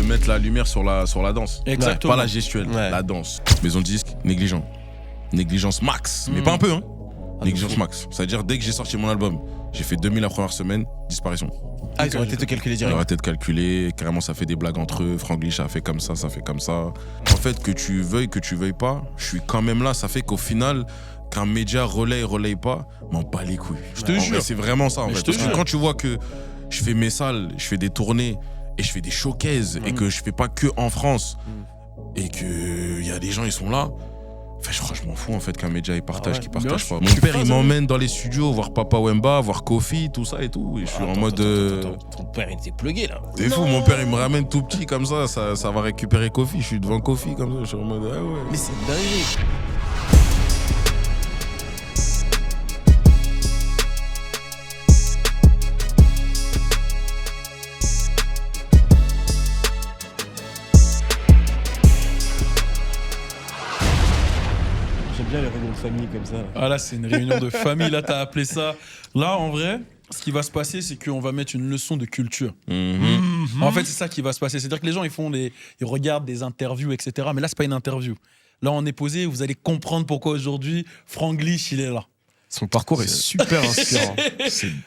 mettre la lumière sur la danse. Exactement. Pas la gestuelle, la danse. Maison de disque, négligent. Négligence max, mais pas un peu, hein. Négligence max. C'est-à-dire, dès que j'ai sorti mon album, j'ai fait 2000 la première semaine, disparition. Ah, ils ont arrêté de te calculer Ils direct. ont arrêté de calculer, carrément ça fait des blagues entre eux, Franglish a fait comme ça fait comme ça. En fait, que tu veuilles pas, je suis quand même là, ça fait qu'au final, qu'un média relaye pas, m'en bat les couilles. Je te jure. C'est vraiment ça en fait. Parce que quand tu vois que je fais mes salles, je fais des tournées et je fais des showcases et que je fais pas que en France et que y a des gens ils sont là. Enfin, je crois que je m'en fous en fait qu'un média il partage, qu'il partage pas. Mon père il m'emmène dans les studios voir Papa Wemba, voir Kofi, tout ça et tout. Et je suis en mode. Ton père il s'est plugué là. C'est fou, mon père il me ramène tout petit comme ça va récupérer Kofi. Je suis devant Kofi comme ça, je suis en mode. Ah ouais. Mais c'est dingue. J'aime bien les réunions de famille comme ça. Ah là, c'est une réunion de famille, là, t'as appelé ça. Là, en vrai, ce qui va se passer, c'est qu'on va mettre une leçon de culture. En fait, c'est ça qui va se passer. C'est-à-dire que les gens, ils regardent des interviews, etc. Mais là, c'est pas une interview. Là, on est posé, vous allez comprendre pourquoi aujourd'hui, Franglish, il est là. Son parcours est super inspirant.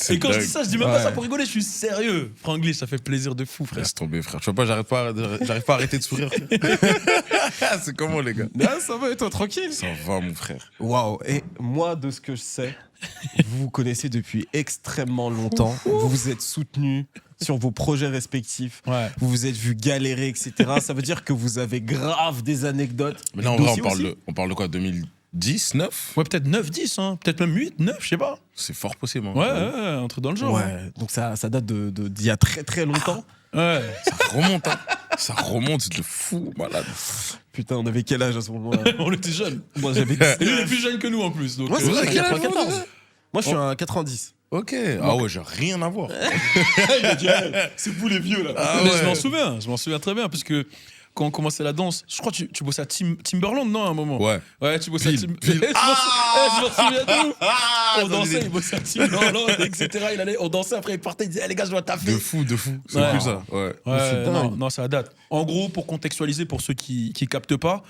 Et quand je dis ça, je dis même pas ça pour rigoler, je suis sérieux. Franglish, ça fait plaisir de fou, frère. Laisse tomber, frère. Tu vois pas, j'arrive pas à arrêter de sourire. C'est comment, les gars? Ah, ça va, et toi, tranquille? Ça va, mon frère. Waouh. Et moi, de ce que je sais, vous vous connaissez depuis extrêmement longtemps. Vous vous êtes soutenus sur vos projets respectifs. Ouais. Vous vous êtes vus galérer, etc. Ça veut dire que vous avez grave des anecdotes. Mais là, en vrai, on parle de quoi? 2010, 9? Ouais, peut-être 9, 10, hein. Peut-être même 8, 9, je sais pas. C'est fort possible. Hein. Ouais, un truc dans le genre. Ouais, donc ça date d'il y a très très longtemps. Ouais. Ça remonte, hein. Ça remonte de fou, malade. Putain, on avait quel âge à ce moment-là? On était jeunes. Moi, j'avais Et lui, il est plus jeune que nous en plus. Donc, Moi, c'est vrai, quel âge 94. Moi, je suis un 90. Ok. Ah ouais, j'ai rien à voir. c'est vous les vieux là. Ah Mais ouais. je m'en souviens très bien parce que quand on commençait la danse, je crois que tu bossais à Timberland, non, à un moment? Ouais, tu bossais à Timberland. Je m'en souviens de ouf. On dansait, il bossait à Timberland, etc. On dansait, après il partait, il disait, les gars, je dois taffer. De fou. C'est Ouais. plus ça. Ouais. Non, ça date. En gros, pour contextualiser, pour ceux qui captent pas,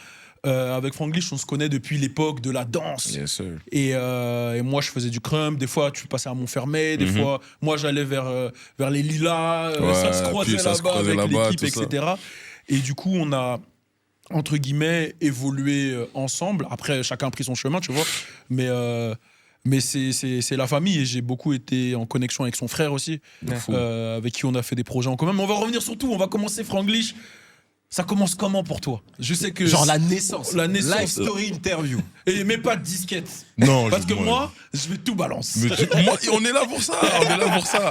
avec Franglish, on se connaît depuis l'époque de la danse. Yes, sir. Et moi, je faisais du crumb. Des fois, tu passais à Montfermeil. Des fois, moi, j'allais vers les Lilas. Ça se croisait là-bas avec l'équipe, etc. Et du coup, on a, entre guillemets, évolué ensemble. Après, chacun a pris son chemin, tu vois. Mais c'est la famille. Et j'ai beaucoup été en connexion avec son frère aussi, avec qui on a fait des projets en commun. Mais on va revenir sur tout. On va commencer Franglish. Ça commence comment pour toi? Je sais que Genre la naissance. Life story interview. Et mais pas de disquette. Non, Parce que moi, je vais tout balance. Mais moi, on est là pour ça.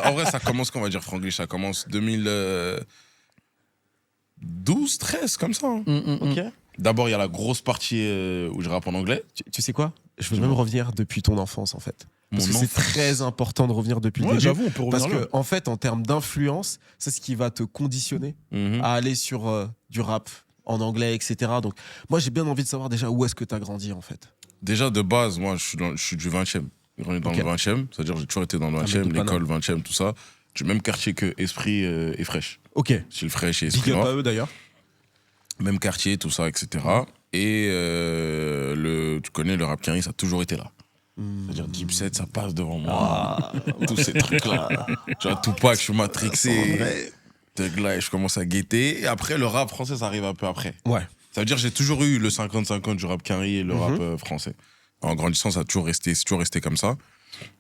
En vrai, ça commence, qu'on va dire Franglish, ça commence 2012, 13, comme ça. Hein. Ok. D'abord, il y a la grosse partie où je rappe en anglais. Tu sais quoi? Je veux même revenir depuis ton enfance, en fait. Parce que c'est très important de revenir depuis le début. J'avoue, on peut revenir Parce là. que, en fait, en termes d'influence, c'est ce qui va te conditionner à aller sur du rap en anglais, etc. Donc, moi, j'ai bien envie de savoir déjà où est-ce que tu as grandi, en fait. Déjà, de base, moi, je suis du 20e. J'ai grandi dans le 20e, c'est-à-dire j'ai toujours été dans le 20e, l'école 20e, tout ça. Du même quartier que Esprit et Fresh. Ok. Style Fresh et Esprit Big up Noir. à eux, d'ailleurs. Même quartier, tout ça, etc. Et tu connais, le rap Carry, ça a toujours été là. C'est-à-dire Dipset, ça passe devant moi. Tous ces trucs-là. Tu vois, Tupac, je suis matrixé. Là, je commence à guetter. Et après, le rap français, ça arrive un peu après. Ouais. Ça veut dire que j'ai toujours eu le 50-50 du rap Carry et le rap français. En grandissant, c'est toujours resté comme ça.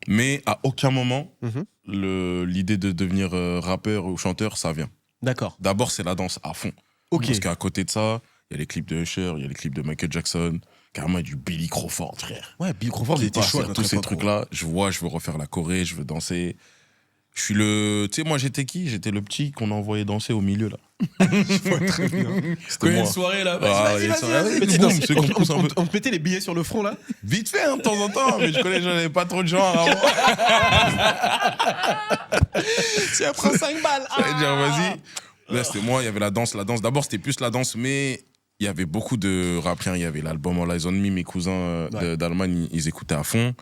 Mais à aucun moment, l'idée de devenir rappeur ou chanteur, ça vient. D'accord. D'abord, c'est la danse à fond. Ok. Parce qu'à côté de ça, il y a les clips de Usher, il y a les clips de Michael Jackson, carrément du Billy Crawford, frère. Ouais, Bill Crawford, il était chaud. Tous ces trucs-là, je veux refaire la choré, je veux danser. Je suis le... Tu sais, moi, j'étais qui? J'étais le petit qu'on envoyait danser au milieu, là. Très bien. Quand il y a une soirée là, Vas-y. Petit Boum, danse. c'est qu'on pousse un peu. On te mettait les billets sur le front, là? Vite fait, hein, de temps en temps, mais je connais, j'en avais pas trop de gens avant. Tu as pris 5 balles. Ça veut dire, vas-y. Là, c'était moi, il y avait la danse. D'abord, c'était plus la danse, mais il y avait beaucoup de rap. Il y avait l'album All Eyes on Me, mes cousins d'Allemagne, ils écoutaient à fond.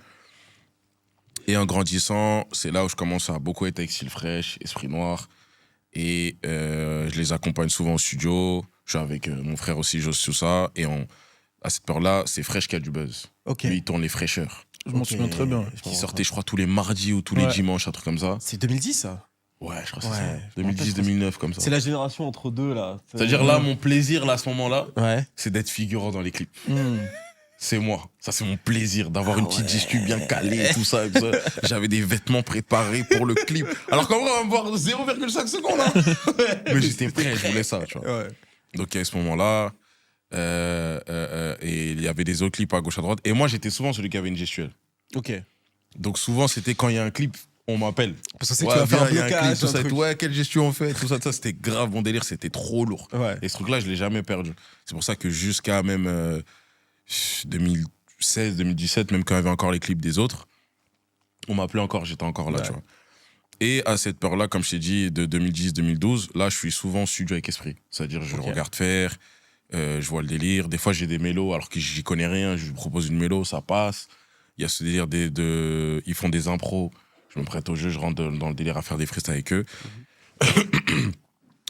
Et en grandissant, c'est là où je commence à beaucoup être avec Style Fresh, Esprit Noir. Et je les accompagne souvent au studio. Je suis avec mon frère aussi, Joss, tout ça. Et à cette période-là, c'est Fresh qui a du buzz. Lui, il tourne les fraîcheurs. Je m'en souviens très bien. Qui sortait, je crois, tous les mardis ou tous les dimanches, un truc comme ça. C'est 2010, ça? Ouais, je crois que c'est ça. 2010-2009, comme ça. C'est la génération entre deux, là. C'est-à-dire, là, mon plaisir, là, à ce moment-là, c'est d'être figurant dans les clips. C'est moi. Ça, c'est mon plaisir d'avoir une petite discu bien calée, tout ça. J'avais des vêtements préparés pour le clip. Alors qu'en vrai, on va me voir 0,5 secondes. Hein. Mais j'étais prêt, je voulais ça, tu vois. Donc, à ce moment-là, et il y avait des autres clips à gauche, à droite. Et moi, j'étais souvent celui qui avait une gestuelle. Donc, souvent, c'était quand il y a un clip, on m'appelle. Parce que c'est que tu vas faire un blocage, tout ça. Ouais, quelle gestion on fait, tout ça, c'était grave. Mon délire, c'était trop lourd. Et ce truc-là, je l'ai jamais perdu. C'est pour ça que jusqu'à même 2016, 2017, même quand il y avait encore les clips des autres, on m'appelait encore, j'étais encore là, tu vois. Et à cette période-là, comme je t'ai dit, de 2010-2012, là, je suis souvent en studio avec Esprit. C'est-à-dire, je regarde faire, je vois le délire. Des fois, j'ai des mélos, alors que j'y connais rien, je lui propose une mélo, ça passe. Il y a ce délire ils font des impros. Je me prête au jeu, je rentre dans le délire à faire des freestyles avec eux.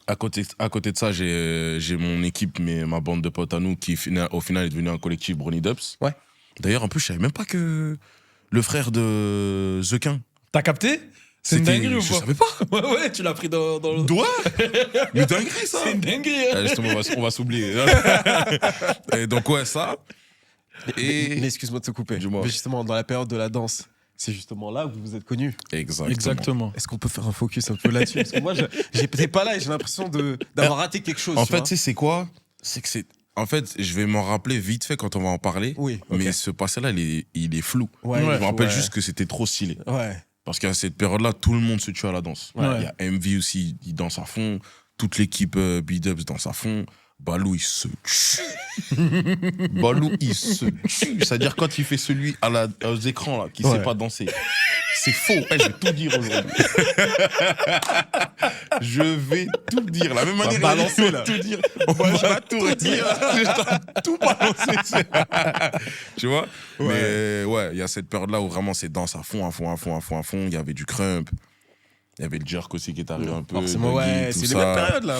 À côté de ça, j'ai mon équipe, ma bande de potes à nous, qui au final est devenu un collectif Brony Dubs. D'ailleurs, en plus, je savais même pas que le frère de The Quin. T'as capté? C'est une dinguerie ou pas? Je savais pas. Ouais, tu l'as pris dans le... Ouais. Mais dinguerie, ça. C'est une dinguerie. Allez, justement, on va s'oublier. Et donc, ouais, ça. Mais excuse-moi de te couper. Mais justement, dans la période de la danse, c'est justement là où vous vous êtes connus. Exactement. Est-ce qu'on peut faire un focus un peu là-dessus? Parce que moi, j'étais pas là et j'ai l'impression d'avoir raté quelque chose. En fait, tu sais, c'est quoi? C'est que c'est... En fait, je vais m'en rappeler vite fait quand on va en parler. Mais ce passé-là, il est flou. Je me rappelle juste que c'était trop stylé. Parce qu'à cette période-là, tout le monde se tue à la danse. Il y a MV aussi, il danse à fond. Toute l'équipe B-Dubs danse à fond. Balou, il se tue. Balou, il se tue. C'est-à-dire, quand il fait celui aux écrans, là, qui sait pas danser, c'est faux. Je vais tout dire aujourd'hui. Je vais tout dire. La même manière, balancer, là. Tout dire. On va tout dire. Je tout balancer. Tu vois? Mais ouais, il y a cette période-là où vraiment c'est danse à fond. Il y avait du crump. Il y avait le jerk aussi qui est arrivé un peu. Forcément, c'est les mêmes périodes, là,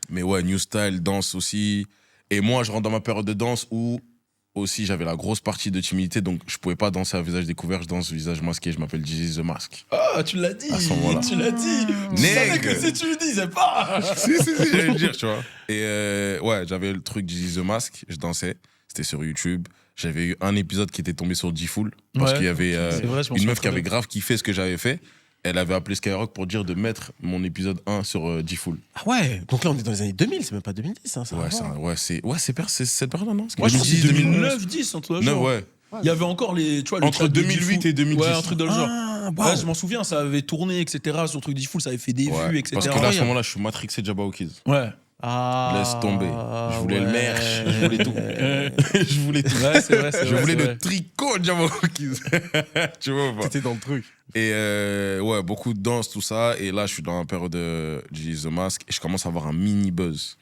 Mais ouais, New Style, danse aussi. Et moi, je rentre dans ma période de danse où aussi j'avais la grosse partie de timidité, donc je pouvais pas danser à visage découvert, je danse visage masqué, je m'appelle Jeezy The Mask. Ah, tu l'as dit. À ce moment-là. Tu l'as dit. Je savais que si tu le disais pas. si, j'allais le dire, tu vois. Et ouais, j'avais le truc Jeezy The Mask, je dansais, c'était sur YouTube. J'avais eu un épisode qui était tombé sur D-Fool, parce qu'il y avait une meuf qui avait grave kiffé ce que j'avais fait. Elle avait appelé Skyrock pour dire de mettre mon épisode 1 sur D-Fool. Ah ouais, donc là on est dans les années 2000, c'est même pas 2010. Hein, ça c'est cette période-là, non? Moi je pense que c'est 2009, 10, entre genre. Ouais. Il y avait encore les... Tu vois, entre 2008 et 2010. Ouais, un truc dans le genre. Ouais, je m'en souviens, ça avait tourné, etc. Sur le truc D-Fool, ça avait fait des vues, etc. Parce que là, à ce moment-là, je suis matrixé Jabba O'Keefe. Ouais. Laisse tomber. Je voulais le merch, je voulais tout. Je voulais tout. Ouais, c'est vrai. Je voulais le tricot de Jabba O'Keefe. Tu vois pas? T'étais dans le truc. Et ouais, beaucoup de danse, tout ça. Et là, je suis dans la période de Jeezy The Mask et je commence à avoir un mini buzz.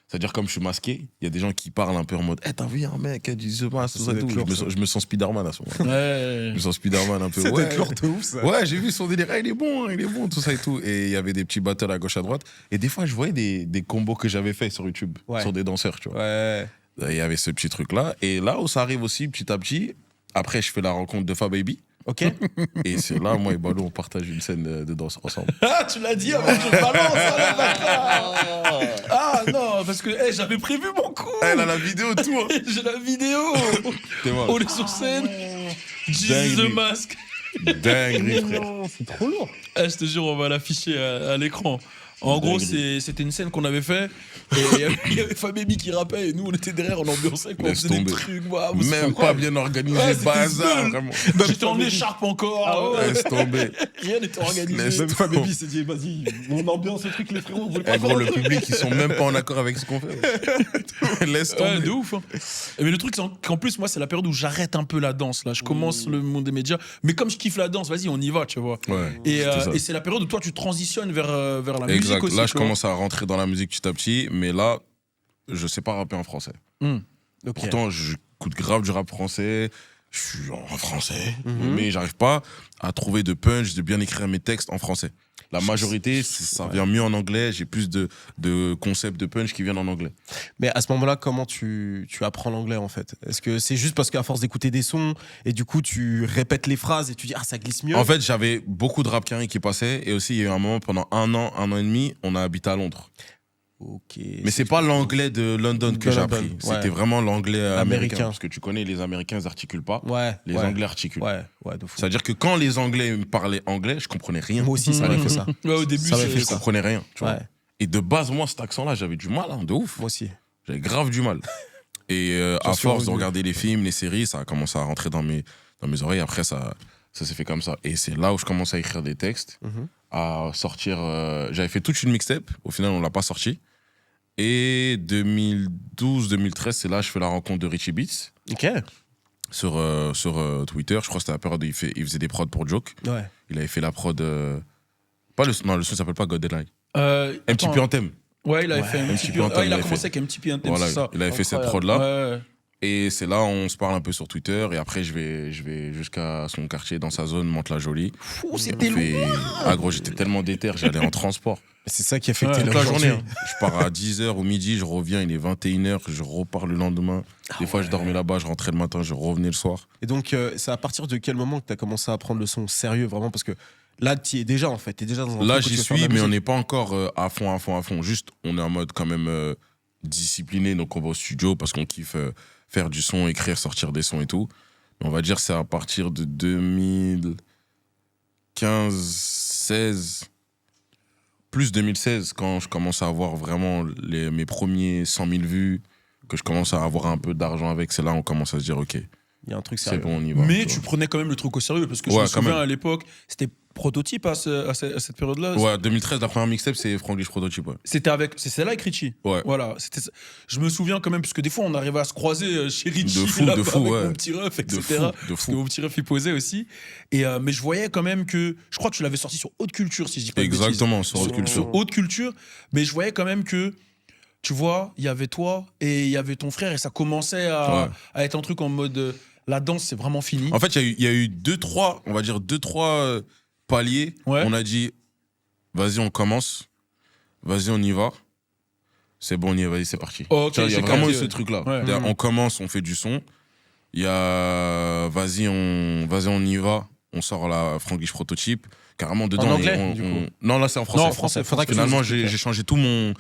C'est-à-dire, comme je suis masqué, il y a des gens qui parlent un peu en mode « t'as vu un mec, Jeezy The Mask, tout ça et tout ». Je me sens Spider-Man à ce moment-là. Je me sens Spider-Man un peu. C'est d'être lourd de ouf, ça. Ouais, j'ai vu son délire. Il est bon, tout ça et tout. Et il y avait des petits battles à gauche, à droite. Et des fois, je voyais des combos que j'avais fait sur YouTube, sur des danseurs, tu vois. Il y avait ce petit truc-là. Et là où ça arrive aussi, petit à petit, après, je fais la rencontre de Fababy. Et c'est là, moi et Balou, on partage une scène de danse ensemble. Ah, tu l'as dit avant que je balance. Ah non, parce que j'avais prévu mon coup. Elle a la vidéo, tout. Hein. J'ai la vidéo. On est sur scène. Jeezy The Mask. Dinguerie, frère. C'est trop lourd. Je te jure, on va l'afficher à l'écran. En gros, c'était une scène qu'on avait fait. Et il y avait Fababy qui rappait. Et nous, on était derrière, on ambiançait. On faisait des trucs. Wow, même pas bien organisé, bazar. Vraiment. J'étais en écharpe encore. Laisse tomber. Rien n'était organisé. Même Fababy s'est dit, vas-y, on ambiance le truc, les frérots. Gros, le public, ils sont même pas en accord avec ce qu'on fait. Laisse tomber. Ouais, de ouf. Hein. Mais le truc, c'est qu'en plus, moi, c'est la période où j'arrête un peu la danse. Là, je commence le monde des médias. Mais comme je kiffe la danse, vas-y, on y va, tu vois. Et c'est la période où toi, tu transitionnes vers la musique. Aussi, là, je commence à rentrer dans la musique petit à petit, mais là, je sais pas rapper en français. Pourtant, j'écoute grave du rap français, je suis en français, mais j'arrive pas à trouver de punch, de bien écrire mes textes en français. La majorité, ça vient mieux en anglais. J'ai plus de concepts de punch qui viennent en anglais. Mais à ce moment-là, comment tu apprends l'anglais en fait? Est-ce que c'est juste parce qu'à force d'écouter des sons et du coup tu répètes les phrases et tu dis ça glisse mieux? En fait, j'avais beaucoup de rap carré qui passaient et aussi il y a eu un moment pendant un an et demi, on a habité à Londres. Ok. Mais c'est pas l'anglais de London que j'ai appris. Ouais. C'était vraiment l'anglais américain. Parce que tu connais, les Américains, ils articulent pas. Ouais. Les Anglais articulent. Ouais, de fou. C'est-à-dire que quand les Anglais me parlaient anglais, je comprenais rien. Moi aussi, ça m'a fait ça. Ouais, au début, je comprenais rien. Tu vois. Ouais. Et de base, moi, cet accent-là, j'avais du mal, de ouf. Moi aussi. J'avais grave du mal. Et à force de regarder les films, les séries, ça a commencé à rentrer dans mes oreilles. Après, ça s'est fait comme ça. Et c'est là où je commençais à écrire des textes, à sortir. J'avais fait toute une mixtape. Au final, on l'a pas sorti. Et 2012-2013, c'est là que je fais la rencontre de Richie Beats. Ok. Sur Twitter. Je crois que c'était la période où il faisait des prods pour Joke. Ouais. Il avait fait la prod. Pas le son s'appelle pas God Deadline. MTP Anthem. Ouais, il avait fait MTP Anthem. Il a commencé avec MTP Anthem, voilà, c'est ça. Il avait fait cette prod-là. Ouais. Et c'est là on se parle un peu sur Twitter. Et après, je vais jusqu'à son quartier, dans sa zone, Mantes-la-Jolie. C'était loin. Ah gros, j'étais tellement déter, j'allais en transport. C'est ça qui a fait que t'es toute la journée. Je pars à 10h au midi, je reviens, il est 21h, je repars le lendemain. Des fois, je dormais là-bas, je rentrais le matin, je revenais le soir. Et donc, c'est à partir de quel moment que t'as commencé à prendre le son sérieux, vraiment? Parce que là, tu y es déjà, en fait. T'es déjà dans un là, truc j'y suis, mais on n'est pas encore à fond. Juste, on est en mode quand même discipliné. Donc, on va au studio parce qu'on kiffe faire du son, écrire, sortir des sons et tout. Mais on va dire c'est à partir de 2015, 16... Plus 2016, quand je commence à avoir vraiment mes premiers 100 000 vues, que je commence à avoir un peu d'argent avec, c'est là où on commence à se dire, ok, il y a un truc sérieux. C'est bon, on y va. Mais tu prenais quand même le truc au sérieux, parce que je me souviens à l'époque, c'était Prototype à cette période-là. Ouais, 2013, la première mixtape, c'est Franglish Prototype. Ouais. C'est celle-là avec Richie. Ouais. Voilà. Je me souviens quand même, parce que des fois, on arrivait à se croiser chez Richie. De fou, avec ouais. mon petit ref, etc. De fou. Parce que mon petit ref, il posait aussi. Et, mais je voyais quand même que. Je crois que tu l'avais sorti sur Haute Culture, si je dis pas de bêtises. Exactement, sur Haute Culture. Sur Haute Culture. Mais je voyais quand même que. Tu vois, il y avait toi et il y avait ton frère, et ça commençait à être un truc en mode. La danse, c'est vraiment fini. En fait, il y a eu deux, trois paliers. Ouais. On a dit, vas-y, on commence. Vas-y, on y va. C'est bon, on y va, vas-y, c'est parti. Okay, il y a vraiment eu ce truc-là. Ouais. On commence, on fait du son. Il y a, vas-y, on y va. On sort la Franglish Prototype. Carrément, dedans. En anglais, du coup. Non, là, c'est en français. Non, en français. Finalement, j'ai changé tout mon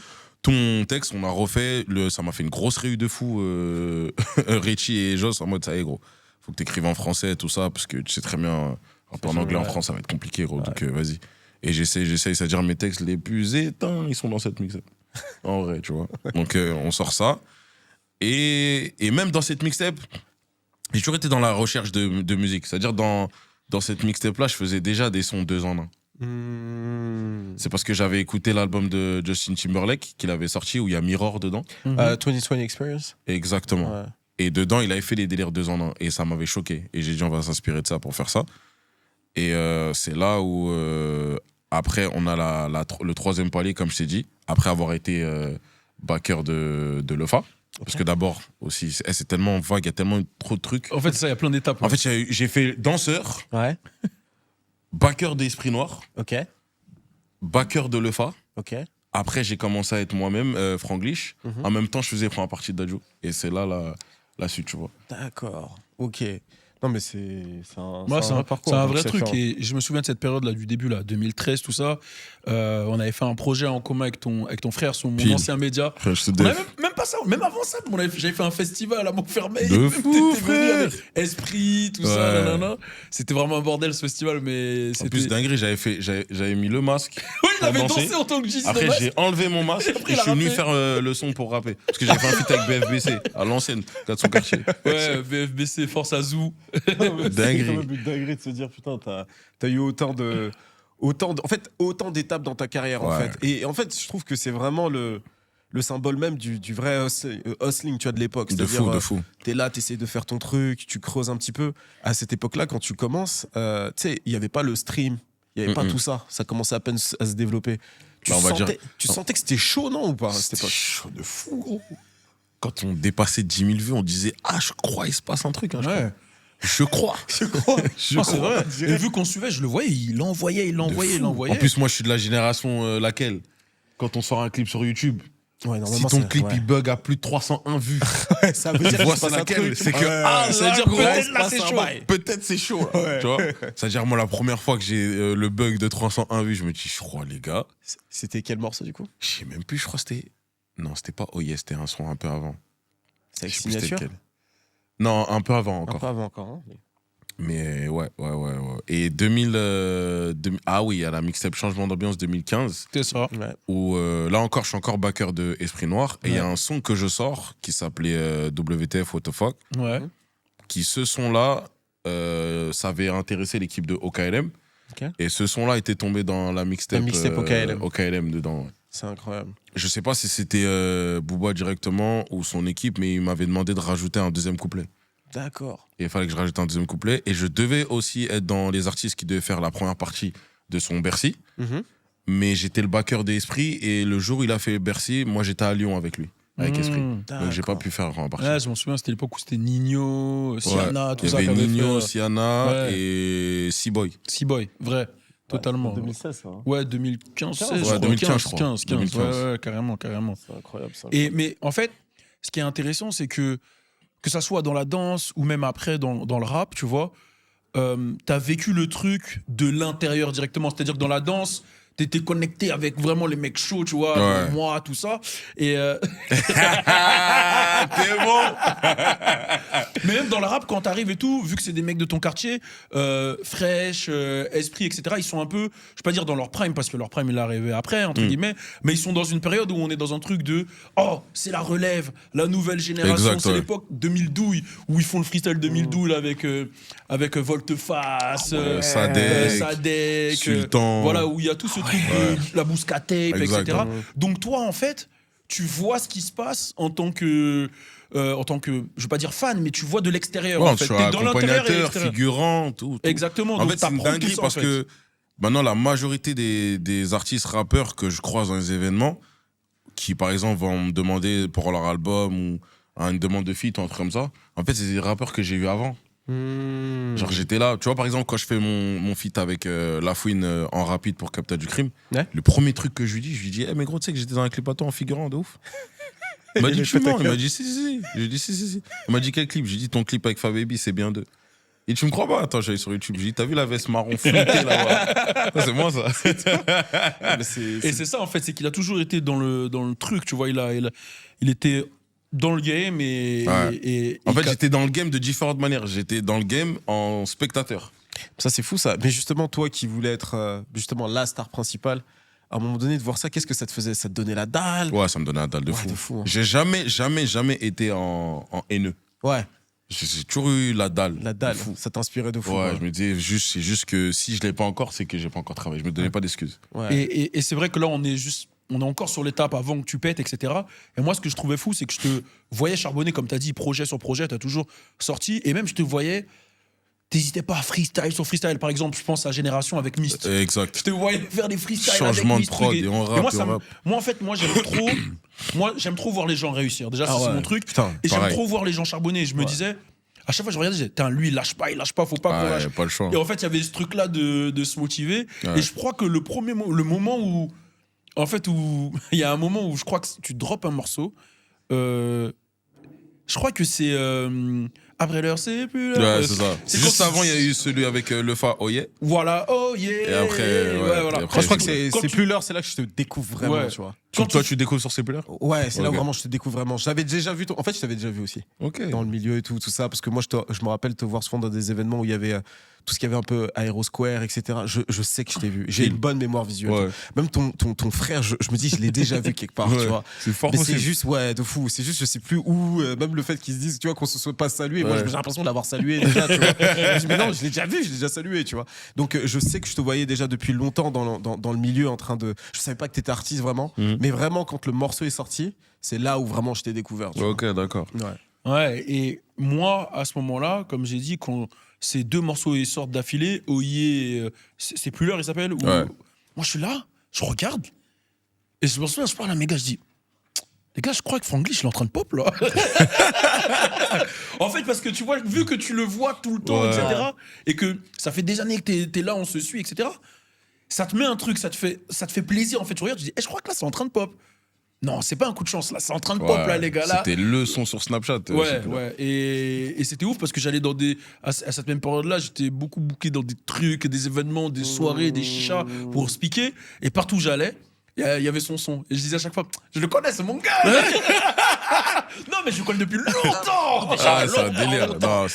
texte. On a refait. Ça m'a fait une grosse réu de fou, Richie et Joss, en mode, ça y est, gros. Faut que t'écrives en français, tout ça, parce que tu sais très bien, en anglais, en France, ça va être compliqué, gros. Donc, vas-y. Et j'essaye, c'est-à-dire mes textes les plus éteints, ils sont dans cette mixtape. En vrai, tu vois. Donc, on sort ça. Et même dans cette mixtape, j'ai toujours été dans la recherche de musique. C'est-à-dire, dans cette mixtape-là, je faisais déjà des sons 2 en 1. C'est parce que j'avais écouté l'album de Justin Timberlake qu'il avait sorti, où il y a Mirror dedans. 2020 Experience. Exactement. Ouais. Et dedans, il avait fait les délires 2 en 1. Et ça m'avait choqué. Et j'ai dit, on va s'inspirer de ça pour faire ça. Et c'est là où, après, on a le 3e palier, comme je t'ai dit, après avoir été backer de Lefa. Okay. Parce que d'abord, aussi, c'est tellement vague, il y a tellement trop de trucs. En fait, ça, il y a plein d'étapes. En fait, j'ai fait danseur, backer d'Esprit Noir, backer de Lefa. Après, j'ai commencé à être moi-même, Franglish. En même temps, je faisais première partie de Dadju. Et c'est là la suite, tu vois. D'accord, ok. Non, mais c'est un parcours. C'est un vrai truc. Et je me souviens de cette période-là, du début, là, 2013, tout ça. On avait fait un projet en commun avec ton frère, mon ancien média. Même pas ça, même avant ça, j'avais fait un festival à Montfermeil. De fou, frère. Avec Esprit, tout ça, nanana. C'était vraiment un bordel, ce festival, mais c'était... En plus, dinguerie, j'avais mis le masque. Oui, il avait dansé en tant que J. Après, j'ai enlevé mon masque et je suis venu faire le son pour rapper. Parce que j'ai fait un feat avec BFBC, à l'ancienne, dans son quartier. Ouais, BFBC, Force Azou. Dinguerie. C'est quand même une dinguerie de se dire, putain, t'as eu autant d'étapes dans ta carrière, en fait. Et en fait, je trouve que c'est vraiment le symbole même du vrai hustling, tu vois, de l'époque. De fou. T'es là, t'essayes de faire ton truc, tu creuses un petit peu. À cette époque-là, quand tu commences, tu sais, il n'y avait pas le stream, il n'y avait pas tout ça. Ça commençait à peine à se développer. Tu sentais que c'était chaud, non, ou pas? C'était chaud de fou, gros. Quand on dépassait 10 000 vues, on disait, je crois, il se passe un truc. Je crois. C'est vrai. Et vu qu'on suivait, je le voyais, il l'envoyait. En plus, moi, je suis de la génération laquelle quand on sort un clip sur YouTube, si ton clip il bug à plus de 301 vues, ça veut dire que c'est laquelle. C'est que ça veut dire peut-être là c'est chaud. Peut-être c'est chaud. Tu vois. C'est-à-dire moi la première fois que j'ai le bug de 301 vues, je me dis je crois les gars. C'était quel morceau du coup? Je sais même plus. Je crois que c'était c'était pas Oh Yes, c'était un son un peu avant. C'est avec Signature? Non, un peu avant encore. Un peu avant encore. Hein. Mais ouais. Et ah oui, à la mixtape Changement d'ambiance 2015. C'est ça. Où là encore, je suis encore backer de Esprit Noir. Et il y a un son que je sors qui s'appelait WTF What the Fuck. Ouais. Qui ce son-là, ça avait intéressé l'équipe de OKLM. Okay. Et ce son-là était tombé dans la mixtape OKLM dedans. Ouais. C'est incroyable. Je sais pas si c'était Booba directement ou son équipe, mais il m'avait demandé de rajouter un deuxième couplet. D'accord. Et il fallait que je rajoute un deuxième couplet. Et je devais aussi être dans les artistes qui devaient faire la première partie de son Bercy. Mais j'étais le backer d'Esprit. Et le jour où il a fait Bercy, moi j'étais à Lyon avec lui, avec Esprit. Donc j'ai pas pu faire la première partie. Ouais, je m'en souviens, c'était l'époque où c'était Nino, Siana, tout ça. Il y avait Nino, Siana et Seaboy. Seaboy, vrai. Totalement. 2016, ça. Ouais, 2015, 2015, je crois. 2015. Ouais, carrément. C'est incroyable, ça. Mais en fait, ce qui est intéressant, c'est que ça soit dans la danse ou même après dans le rap, tu vois, t'as vécu le truc de l'intérieur directement. C'est-à-dire que dans la danse, t'étais connecté avec vraiment les mecs chauds, tu vois, moi, tout ça. Et t'es bon. Mais même dans le rap, quand t'arrives et tout, vu que c'est des mecs de ton quartier, Fresh, Esprit, etc., ils sont un peu, je vais pas dire dans leur prime, parce que leur prime, il est arrivé après, entre guillemets, mais ils sont dans une période où on est dans un truc de « Oh, c'est la relève, la nouvelle génération, c'est l'époque 2012, où ils font le freestyle 2012 avec Volteface, Sadek, Sultan. Voilà, où il y a tout ce truc de la Bouscatape, etc. Donc toi, en fait, tu vois ce qui se passe en tant que, je vais pas dire fan, mais tu vois de l'extérieur. Ouais, en fait. tu es accompagnateur, figurant, tout. Exactement. En fait, c'est une dinguerie parce que maintenant, la majorité des artistes rappeurs que je croise dans les événements, qui par exemple vont me demander pour leur album ou une demande de feat ou un truc comme ça, en fait, c'est des rappeurs que j'ai vus avant. Genre j'étais là, tu vois, par exemple quand je fais mon feat avec Lafouine en rapide pour Capta du Crime, le premier truc que je lui dis mais gros, tu sais que j'étais dans un clip à toi en figurant de ouf. Il m'a dit tu mens, il m'a dit si. Je lui ai dit si. Il m'a dit quel clip? J'ai dit ton clip avec Fababy, c'est bien deux. Et tu me crois pas? Attends, j'allais sur YouTube, j'ai dit t'as vu la veste marron floutée là-bas? C'est moi ça. Et c'est ça en fait, c'est qu'il a toujours été dans le truc, tu vois, il était dans le game en fait, j'étais dans le game de différentes manières. J'étais dans le game en spectateur. Ça, c'est fou, ça. Mais justement, toi qui voulais être justement la star principale, à un moment donné, de voir ça, qu'est-ce que ça te faisait? Ça te donnait la dalle? Ouais, ça me donnait la dalle de fou. Hein. J'ai jamais été en haineux. Ouais. J'ai toujours eu la dalle. La dalle, ça t'inspirait de fou. Ouais, je me disais, c'est juste que si je l'ai pas encore, c'est que j'ai pas encore travaillé. Je me donnais pas d'excuses. Ouais. Et c'est vrai que là, on est encore sur l'étape avant que tu pètes, etc. Et moi, ce que je trouvais fou, c'est que je te voyais charbonner, comme tu as dit, projet sur projet, tu as toujours sorti. Et même, je te voyais, t'hésitais pas à freestyle sur freestyle. Par exemple, je pense à Génération avec Myst. Exact. Je te voyais faire des freestyles Changement avec Myst. De prod et on rappe. Moi, en fait, j'aime trop voir les gens réussir. Déjà, c'est mon truc. Putain, et j'aime trop voir les gens charbonner. Je me disais, à chaque fois, je regardais, je disais, lui, il lâche pas, faut pas qu'on lâche. Pas le choix. Et en fait, il y avait ce truc-là de se motiver. Et je crois que le moment où. En fait, il y a un moment où je crois que tu drops un morceau. Je crois que c'est après l'heure, c'est plus l'heure. Ouais, c'est ça. Juste avant, il y a eu celui avec le Fa Oh Yeah. Voilà, Oh Yeah. Et après, voilà. Moi, je crois que c'est plus l'heure, c'est là que je te découvre vraiment, tu vois. Quand toi, tu découvres sur C'est plus l'heure? Ouais, c'est là où vraiment je te découvre vraiment. J'avais déjà vu, en fait, je t'avais déjà vu aussi. Dans le milieu et tout ça, parce que moi, je me rappelle te voir souvent dans des événements où il y avait tout ce qu'il y avait un peu Aérosquare, etc. Je sais que je t'ai vu. J'ai une bonne mémoire visuelle. Ouais. Même ton frère, je me dis, je l'ai déjà vu quelque part, tu vois. C'est fort. Mais possible. c'est juste, de fou. C'est juste, je sais plus où, même le fait qu'ils se disent, tu vois, qu'on se soit pas salué. Moi, j'ai l'impression de l'avoir salué déjà, tu vois. Je dis, mais non, je l'ai déjà vu, je l'ai déjà salué, tu vois. Donc, je sais que je te voyais déjà depuis longtemps dans le milieu en train de. Je savais pas que t'étais artiste vraiment, mais vraiment, quand le morceau est sorti, c'est là où vraiment je t'ai découvert. Ok, d'accord. Ouais, et moi, à ce moment-là, comme j'ai dit, quand ces deux morceaux ils sortent d'affilée, Oye, c'est plus l'heure, il s'appelle. Moi, je suis là, je regarde, et je me souviens, je parle à mes gars, je dis, Les gars, je crois que Franglish, il est en train de pop, là. En fait, parce que tu vois, vu que tu le vois tout le temps, etc., et que ça fait des années que t'es là, on se suit, etc., ça te met un truc, ça te fait plaisir. En fait, tu regardes, tu dis, je crois que là, c'est en train de pop. Non, c'est pas un coup de chance, là, c'est en train de pop, là, les gars, là. C'était le son sur Snapchat. Ouais. Et c'était ouf parce que j'allais à cette même période-là, j'étais beaucoup booké dans des trucs, des événements, des soirées, des chichas pour speaker. Et partout où j'allais, il y avait son son. Et je disais à chaque fois, je le connais, c'est mon gars. Non, mais je le connais depuis longtemps. C'est un délire. Non,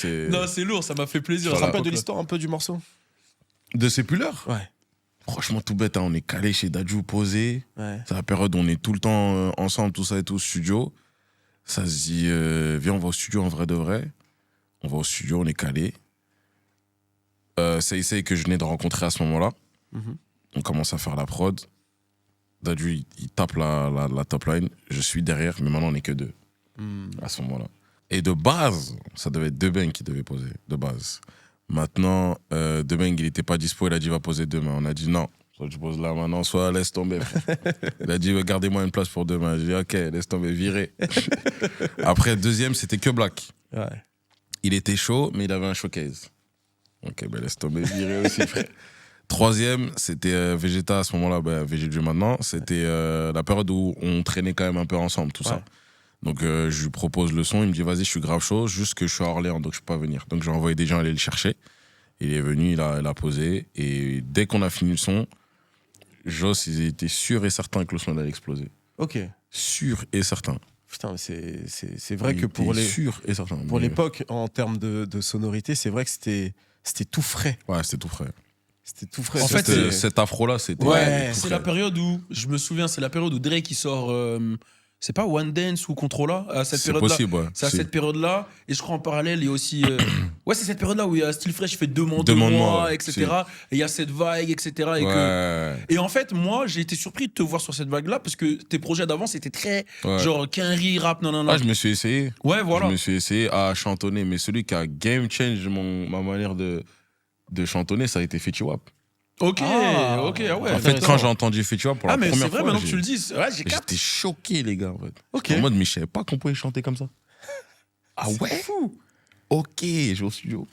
c'est lourd, ça m'a fait plaisir. Ça rappelle de l'histoire un peu du morceau. De Sepuler? Ouais. Franchement, tout bête, hein, on est calé chez Dadju posé. Ouais. C'est la période où on est tout le temps ensemble, tout ça et tout, au studio. Ça se dit, viens, on va au studio en vrai de vrai. On va au studio, on est calé. C'est que je venais de rencontrer à ce moment-là. On commence à faire la prod. Dadju, il tape la top line. Je suis derrière, mais maintenant, on n'est que deux. À ce moment-là. Et de base, ça devait être Debeng qui devait poser, de base. Maintenant, Debeng, il n'était pas dispo, il a dit, va poser demain. On a dit, non, soit tu poses là maintenant, soit laisse tomber. Il a dit, gardez-moi une place pour demain. J'ai dit, ok, laisse tomber, virez. Après, deuxième, c'était que Black. Ouais. Il était chaud, mais il avait un showcase. Ok, laisse tomber, virez aussi, frère. Troisième, c'était Vegeta à ce moment-là, VGG maintenant. C'était la période où on traînait quand même un peu ensemble, tout ça. Donc je lui propose le son, il me dit vas-y, je suis grave chaud, juste que je suis à Orléans, donc je peux pas venir. Donc j'ai envoyé des gens aller le chercher. Il est venu, il a posé, et dès qu'on a fini le son, Joss, ils étaient sûrs et certains que le son allait exploser. Ok. Sûr et certain. Putain, mais c'est vrai que pour l'époque, en termes de sonorité, c'est vrai que c'était tout frais. Ouais, c'était tout frais. C'était tout frais. En fait, cet afro-là, c'était. Ouais, c'est la période où, je me souviens, c'est la période où Drake il sort. C'est pas One Dance ou Controlla à cette période-là. Possible, ouais. C'est à cette période-là. Et je crois en parallèle, il y a aussi. Ouais, c'est cette période-là où il y a Still Fresh, il fait Demande-moi, etc. Et il y a cette vague, etc. Et en fait, moi, j'ai été surpris de te voir sur cette vague-là parce que tes projets d'avant, c'était très. Genre, Quinry, rap, non. Ah, je me suis essayé. Ouais, voilà. Je me suis essayé à chantonner. Mais celui qui a game change ma manière de chantonner, ça a été Fetty Wap. Ok, ah ouais. En fait, quand j'ai entendu Fetty Wap pour la première fois. Ah, mais c'est vrai, maintenant que tu le dis. Ouais, j'étais choqué, les gars, en fait. Okay. En mode, mais je savais pas qu'on pouvait chanter comme ça. Ah ouais? Fou. Ok, je vais au studio.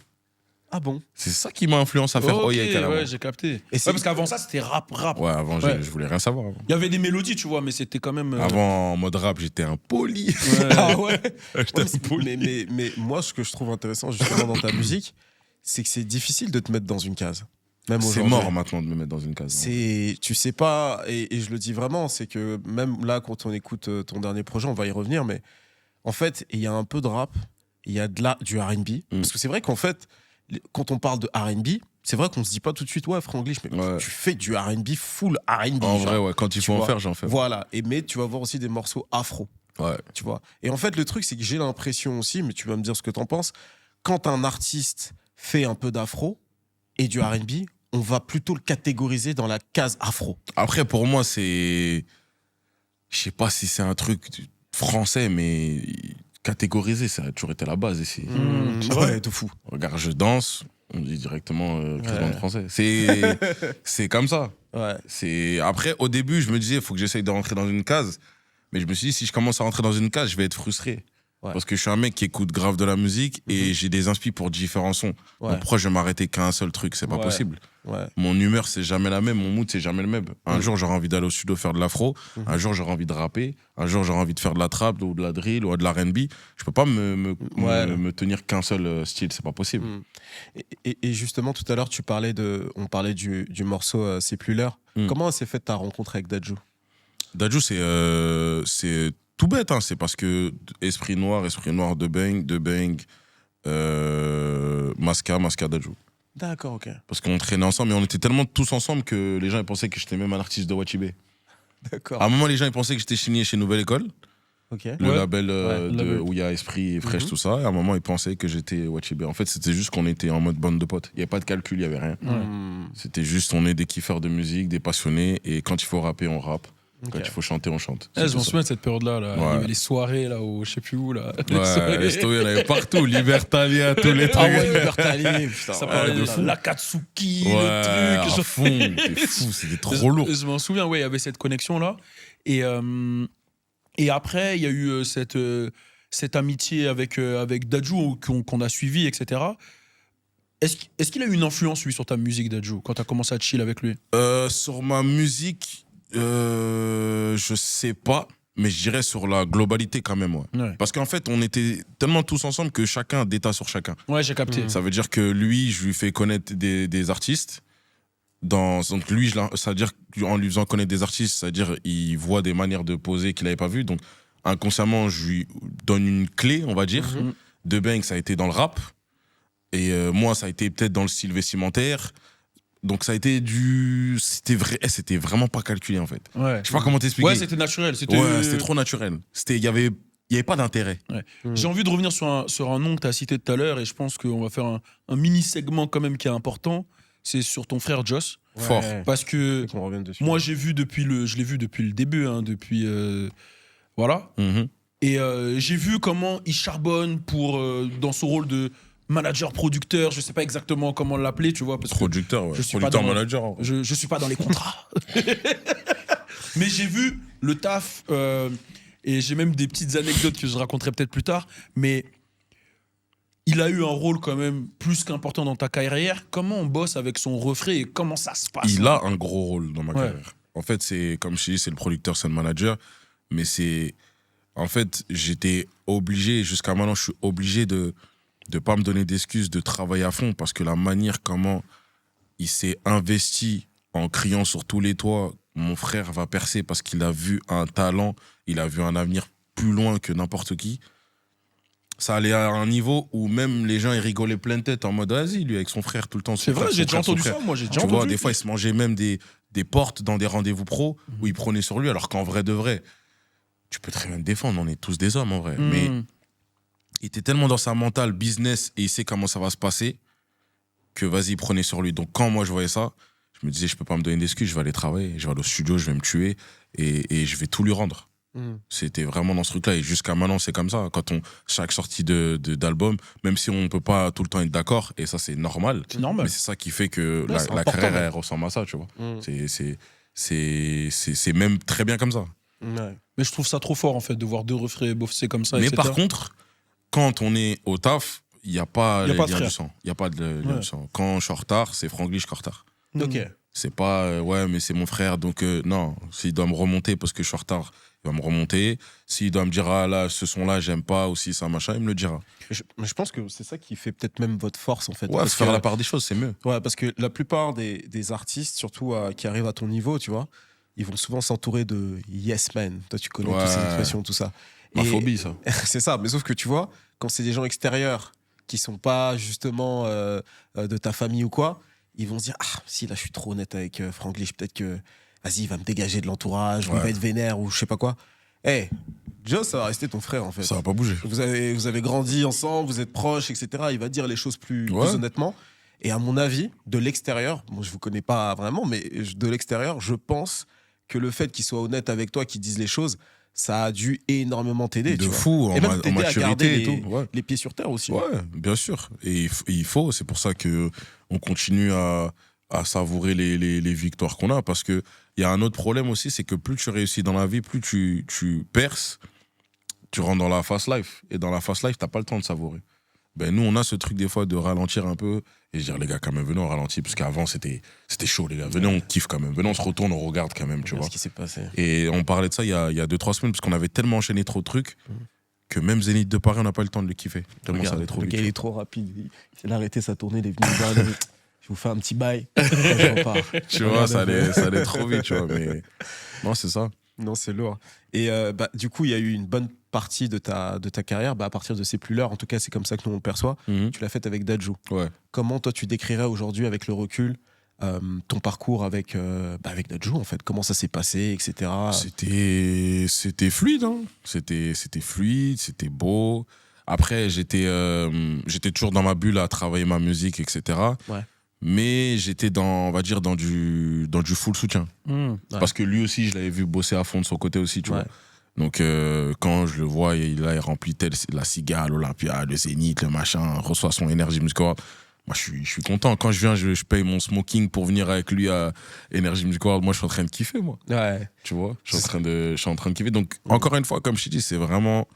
Ah bon? C'est ça qui m'a influencé à faire Oye, carrément. Ouais, j'ai capté. Parce qu'avant ça, c'était rap. Ouais, avant, je voulais rien savoir. Avant. Il y avait des mélodies, tu vois, mais c'était quand même. Avant, en mode rap, j'étais un poli. Ouais. Ah ouais? J'étais un poli. Mais moi, ce que je trouve intéressant, justement, dans ta musique, c'est que c'est difficile de te mettre dans une case. C'est mort maintenant de me mettre dans une case. Tu sais pas, et je le dis vraiment, c'est que même là, quand on écoute ton dernier projet, on va y revenir, mais en fait, il y a un peu de rap, il y a du R&B. Parce que c'est vrai qu'en fait, quand on parle de R&B, c'est vrai qu'on se dit pas tout de suite, ouais, Franglish, mais tu fais du R&B, full R&B. En vrai, ouais, quand il faut en faire, j'en fais. Voilà, mais tu vas voir aussi des morceaux afro. Ouais. Tu vois. Et en fait, le truc, c'est que j'ai l'impression aussi, mais tu vas me dire ce que t'en penses, quand un artiste fait un peu d'afro et du R&B, on va plutôt le catégoriser dans la case afro. Après, pour moi, c'est... Je sais pas si c'est un truc français, mais catégoriser, ça a toujours été la base ici. Ouais, tout fou. Regarde, je danse, on dit directement président français. C'est comme ça. Ouais. Après, au début, je me disais, il faut que j'essaye de rentrer dans une case. Mais je me suis dit, si je commence à rentrer dans une case, je vais être frustré. Ouais. Parce que je suis un mec qui écoute grave de la musique et j'ai des inspi pour différents sons. Ouais. Donc pourquoi je vais m'arrêter qu'à un seul truc? C'est pas possible. Ouais. Mon humeur, c'est jamais la même. Mon mood, c'est jamais le même. Un jour, j'aurai envie d'aller au studio faire de l'afro. Un jour, j'aurai envie de rapper. Un jour, j'aurai envie de faire de la trap ou de la drill ou de la R&B. Je peux pas me tenir qu'un seul style. C'est pas possible. Et justement, tout à l'heure, on parlait du morceau C'est plus l'heure. Comment s'est faite ta rencontre avec Dadju? Dadju, c'est tout bête, hein. C'est parce que Esprit Noir, Debeng, Masca, Dadju. D'accord, ok. Parce qu'on traînait ensemble, mais on était tellement tous ensemble que les gens ils pensaient que j'étais même un artiste de Wachibé. D'accord. À un moment, les gens ils pensaient que j'étais signé chez Nouvelle École, le label où il y a Esprit Fresh, tout ça. Et à un moment, ils pensaient que j'étais Wachibé. En fait, c'était juste qu'on était en mode bande de potes. Il n'y avait pas de calcul, il n'y avait rien. C'était juste, on est des kiffeurs de musique, des passionnés, et quand il faut rapper, on rappe. Quand il faut chanter, on chante. Je m'en souviens de cette période-là. Là. Ouais. Il y avait les soirées, là, je sais plus où. Là. Les stories, il y en avait partout. Libertalia, tous les trucs. Ah ouais, Libertalia, putain. Ça parlait de l'Akatsuki, le truc. À fond, c'était fou, c'était trop lourd. Je m'en souviens, ouais, il y avait cette connexion-là. Et Et après, il y a eu cette amitié avec Dadju qu'on a suivi, etc. Est-ce qu'il a eu une influence, lui, sur ta musique, Dadju, quand tu as commencé à chill avec lui? Sur ma musique, je sais pas, mais je dirais sur la globalité quand même. Ouais. Parce qu'en fait, on était tellement tous ensemble que chacun déta sur chacun. Ouais, j'ai capté. Ça veut dire que lui, je lui fais connaître des artistes. Donc lui, ça veut dire qu'en lui faisant connaître des artistes, ça veut dire qu'il voit des manières de poser qu'il n'avait pas vues. Donc inconsciemment, je lui donne une clé, on va dire. De Bang, ça a été dans le rap. Et moi, ça a été peut-être dans le style vestimentaire. Donc ça a été c'était vraiment pas calculé en fait. Ouais. Je sais pas comment t'expliquer. Ouais, c'était naturel. C'était trop naturel. Il y avait pas d'intérêt. Ouais. J'ai envie de revenir sur un nom que tu as cité tout à l'heure et je pense qu'on va faire un mini segment quand même qui est important. C'est sur ton frère Joss. Ouais. Fort. Parce que moi je l'ai vu depuis le début, hein, depuis voilà. Et j'ai vu comment il charbonne dans son rôle de manager producteur, je sais pas exactement comment l'appeler, tu vois, parce producteur, que je suis producteur pas manager. Je suis pas dans les contrats. Mais j'ai vu le taf et j'ai même des petites anecdotes que je raconterai peut-être plus tard, mais il a eu un rôle quand même plus qu'important dans ta carrière. Comment on bosse avec son refrain et comment ça se passe? Il a un gros rôle dans ma carrière. En fait, c'est comme je dis, c'est le producteur, c'est le manager, mais en fait, j'étais obligé, jusqu'à maintenant, je suis obligé de pas me donner d'excuses, de travailler à fond, parce que la manière comment il s'est investi en criant sur tous les toits, mon frère va percer parce qu'il a vu un talent, il a vu un avenir plus loin que n'importe qui. Ça allait à un niveau où même les gens ils rigolaient plein de tête en mode vas-y, lui avec son frère tout le temps. C'est vrai, j'ai déjà entendu ça, moi j'ai déjà entendu. Tu vois, des fois il se mangeait même des portes dans des rendez-vous pro où il prenait sur lui, alors qu'en vrai de vrai, tu peux très bien te défendre, on est tous des hommes en vrai. Mais il était tellement dans sa mentale business et il sait comment ça va se passer que vas-y, prenez sur lui. Donc quand moi je voyais ça, je me disais je peux pas me donner d'excuses, je vais aller travailler, je vais aller au studio, je vais me tuer et je vais tout lui rendre. C'était vraiment dans ce truc-là et jusqu'à maintenant c'est comme ça. Quand chaque sortie d'album, même si on peut pas tout le temps être d'accord et ça c'est normal, mais c'est ça qui fait que la carrière elle ressemble à ça, tu vois. C'est même très bien comme ça. Ouais. Mais je trouve ça trop fort en fait de voir deux refrains bosser comme ça. Mais etc. par contre, quand on est au taf, il n'y a pas de lien du sang. Il n'y a pas de lien du sang. Quand je suis en retard, c'est Franglish qui est en retard. Ok. C'est pas ouais, mais c'est mon frère, donc non. S'il doit me remonter parce que je suis en retard, il va me remonter. S'il doit me dire ah là, ce son-là, j'aime pas, ou si ça machin, il me le dira. Mais je pense que c'est ça qui fait peut-être même votre force en fait. Ouais, faire la part des choses, c'est mieux. Ouais, parce que la plupart des artistes, surtout qui arrivent à ton niveau, tu vois, ils vont souvent s'entourer de yes man. Toi, tu connais toutes ces expressions, tout ça. Ma phobie, ça. C'est ça, mais sauf que tu vois, quand c'est des gens extérieurs qui sont pas justement de ta famille ou quoi, ils vont se dire ah si là je suis trop honnête avec Franglish, peut-être que vas-y il va me dégager de l'entourage, ou il va être vénère ou je sais pas quoi. Hey, Joss, ça va rester ton frère en fait. Ça va pas bouger. Vous avez grandi ensemble, vous êtes proches, etc. Il va dire les choses plus honnêtement. Et à mon avis, de l'extérieur, bon je vous connais pas vraiment, mais de l'extérieur, je pense que le fait qu'il soit honnête avec toi, qu'il dise les choses, ça a dû énormément t'aider. De fou, en maturité et tout. Les pieds sur terre aussi. Ouais, bien sûr. Et il faut, c'est pour ça qu'on continue à savourer les victoires qu'on a. Parce qu'il y a un autre problème aussi, c'est que plus tu réussis dans la vie, plus tu perces, tu rentres dans la fast life. Et dans la fast life, t'as pas le temps de savourer. Ben nous, on a ce truc des fois de ralentir un peu et dire les gars, quand même, venez, on ralentit. Parce qu'avant, c'était chaud, les gars. Venez, on kiffe quand même. Venez, on se retourne, on regarde quand même, tu vois. Ce qui s'est passé. Et on parlait de ça il y a 2-3 semaines, parce qu'on avait tellement enchaîné trop de trucs que même Zénith de Paris, on n'a pas eu le temps de le kiffer. Tellement ça allait trop vite. Il est trop rapide. Il a arrêté sa tournée, il est venu me voir. Je vous fais un petit bail. Je repars. Tu vois, ça allait trop vite, tu vois. Mais non, c'est ça. Non, c'est lourd. Et du coup, il y a eu une bonne partie de ta carrière, à partir de ces plus-là, en tout cas, c'est comme ça que nous on le perçoit. Tu l'as faite avec Dadju. Ouais. Comment toi, tu décrirais aujourd'hui, avec le recul, ton parcours avec Dadju, en fait? Comment ça s'est passé, etc. C'était fluide, hein. C'était fluide, c'était beau. Après, j'étais toujours dans ma bulle à travailler ma musique, etc. Ouais. Mais j'étais on va dire, dans du full soutien. Parce que lui aussi, je l'avais vu bosser à fond de son côté aussi, tu vois. Donc, quand je le vois, il remplit la Cigale, l'Olympia, le Zénith, le machin, reçoit son énergie musculaire. Moi, je suis content. Quand je viens, je paye mon smoking pour venir avec lui à Energy Music World. Moi, je suis en train de kiffer, moi. Ouais. Tu vois, je suis en train de kiffer. Donc, encore une fois, comme je te dis, c'est vraiment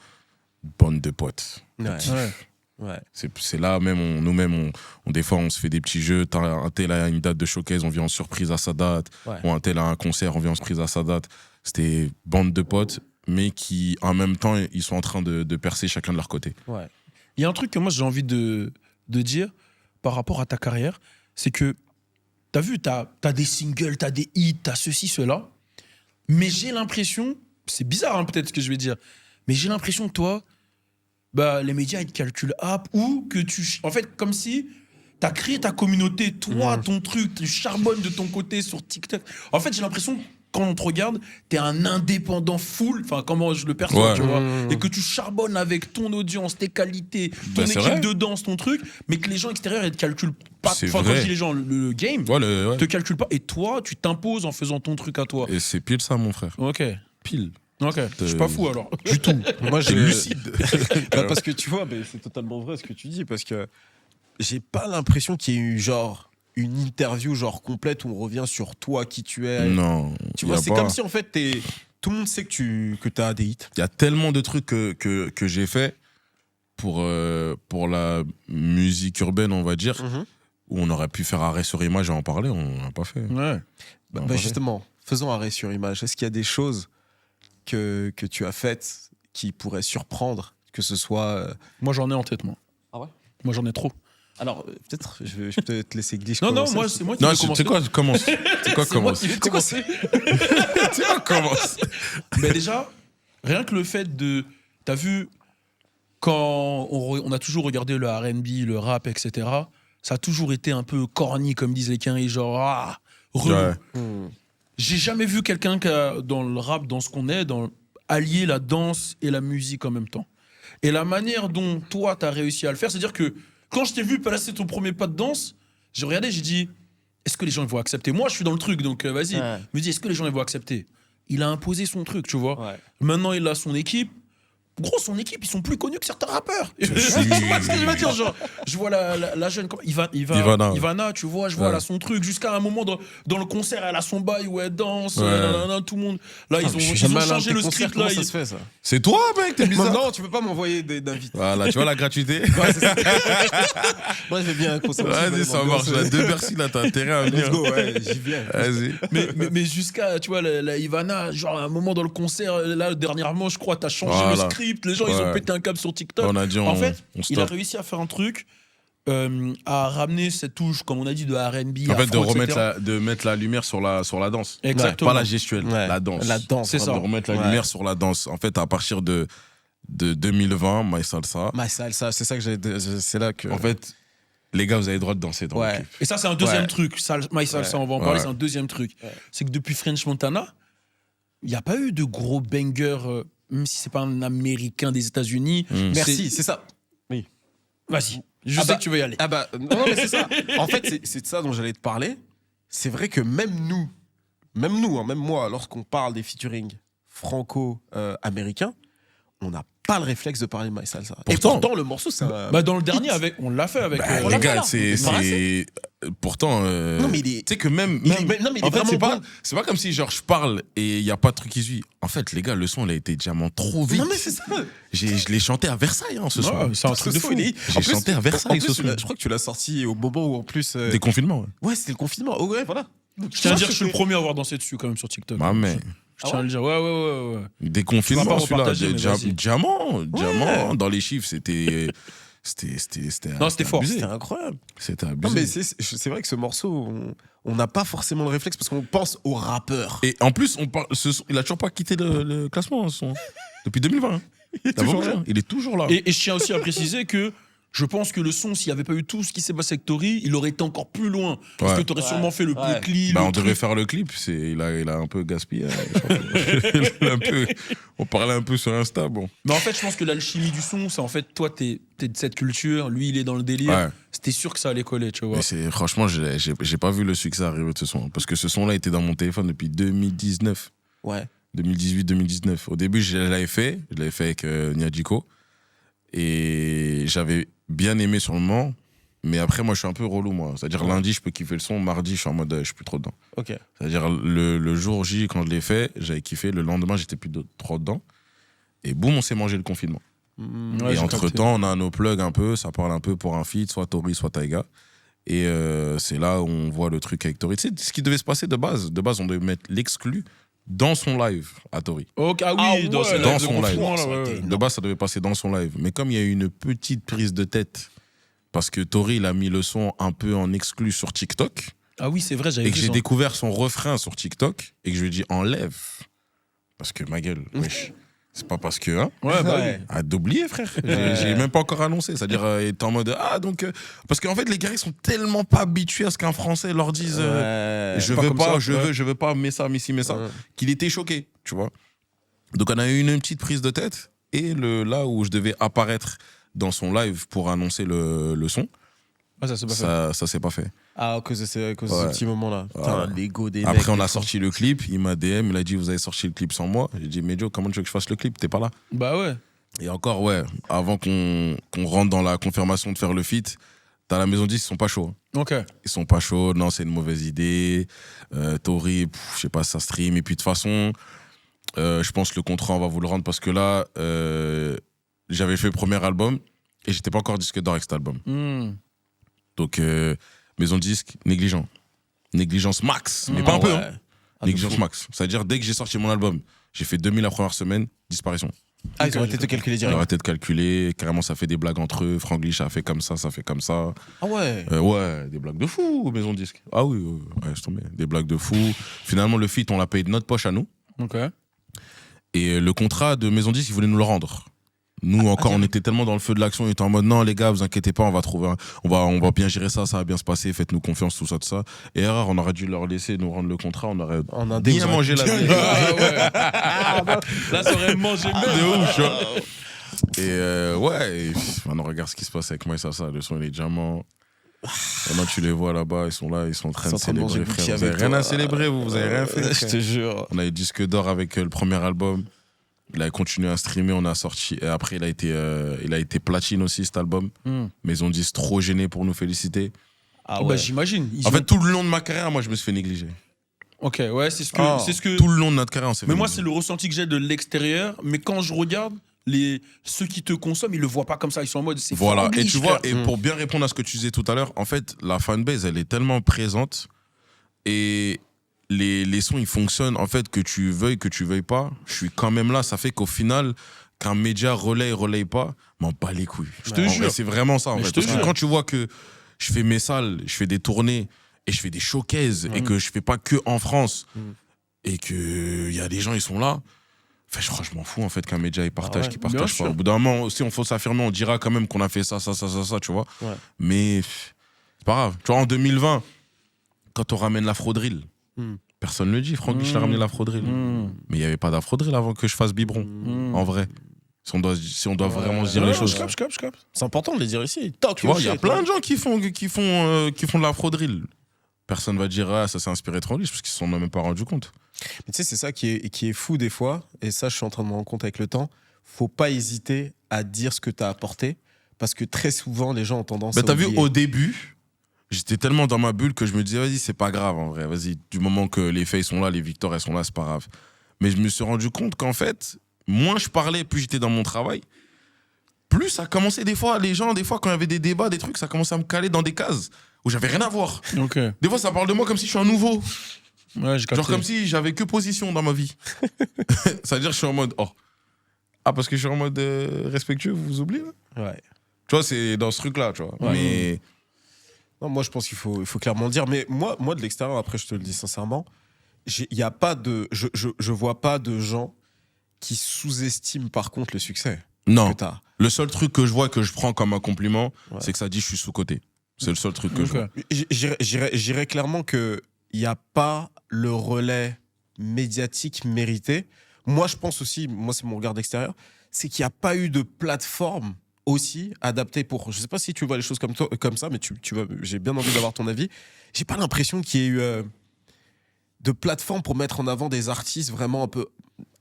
bande de potes. Ouais. C'est là, même, nous-mêmes, des fois, on se fait des petits jeux. Un tel a une date de showcase, on vient en surprise à sa date. Ouais. Ou un tel a un concert, on vient en surprise à sa date. C'était bande de potes, mais qui, en même temps, ils sont en train de percer chacun de leur côté. Ouais. Il y a un truc que moi, j'ai envie de dire par rapport à ta carrière, c'est que t'as vu, t'as des singles, t'as des hits, t'as ceci, cela, mais j'ai l'impression, c'est bizarre hein, peut-être ce que je vais dire, mais j'ai l'impression que toi, bah, les médias ils te calculent ou que en fait, comme si t'as créé ta communauté, toi, ton truc, tu charbonnes de ton côté sur TikTok. En fait, j'ai l'impression quand on te regarde, t'es un indépendant full, enfin comment je le perçois, tu vois, et que tu charbonnes avec ton audience, tes qualités, ton équipe de danse, ton truc, mais que les gens extérieurs ils te calculent pas. Enfin, quand je dis les gens, le game, te calcule pas, et toi, tu t'imposes en faisant ton truc à toi. Et c'est pile ça, mon frère. Ok. Pile. Ok, je suis pas fou alors. Du tout. Moi, j'ai lucide. Parce que tu vois, c'est totalement vrai ce que tu dis, parce que j'ai pas l'impression qu'il y ait eu genre une interview genre complète où on revient sur toi, qui tu es. Non. Tu vois, c'est comme si en fait tout le monde sait que t'as des hits. Il y a tellement de trucs que j'ai fait pour la musique urbaine, on va dire, où on aurait pu faire arrêt sur image et en parler, on n'a pas fait. Ouais. Justement, faisons arrêt sur image. Est-ce qu'il y a des choses que tu as faites qui pourraient surprendre, que ce soit... Moi, j'en ai en tête, moi. Ah ouais? Moi, j'en ai trop. Alors, peut-être, je vais te laisser glisser. Non, moi, c'est moi qui vais commencer. C'est quoi, commence. C'est quoi, commence. C'est quoi, commence. Mais déjà, rien que le fait de... T'as vu, quand on a toujours regardé le R&B, le rap, etc., ça a toujours été un peu corny, comme disent les quinries, genre, relou. J'ai jamais vu quelqu'un qui a, dans le rap, dans ce qu'on est, allier la danse et la musique en même temps. Et la manière dont toi, t'as réussi à le faire, c'est-à-dire que quand je t'ai vu placer ton premier pas de danse, j'ai regardé, j'ai dit, est-ce que les gens ils vont accepter? Moi, je suis dans le truc, donc vas-y. Je me dis, est-ce que les gens ils vont accepter? Il a imposé son truc, tu vois. Ouais. Maintenant, il a son équipe. Gros, son équipe, ils sont plus connus que certains rappeurs. Tu vois ce que je veux dire, genre, je vois la jeune Ivana, tu vois, je vois, elle a son truc. Jusqu'à un moment dans le concert, elle a son bail où elle danse, tout le monde. Là, ils ont changé le script. Là, ça se fait, ça? C'est toi, mec, t'es bizarre. Non, tu peux pas m'envoyer d'invités. Voilà, tu vois la gratuité. Ouais, c'est ça. Moi, je vais bien consommer. Vas-y, ça marche. La deux Bercy, là, t'as intérêt à venir. Let's go, ouais, j'y viens. Vas-y. Mais jusqu'à, tu vois, la Ivana, genre, à un moment dans le concert, là, dernièrement, je crois, t'as changé le script. Les gens, ils ont pété un câble sur TikTok. On a dit en fait, il a réussi à faire un truc, à ramener cette touche, comme on a dit, de R&B. En fait, de mettre la lumière sur la danse. Exactement. Pas la gestuelle, la danse. La danse, c'est ça. De remettre la lumière sur la danse. En fait, à partir de 2020, My Salsa. My Salsa, c'est ça que c'est là que. En fait, les gars, vous avez le droit de danser dans le clip. Et ça, c'est un deuxième truc. My Salsa, on va en parler, c'est un deuxième truc. C'est que depuis French Montana, il n'y a pas eu de gros bangers. Même si c'est pas un américain des États-Unis. Merci, c'est ça. Oui. Vas-y, je sais que tu veux y aller. Non, mais c'est ça. En fait, c'est de ça dont j'allais te parler. C'est vrai que même moi, lorsqu'on parle des featuring franco-américains, on n'a pas le réflexe de parler de My Salsa. Et pourtant, le morceau, c'est dans le dernier, on l'a fait avec... les gars, c'est... Pourtant... Non, mais tu sais que même en fait, c'est pas comme si genre je parle et il n'y a pas de truc qui suit. En fait, les gars, le son, il a été diamant trop vite. Non, mais c'est ça. Je l'ai chanté à Versailles ce soir. C'est un truc de fou. J'ai chanté à Versailles ce soir. Je crois que tu l'as sorti au moment où, en plus... Des confinements, ouais, c'était le confinement. Oh, ouais, voilà. Je tiens à dire que je suis le premier à avoir dansé dessus quand même sur TikTok. Ah, mais... Je tiens à le dire, ouais. Des confinements, celui-là. Diamant. Dans les chiffres, c'était... C'était fort. C'était incroyable. C'était abusé. Non, mais c'est vrai que ce morceau, on n'a pas forcément le réflexe parce qu'on pense au rappeur. Et en plus, il a toujours pas quitté le classement depuis 2020. Il est toujours là. Et je tiens aussi à préciser que je pense que le son, s'il n'y avait pas eu tout ce qui s'est passé avec Tori, il aurait été encore plus loin. Parce que tu aurais sûrement fait le clip. On devait faire le clip. Il a un peu gaspillé. On parlait un peu sur Insta. Bon. Mais en fait, je pense que l'alchimie du son, c'est en fait, toi, t'es de cette culture, lui, il est dans le délire. Ouais. C'était sûr que ça allait coller, tu vois. Mais franchement, j'ai pas vu le succès arriver de ce son. Parce que ce son-là était dans mon téléphone depuis 2019. Ouais. 2018-2019. Au début, je l'avais fait avec Nyadiko. Et j'avais bien aimé sur le moment, Mais après, moi, je suis un peu relou, moi. C'est-à-dire, lundi, je peux kiffer le son. Mardi, je suis en mode, je suis plus trop dedans. Ok. C'est-à-dire, le jour J, quand je l'ai fait, j'avais kiffé. Le lendemain, j'étais plus trop dedans. Et boum, on s'est mangé le confinement. Ouais, et entre-temps, on a nos plugs un peu. Ça parle un peu pour un feat, soit Tori, soit Taiga. Et c'est là où on voit le truc avec Tori. Tu sais, ce qui devait se passer de base. De base, on devait mettre l'exclu dans son live à Tori. Okay, dans son live. De base, ça devait passer dans son live. Mais comme il y a eu une petite prise de tête, parce que Tori, il a mis le son un peu en exclu sur TikTok. Ah oui, c'est vrai, j'avais vu. Et que j'ai découvert son refrain sur TikTok. Et que je lui ai dit, enlève. Parce que ma gueule, wesh. C'est pas parce que, hein. Ouais, bah oui. Ah, d'oublier, frère. J'ai même pas encore annoncé. C'est-à-dire, il est en mode, parce qu'en fait, les gars, ils sont tellement pas habitués à ce qu'un Français leur dise, je veux pas, mets ça, qu'il était choqué, tu vois. Donc, on a eu une petite prise de tête. Et là où je devais apparaître dans son live pour annoncer le son, ça s'est pas fait. Ça s'est pas fait. Ah, à cause de ce petit moment-là. Putain, l'ego des mecs. Après, on a sorti le clip. Il m'a DM, il a dit, vous avez sorti le clip sans moi. J'ai dit, mais Joe, comment tu veux que je fasse le clip? T'es pas là. Bah ouais. Et encore, avant qu'on rentre dans la confirmation de faire le feat, t'as la maison 10, ils sont pas chauds. Ok. Ils sont pas chauds, non, c'est une mauvaise idée. Tori, je sais pas, ça stream. Et puis de toute façon, je pense que le contrat, on va vous le rendre parce que là, j'avais fait le premier album et j'étais pas encore disque d'or avec cet album. Donc, maison de disque, négligent. Négligence max. Mais pas un peu, hein. Négligence max. C'est-à-dire, dès que j'ai sorti mon album, j'ai fait 2000 la première semaine, disparition. Ah, ils ont arrêté de te calculer direct. Ils ont arrêté de calculer. Carrément, ça fait des blagues entre eux. Franglish a fait comme ça fait comme ça. Ah ouais. Ouais, des blagues de fou, maison de disque. Ah oui, je tombais. Des blagues de fou. Finalement, le feat, on l'a payé de notre poche à nous. Ok. Et le contrat de maison de disque, ils voulaient nous le rendre. Nous, on était tellement dans le feu de l'action, on était en mode non, les gars, vous inquiétez pas, on va bien gérer ça, ça va bien se passer, faites-nous confiance, tout ça. Et erreur, on aurait dû leur laisser nous rendre le contrat, on aurait bien mangé la vie. Là, ça aurait mangé de ouf, tu vois. Et maintenant, regarde ce qui se passe avec moi et ça, le son, il est diamant. Maintenant, tu les vois là-bas, ils sont là, ils sont en train de célébrer, frère. Vous avez rien à célébrer, vous avez rien fait. Je te jure. On a eu disque d'or avec le premier album. Il a continué à streamer, on a sorti. Et après, il a été platine aussi, cet album. Maison 10, trop gêné pour nous féliciter. Ah ouais. Bah, j'imagine. En fait, tout le long de ma carrière, moi, je me suis fait négliger. Ok, ouais, c'est ce que. Tout le long de notre carrière, on s'est fait négliger. Mais moi, négliger. c'est le ressenti que j'ai de l'extérieur. Mais quand je regarde, ceux qui te consomment, ils le voient pas comme ça. Ils sont en mode. Voilà, et tu vois, et pour bien répondre à ce que tu disais tout à l'heure, en fait, la fanbase, elle est tellement présente. Et. Les sons, ils fonctionnent. En fait, que tu veuilles pas, je suis quand même là. Ça fait qu'au final, qu'un média relaye pas, m'en bat les couilles. Je te jure. C'est vraiment ça, en fait. Parce que quand tu vois que je fais mes salles, je fais des tournées, et je fais des showcases, et que je fais pas que en France, et qu'il y a des gens, ils sont là, enfin, je m'en fous, en fait, qu'un média, il partage, qu'il partage pas. Au bout d'un moment, aussi, on faut s'affirmer, on dira quand même qu'on a fait ça, tu vois. Ouais. Mais c'est pas grave. Tu vois, en 2020, quand on ramène l'afro-drill, personne ne le dit, Franglish l'a ramené l'afro-drill. Mais il n'y avait pas d'afro-drill avant que je fasse biberon, en vrai. Si on doit vraiment se dire les choses. Je capte. C'est important de les dire ici. Tu vois, il y a plein de gens qui font de l'afro-drill. Personne va dire, ça s'est inspiré de Franglish, parce qu'ils ne s'en ont même pas rendu compte. Mais tu sais, c'est ça qui est fou des fois, et ça, je suis en train de me rendre compte avec le temps. Faut pas hésiter à dire ce que tu as apporté, parce que très souvent, les gens ont tendance à oublier. T'as vu, au début, j'étais tellement dans ma bulle que je me disais, vas-y, c'est pas grave en vrai. Vas-y, du moment que les faits sont là, les victoires, elles sont là, c'est pas grave. Mais je me suis rendu compte qu'en fait, moins je parlais, plus j'étais dans mon travail, plus ça commençait des fois, les gens, quand il y avait des débats, des trucs, ça commençait à me caler dans des cases où j'avais rien à voir. Okay. Des fois, ça parle de moi comme si je suis un nouveau. Ouais, genre comme si j'avais que position dans ma vie. C'est-à-dire, je suis en mode, parce que je suis en mode respectueux, vous vous oubliez là. Ouais. Tu vois, c'est dans ce truc-là, tu vois. Ouais. Mais... Non, moi, je pense qu'il faut clairement le dire. Mais moi, de l'extérieur, après, je te le dis sincèrement, y a pas de, je vois pas de gens qui sous-estiment par contre le succès. Non. Le seul truc que je vois, que je prends comme un compliment, c'est que ça dit je suis sous-coté. C'est le seul truc que je vois. J'irais clairement qu'il n'y a pas le relais médiatique mérité. Moi, je pense aussi, c'est mon regard d'extérieur, c'est qu'il n'y a pas eu de plateforme aussi adapté pour. Je sais pas si tu vois les choses comme ça, mais j'ai bien envie d'avoir ton avis. J'ai pas l'impression qu'il y ait eu de plateforme pour mettre en avant des artistes vraiment un peu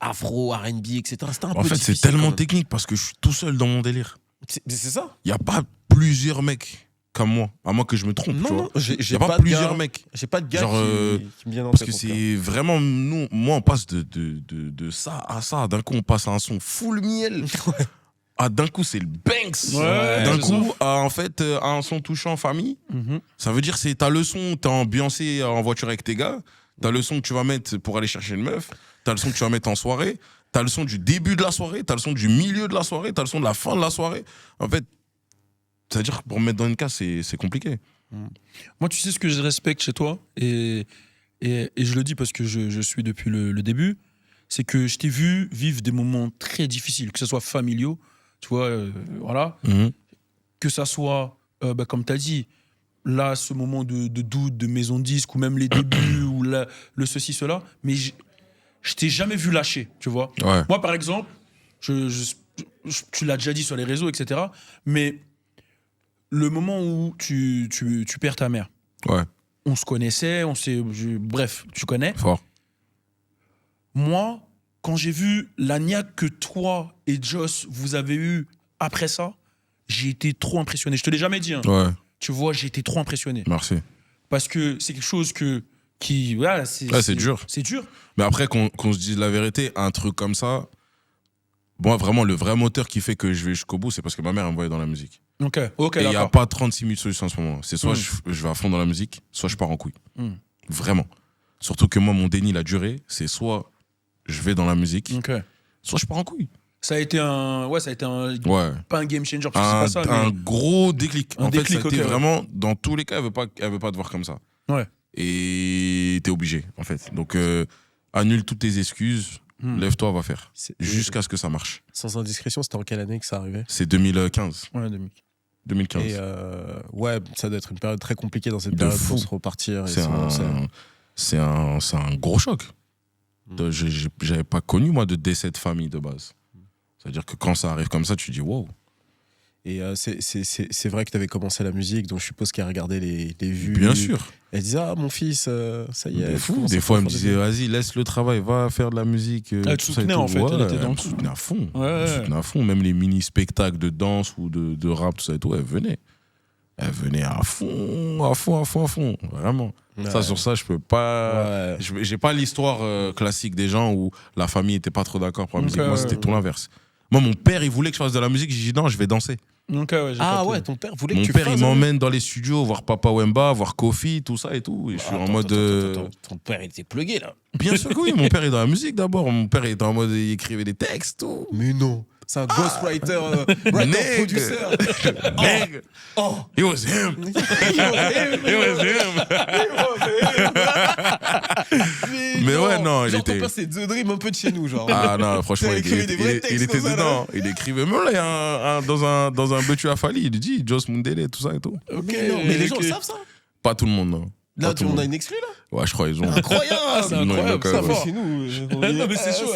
afro, R&B, etc. En fait, c'est tellement technique parce que je suis tout seul dans mon délire. C'est ça. Il y a pas plusieurs mecs comme moi. À moins que je me trompe. Non, j'ai pas plusieurs mecs. J'ai pas de gars qui me viennent en tête. Parce que c'est vraiment, moi, on passe de ça à ça. D'un coup, on passe à un son full miel. D'un coup, c'est le Banks. D'un coup, à un son touchant famille. Ça veut dire, t'as le son, t'es ambiancé en voiture avec tes gars. T'as le son que tu vas mettre pour aller chercher une meuf. T'as le son que tu vas mettre en soirée. T'as le son du début de la soirée. T'as le son du milieu de la soirée. T'as le son de la fin de la soirée. En fait, c'est-à-dire que pour me mettre dans une case, c'est compliqué. Moi, tu sais ce que je respecte chez toi, et je le dis parce que je suis depuis le début, c'est que je t'ai vu vivre des moments très difficiles, que ce soit familiaux, tu vois, voilà, que ça soit, comme tu as dit, là, ce moment de doute, de maison de disque, ou même les débuts, ou le ceci, cela, mais je t'ai jamais vu lâcher, tu vois. Ouais. Moi, par exemple, tu l'as déjà dit sur les réseaux, etc., mais le moment où tu perds ta mère, on se connaissait, bref, tu connais. Fort. Moi, quand j'ai vu la niaque que toi et Joss, vous avez eu après ça, j'ai été trop impressionné. Je te l'ai jamais dit. Hein. Ouais. Tu vois, j'ai été trop impressionné. Merci. Parce que c'est quelque chose c'est dur. C'est dur. Mais après, qu'on se dise la vérité, un truc comme ça, moi, vraiment, le vrai moteur qui fait que je vais jusqu'au bout, c'est parce que ma mère me voyait dans la musique. Ok, et il n'y a pas 36 000 solutions en ce moment. C'est soit je vais à fond dans la musique, soit je pars en couille. Vraiment. Surtout que moi, mon déni, la durée, c'est soit je vais dans la musique, soit je pars en couille. Ça a été un pas un game changer, parce que c'est pas ça, un gros déclic. En fait, ça a été vraiment, dans tous les cas, elle veut pas te voir comme ça. Ouais. Et t'es obligé, en fait. Donc, annule toutes tes excuses, lève-toi, va faire. Jusqu'à ce que ça marche. Sans indiscrétion, c'était en quelle année que ça arrivait? C'est 2015. Ouais, 2015. Et ça doit être une période très compliquée dans cette période pour se repartir. C'est un gros choc. J'avais pas connu, moi, de décès de famille de base. C'est-à-dire que quand ça arrive comme ça, tu dis wow. Et c'est vrai que tu avais commencé la musique, donc je suppose qu'elle regardait les vues. Bien sûr. Elle disait, ah, mon fils, ça y est. Des fois, elle me disait, vas-y, laisse le travail, va faire de la musique. Elle te soutenait, en fait. Elle était dans le coup. Elle soutenait à fond. Même les mini-spectacles de danse ou de rap, tout ça et tout, elle venait. Elle venait à fond. Vraiment. Ouais. Ça, sur ça, je peux pas. Ouais. J'ai pas l'histoire classique des gens où la famille était pas trop d'accord pour la musique. Moi, c'était tout l'inverse. Moi, mon père, il voulait que je fasse de la musique. J'ai dit non, je vais danser. Ton père voulait que tu fasses. Mon père, il m'emmène dans les studios, voir Papa Wemba, voir Kofi, tout ça et tout. Et je suis en mode. Ton père, il était plugué, là. Bien sûr que oui. Mon père est dans la musique d'abord. Mon père était en mode. Il écrivait des textes, tout. Mais non. C'est un ghostwriter, producer. Nigga. It was him. Mais ouais, non, il était. Ton père, c'est The Dream un peu de chez nous, genre. Ah non, franchement, il était dedans. Il écrivait même là, dans un Betu Afali, il dit Joss Mundele, tout ça et tout. Mais les gens savent ça. Pas tout le monde, non. Là, on a une exclue, là? Ouais, je crois, ils ont. Incroyable! C'est incroyable, ça va. Chez nous. Non, mais c'est chaud.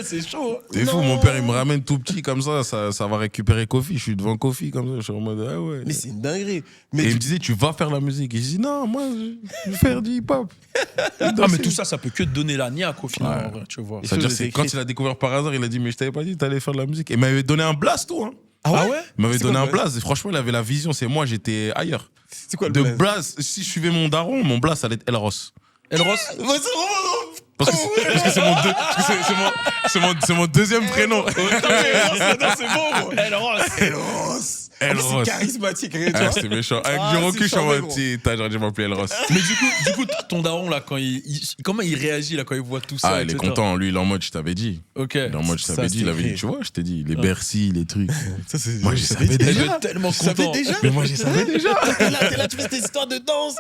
C'est chaud. C'est fou, mon père, il me ramène tout petit comme ça va récupérer Kofi. Je suis devant Kofi comme ça, je suis en mode, ah ouais. Mais c'est une dinguerie. Et il me disait, tu vas faire la musique. Et je dis, non, moi, je vais faire du hip-hop. Mais tout ça, ça peut que te donner la niaque au final, en vrai, tu vois. C'est-à-dire, c'est quand il a découvert par hasard, il a dit, mais je t'avais pas dit, t'allais faire de la musique. Et il m'avait donné un blast, tout, hein. Ah ouais? Il m'avait donné un blast. Et franchement, il avait la vision. C'est moi, j'étais ailleurs. C'est quoi le blast? Si je suivais mon daron, mon blast allait être Elros. Elros? Parce que c'est mon deuxième prénom. C'est bon, Elros. C'est charismatique, c'est méchant. Avec du recul, je suis en mode petit, j'aurais dû m'appeler Elros. Mais du coup, ton daron, là, comment il réagit là, quand il voit tout ça? Ah, il est content. Lui, il est en mode, je t'avais dit. Ok. Il est en mode, je t'avais dit. Il avait dit, tu vois, je t'ai dit, les Bercy, les trucs. Moi, je savais déjà. Il est tellement content. Mais moi, je savais déjà. T'es là, tu fais tes histoires de danse.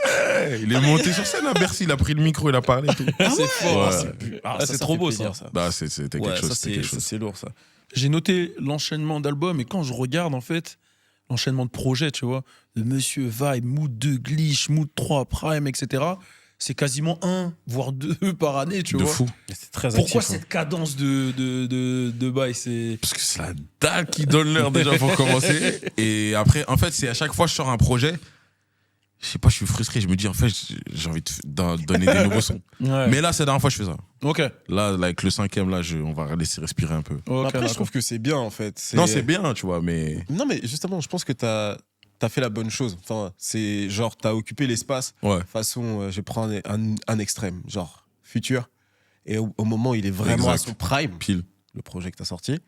Il est monté sur scène à Bercy, il a pris le micro, il a parlé. C'est fort. C'est trop beau, ça. C'était quelque chose. C'est lourd, ça. J'ai noté l'enchaînement d'albums et quand je regarde, en fait, l'enchaînement de projets, tu vois, de Monsieur Vibe, Mood 2, Glitch, Mood 3, Prime, etc., c'est quasiment 1, voire 2 par année, tu vois. De fou. C'est très Pourquoi cette cadence de bail? Parce que c'est la dalle qui donne l'heure déjà pour commencer. Et après, en fait, c'est à chaque fois que je sors un projet, je sais pas, je suis frustré. Je me dis, en fait, j'ai envie de donner des nouveaux sons. Ouais. Mais là, c'est la dernière fois que je fais ça. Ok. Là, avec le 5e, là, on va laisser respirer un peu. Okay, après, je trouve que c'est bien, en fait. Non, c'est bien, tu vois, mais. Non, mais justement, je pense que t'as t'as fait la bonne chose. Enfin, c'est genre, t'as occupé l'espace. Ouais. Façon, je vais prendre un extrême, genre Futur. Et au moment où il est vraiment à son prime, pile, le projet que t'as sorti,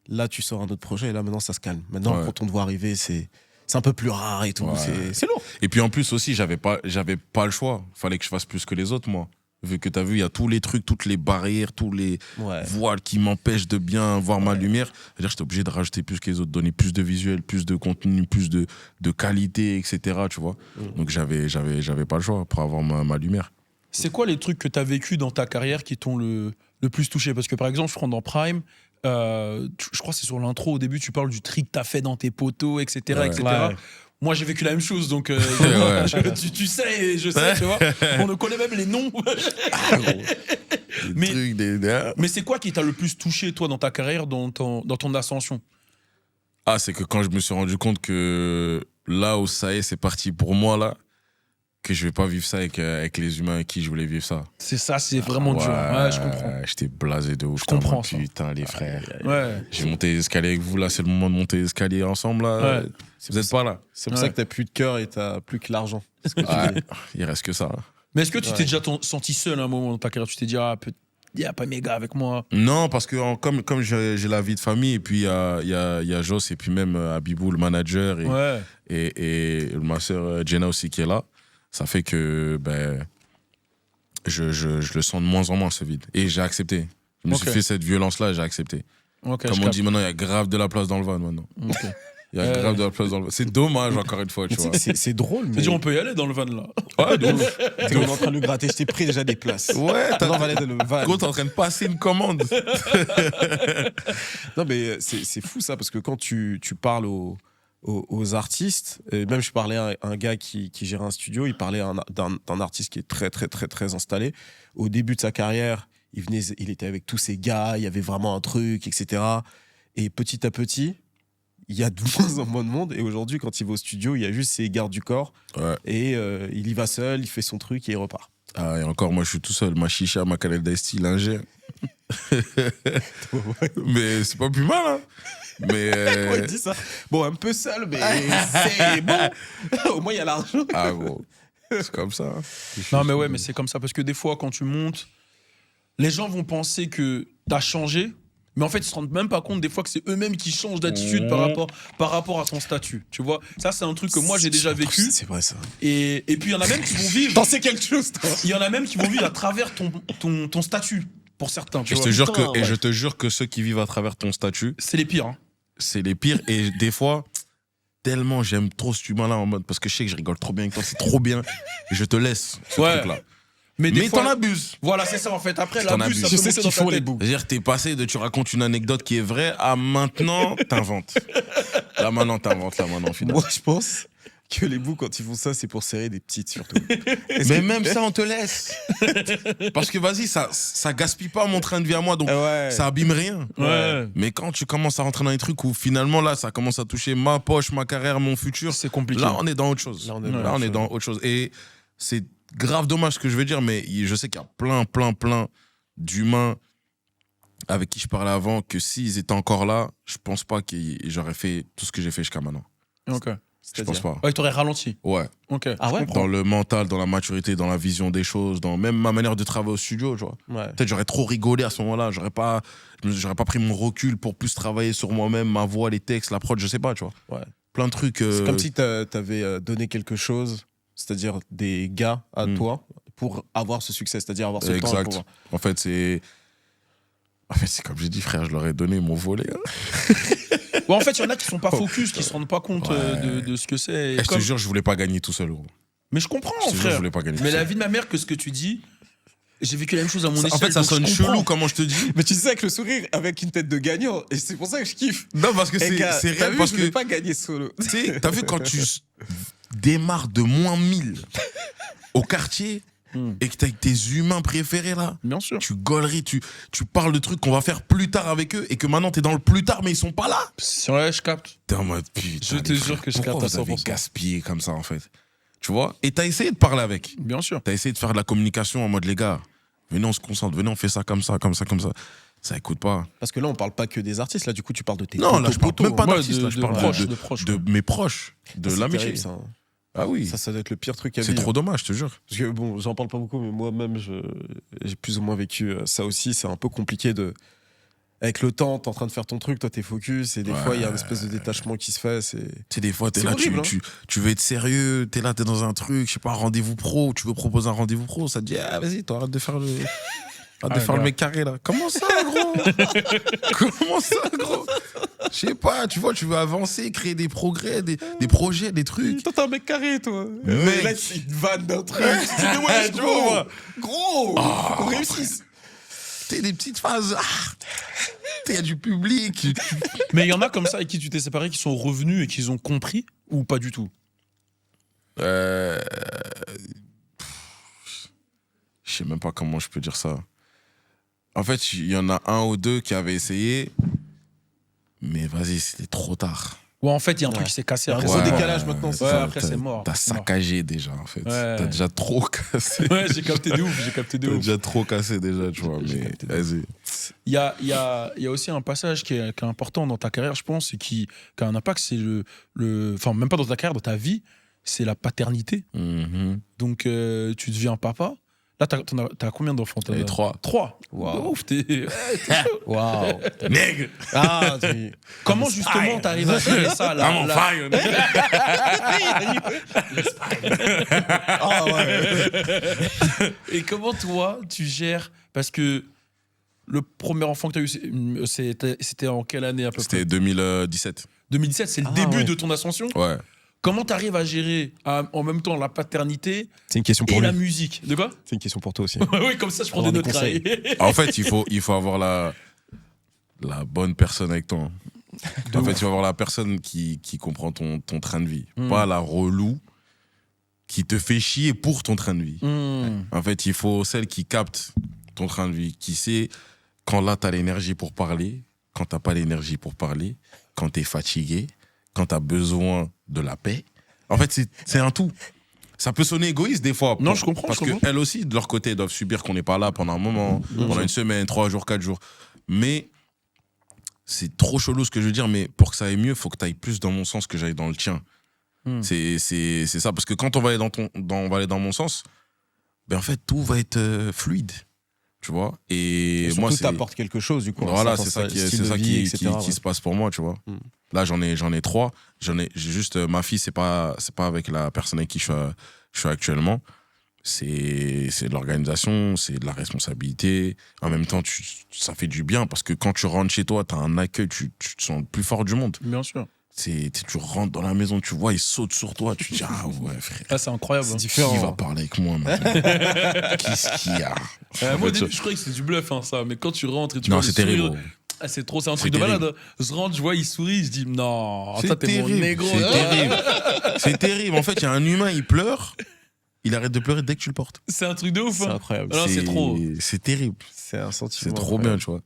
là, tu sors un autre projet et là, maintenant, ça se calme. Maintenant, quand on te voit arriver, c'est un peu plus rare et tout. Ouais. C'est lourd. Et puis en plus aussi, j'avais pas le choix. Fallait que je fasse plus que les autres, moi. Vu que t'as vu, il y a tous les trucs, toutes les barrières, tous les voiles qui m'empêchent de bien voir ma lumière. C'est-à-dire que j'étais obligé de rajouter plus que les autres, donner plus de visuels, plus de contenu, plus de qualité, etc. Tu vois. Donc j'avais pas le choix pour avoir ma lumière. C'est quoi les trucs que t'as vécu dans ta carrière qui t'ont le plus touché? Parce que par exemple, je prends dans Prime, je crois que c'est sur l'intro, au début, tu parles du tri que t'as fait dans tes poteaux, etc. etc. Ouais. Moi, j'ai vécu la même chose, donc tu sais, et je sais, tu vois. On connaît même les noms. Mais c'est quoi qui t'a le plus touché, toi, dans ta carrière, dans ton ascension? Ah, c'est que quand je me suis rendu compte que là où ça est, c'est parti pour moi, là, que je vais pas vivre ça avec les humains avec qui je voulais vivre ça. C'est ça, c'est vraiment dur. Ouais, je comprends. J'étais blasé de ouf. Je comprends ça. Putain, les frères. Ouais. J'ai monté les escaliers avec vous, là, c'est le moment de monter les escaliers ensemble, là. Ouais. Vous êtes pas là. C'est pour ça que t'as plus de cœur et t'as plus que l'argent. Il reste que ça. Mais est-ce que tu t'es déjà senti seul à un moment dans ta carrière? Tu t'es dit, il n'y a pas mes gars avec moi? Non, parce que comme j'ai la vie de famille, et puis il y a Joss, et puis même Abibou, le manager, et ma sœur Jenna aussi qui est là. Ça fait que je le sens de moins en moins, ce vide. Et j'ai accepté. Je me suis fait cette violence-là, j'ai accepté. Comme on dit maintenant, il y a grave de la place dans le van maintenant. Il y a grave de la place dans le van. C'est dommage, encore une fois, tu vois. C'est drôle, mais... C'est-dire, on peut y aller dans le van, là. Ouais, de ouf. On est en train de le gratter, je t'ai pris déjà des places. Ouais, on va aller dans le van. Gros, t'es en train de passer une commande. Non, mais c'est fou, ça, parce que quand tu parles aux artistes, et même je parlais à un gars qui gérait un studio, il parlait d'un artiste qui est très très très très installé. Au début de sa carrière, il était avec tous ces gars, il y avait vraiment un truc, etc. Et petit à petit, il y a de moins en moins de monde. Et aujourd'hui, quand il va au studio, il y a juste ses gardes du corps. Ouais. Et il y va seul, il fait son truc et il repart. Ah, et encore, moi je suis tout seul, ma chicha, ma canette d'Esti, l'ingé. Mais c'est pas plus mal, hein. Mais Pourquoi il dit ça? Bon, un peu seul, mais c'est bon. Au moins, il y a l'argent. Ah bon, c'est comme ça. Non, mais ouais, mais c'est comme ça. Parce que des fois, quand tu montes, les gens vont penser que t'as changé. Mais en fait, ils se rendent même pas compte des fois que c'est eux-mêmes qui changent d'attitude par rapport à ton statut. Tu vois, ça, c'est un truc que moi, j'ai déjà vécu. C'est vrai, ça. Et puis, il y en a même qui vont vivre... T'en sais quelque chose, toi. Il y en a même qui vont vivre à travers ton statut, pour certains. Tu vois. Je te jure que ceux qui vivent à travers ton statut... C'est les pires, hein. C'est les pires. Et des fois, tellement j'aime trop ce humain-là en mode... Parce que je sais que je rigole trop bien avec toi, c'est trop bien. Et je te laisse ce truc-là. Mais t'en abuses. Voilà, c'est ça en fait. Après, l'abus, ça peut monter dans ta tête. C'est-à-dire, t'es passé de tu racontes une anecdote qui est vraie à maintenant, t'inventes. Là, maintenant, finalement. Moi, je pense que les bouts, quand ils font ça, c'est pour serrer des petites, surtout. Mais même ça, on te laisse. Parce que vas-y, ça gaspille pas mon train de vie à moi, donc ça abîme rien. Ouais. Mais quand tu commences à rentrer dans les trucs où finalement, là, ça commence à toucher ma poche, ma carrière, mon futur, c'est compliqué. Là, on est dans autre chose. Là, on est dans autre chose. Et c'est grave dommage ce que je veux dire, mais je sais qu'il y a plein d'humains avec qui je parlais avant que s'ils étaient encore là, je pense pas que j'aurais fait tout ce que j'ai fait jusqu'à maintenant. Ok. Je pense pas. Ouais, t'aurais ralenti. Ouais. Ok. Ah ouais. Dans le mental, dans la maturité, dans la vision des choses, dans même ma manière de travailler au studio, tu vois. Ouais. Peut-être j'aurais trop rigolé à ce moment-là, j'aurais pas pris mon recul pour plus travailler sur moi-même, ma voix, les textes, la prod, je sais pas, tu vois. Ouais. Plein de trucs. C'est comme si t'avais donné quelque chose, c'est-à-dire des gars à toi, pour avoir ce succès, c'est-à-dire avoir ce temps. Exact. En fait, c'est comme j'ai dit, frère, je leur ai donné mon volet. Ouais, en fait, il y en a qui sont pas focus, qui se rendent pas compte de ce que c'est. Je te jure, je voulais pas gagner tout seul, gros. Mais je comprends, frère. Jure, je voulais pas gagner. Mais la vie de ma mère, que ce que tu dis, j'ai vécu la même chose à mon échelle. En fait, ça sonne chelou, comment je te dis. Mais tu sais, avec le sourire, avec une tête de gagnant, et c'est pour ça que je kiffe. Non, parce que c'est réel, parce que je voulais pas gagner solo. Tu sais, t'as vu quand tu démarres de -1000 au quartier et que t'as tes humains préférés là, bien sûr, tu gauleries, tu parles de trucs qu'on va faire plus tard avec eux et que maintenant t'es dans le plus tard mais ils sont pas là. Ouais, je capte. T'es en mode putain. Je te jure que je capte à 100%. Vous avez gaspillé comme ça en fait. Tu vois. Et t'as essayé de parler avec. Bien sûr. T'as essayé de faire de la communication en mode les gars, venez on se concentre, venez on fait ça comme ça, comme ça, comme ça. Ça écoute pas. Parce que là, on parle pas que des artistes. Là, du coup, tu parles de tes Non, là, je parle même pas Moi, d'artistes. Là, je parle de mes proches, de l'amitié. Ça, hein. Ah oui. Ça doit être le pire truc à vivre. C'est trop dommage, je te jure. Parce que bon, j'en parle pas beaucoup, mais moi-même, j'ai plus ou moins vécu ça aussi. C'est un peu compliqué de. Avec le temps, t'es en train de faire ton truc, toi t'es focus, et des fois il y a une espèce de détachement qui se fait. Tu sais, des fois t'es là, horrible, tu veux être sérieux, t'es là, t'es dans un truc, je sais pas, un rendez-vous pro, tu veux proposer un rendez-vous pro, ça te dit, ah vas-y, toi arrête de faire le. Le mec carré là. Comment ça, gros? Comment ça, gros? Je sais pas, tu vois, tu veux avancer, créer des progrès, des projets, des trucs. Toi, t'es un mec carré, toi. Mais là, c'est une vanne d'un truc. Ouais, gros, qu'on réussisse. T'es des petites phases. Il y a du public. Mais il y en a comme ça avec qui tu t'es séparé qui sont revenus et qui ont compris ou pas du tout? Je sais même pas comment je peux dire ça. En fait, il y en a un ou deux qui avaient essayé, mais vas-y, c'était trop tard. Ouais, en fait, il y a un truc qui s'est cassé. Après, c'est décalage maintenant. Après, c'est mort. T'as saccagé déjà, en fait. T'as déjà trop cassé. Ouais, j'ai capté de ouf. T'as déjà trop cassé, déjà, tu vois. Mais vas-y. Il y a aussi un passage qui est important dans ta carrière, je pense, et qui a un impact. C'est enfin, même pas dans ta carrière, dans ta vie, c'est la paternité. Donc, tu deviens papa. Là, t'as combien d'enfants? T'as 3. 3. Waouh. Ouf, t'es waouh. Nègre. Ah, comment justement t'arrives à gérer ça là? I'm on fire. Ah ouais. Et comment toi, tu gères? Parce que le premier enfant que t'as eu, c'était en quelle année à peu près? C'était 2017. 2017, c'est le début de ton ascension? Ouais. Comment tu arrives à gérer en même temps la paternité et la musique? De quoi? C'est une question pour toi aussi. Oui, comme ça je prends des notes. En fait, il faut avoir la bonne personne avec toi. En fait, il faut avoir la personne qui comprend ton train de vie. Pas la relou qui te fait chier pour ton train de vie. En fait, il faut celle qui capte ton train de vie, qui sait quand là, tu as l'énergie pour parler, quand tu n'as pas l'énergie pour parler, quand tu es fatigué, quand tu as besoin de la paix. En fait, c'est un tout. Ça peut sonner égoïste des fois. Non, je comprends. Parce qu'elles aussi, de leur côté, doivent subir qu'on n'est pas là pendant un moment, pendant une semaine, 3 jours, 4 jours. Mais c'est trop chelou ce que je veux dire, mais pour que ça aille mieux, il faut que tu ailles plus dans mon sens que j'aille dans le tien. C'est ça. Parce que quand on va aller dans mon sens, ben en fait, tout va être fluide. Tu vois, et moi tout t'apporte quelque chose du coup. Voilà, c'est ça qui se passe pour moi, tu vois. Là, j'en ai 3. J'ai juste ma fille, c'est pas avec la personne avec qui je suis actuellement. C'est de l'organisation, c'est de la responsabilité. En même temps, ça fait du bien parce que quand tu rentres chez toi, t'as un accueil, tu te sens le plus fort du monde. Bien sûr. Tu rentres dans la maison, tu vois, ils sautent sur toi, tu te dis ah ouais frère. Ah, c'est incroyable. C'est différent. Qui va parler avec moi maintenant? Qu'est-ce qu'il y a? Moi au début je croyais que c'était du bluff ça, mais quand tu rentres et tu non, vois c'est terrible. C'est trop, c'est un truc de malade. Je rentre, je vois, il sourit, je dis non, ça t'es mon négro. C'est terrible. C'est terrible. En fait, il y a un humain, il pleure, il arrête de pleurer dès que tu le portes. C'est un truc de ouf. C'est incroyable. Non, c'est trop. C'est terrible. C'est un sentiment. C'est trop bien, tu vois.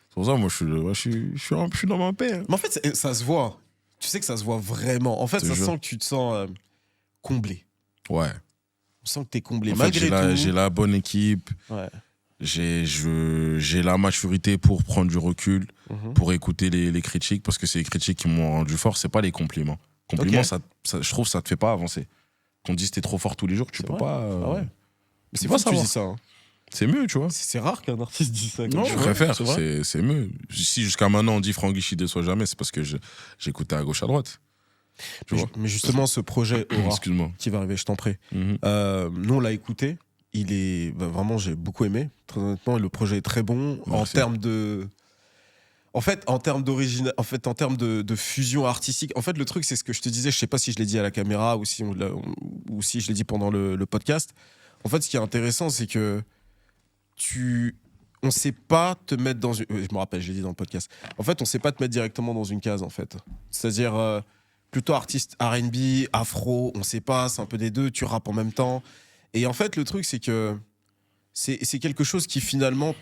C'est pour ça, moi, je suis dans ma paix. Mais en fait, ça se voit. Tu sais que ça se voit vraiment. En fait, ça sent que tu te sens comblé. Ouais. On sent que t'es comblé. En fait, j'ai la bonne équipe. Ouais. J'ai la maturité pour prendre du recul, pour écouter les critiques, parce que c'est les critiques qui m'ont rendu fort, c'est pas les compliments. Compliments, ça, je trouve, ça te fait pas avancer. Qu'on te dise t'es trop fort tous les jours, tu peux pas. Ah ouais. Mais c'est pas ça que tu dis ça. Hein. C'est mieux, tu vois. C'est rare qu'un artiste dise ça. Non, je préfère, c'est mieux. Si jusqu'à maintenant on dit Franck Guichy déçoit jamais, c'est parce que j'écoutais à gauche à droite. Mais justement, ce projet Aura qui va arriver, je t'en prie, nous on l'a écouté. Il est vraiment, j'ai beaucoup aimé. Très honnêtement, le projet est très bon. Merci. En termes de. En termes d'origine, en termes de fusion artistique. En fait, le truc, c'est ce que je te disais. Je sais pas si je l'ai dit à la caméra ou si je l'ai dit pendant le podcast. En fait, ce qui est intéressant, c'est que on sait pas te mettre dans une. Je me rappelle, je l'ai dit dans le podcast. En fait, on sait pas te mettre directement dans une case. En fait, c'est-à-dire plutôt artiste R&B, afro. On sait pas. C'est un peu des deux. Tu rappes en même temps. Et en fait, le truc, c'est que c'est quelque chose qui finalement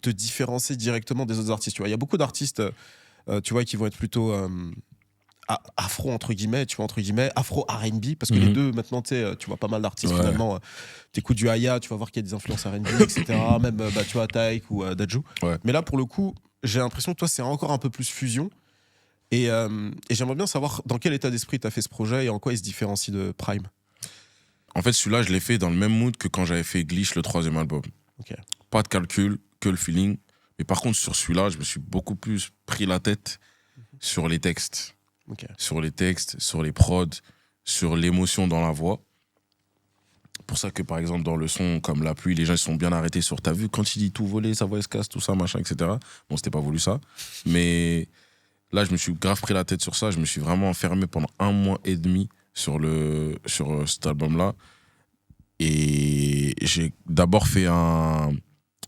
te différencie directement des autres artistes. Tu vois, il y a beaucoup d'artistes, tu vois, qui vont être plutôt afro entre guillemets, tu vois, afro R&B, parce que les deux maintenant, tu vois pas mal d'artistes finalement. T'écoutes du Aya, tu vas voir qu'il y a des influences R&B, etc. Même tu vois Taïk ou Dadju. Mais là pour le coup, j'ai l'impression que toi c'est encore un peu plus fusion. Et j'aimerais bien savoir dans quel état d'esprit t'as fait ce projet et en quoi il se différencie de Prime. En fait, celui-là, je l'ai fait dans le même mood que quand j'avais fait Glitch, le 3e album. Pas de calcul, que le feeling. Mais par contre, sur celui-là, je me suis beaucoup plus pris la tête sur les textes. Sur les textes, sur les prods, sur l'émotion dans la voix. Pour ça que, par exemple, dans le son comme La Pluie, les gens ils sont bien arrêtés sur t'as vu quand il dit tout voler, sa voix elle se casse, tout ça, machin, etc. Bon, c'était pas voulu ça. Mais là, je me suis grave pris la tête sur ça. Je me suis vraiment enfermé pendant 1 mois et demi sur cet album-là. Et j'ai d'abord fait on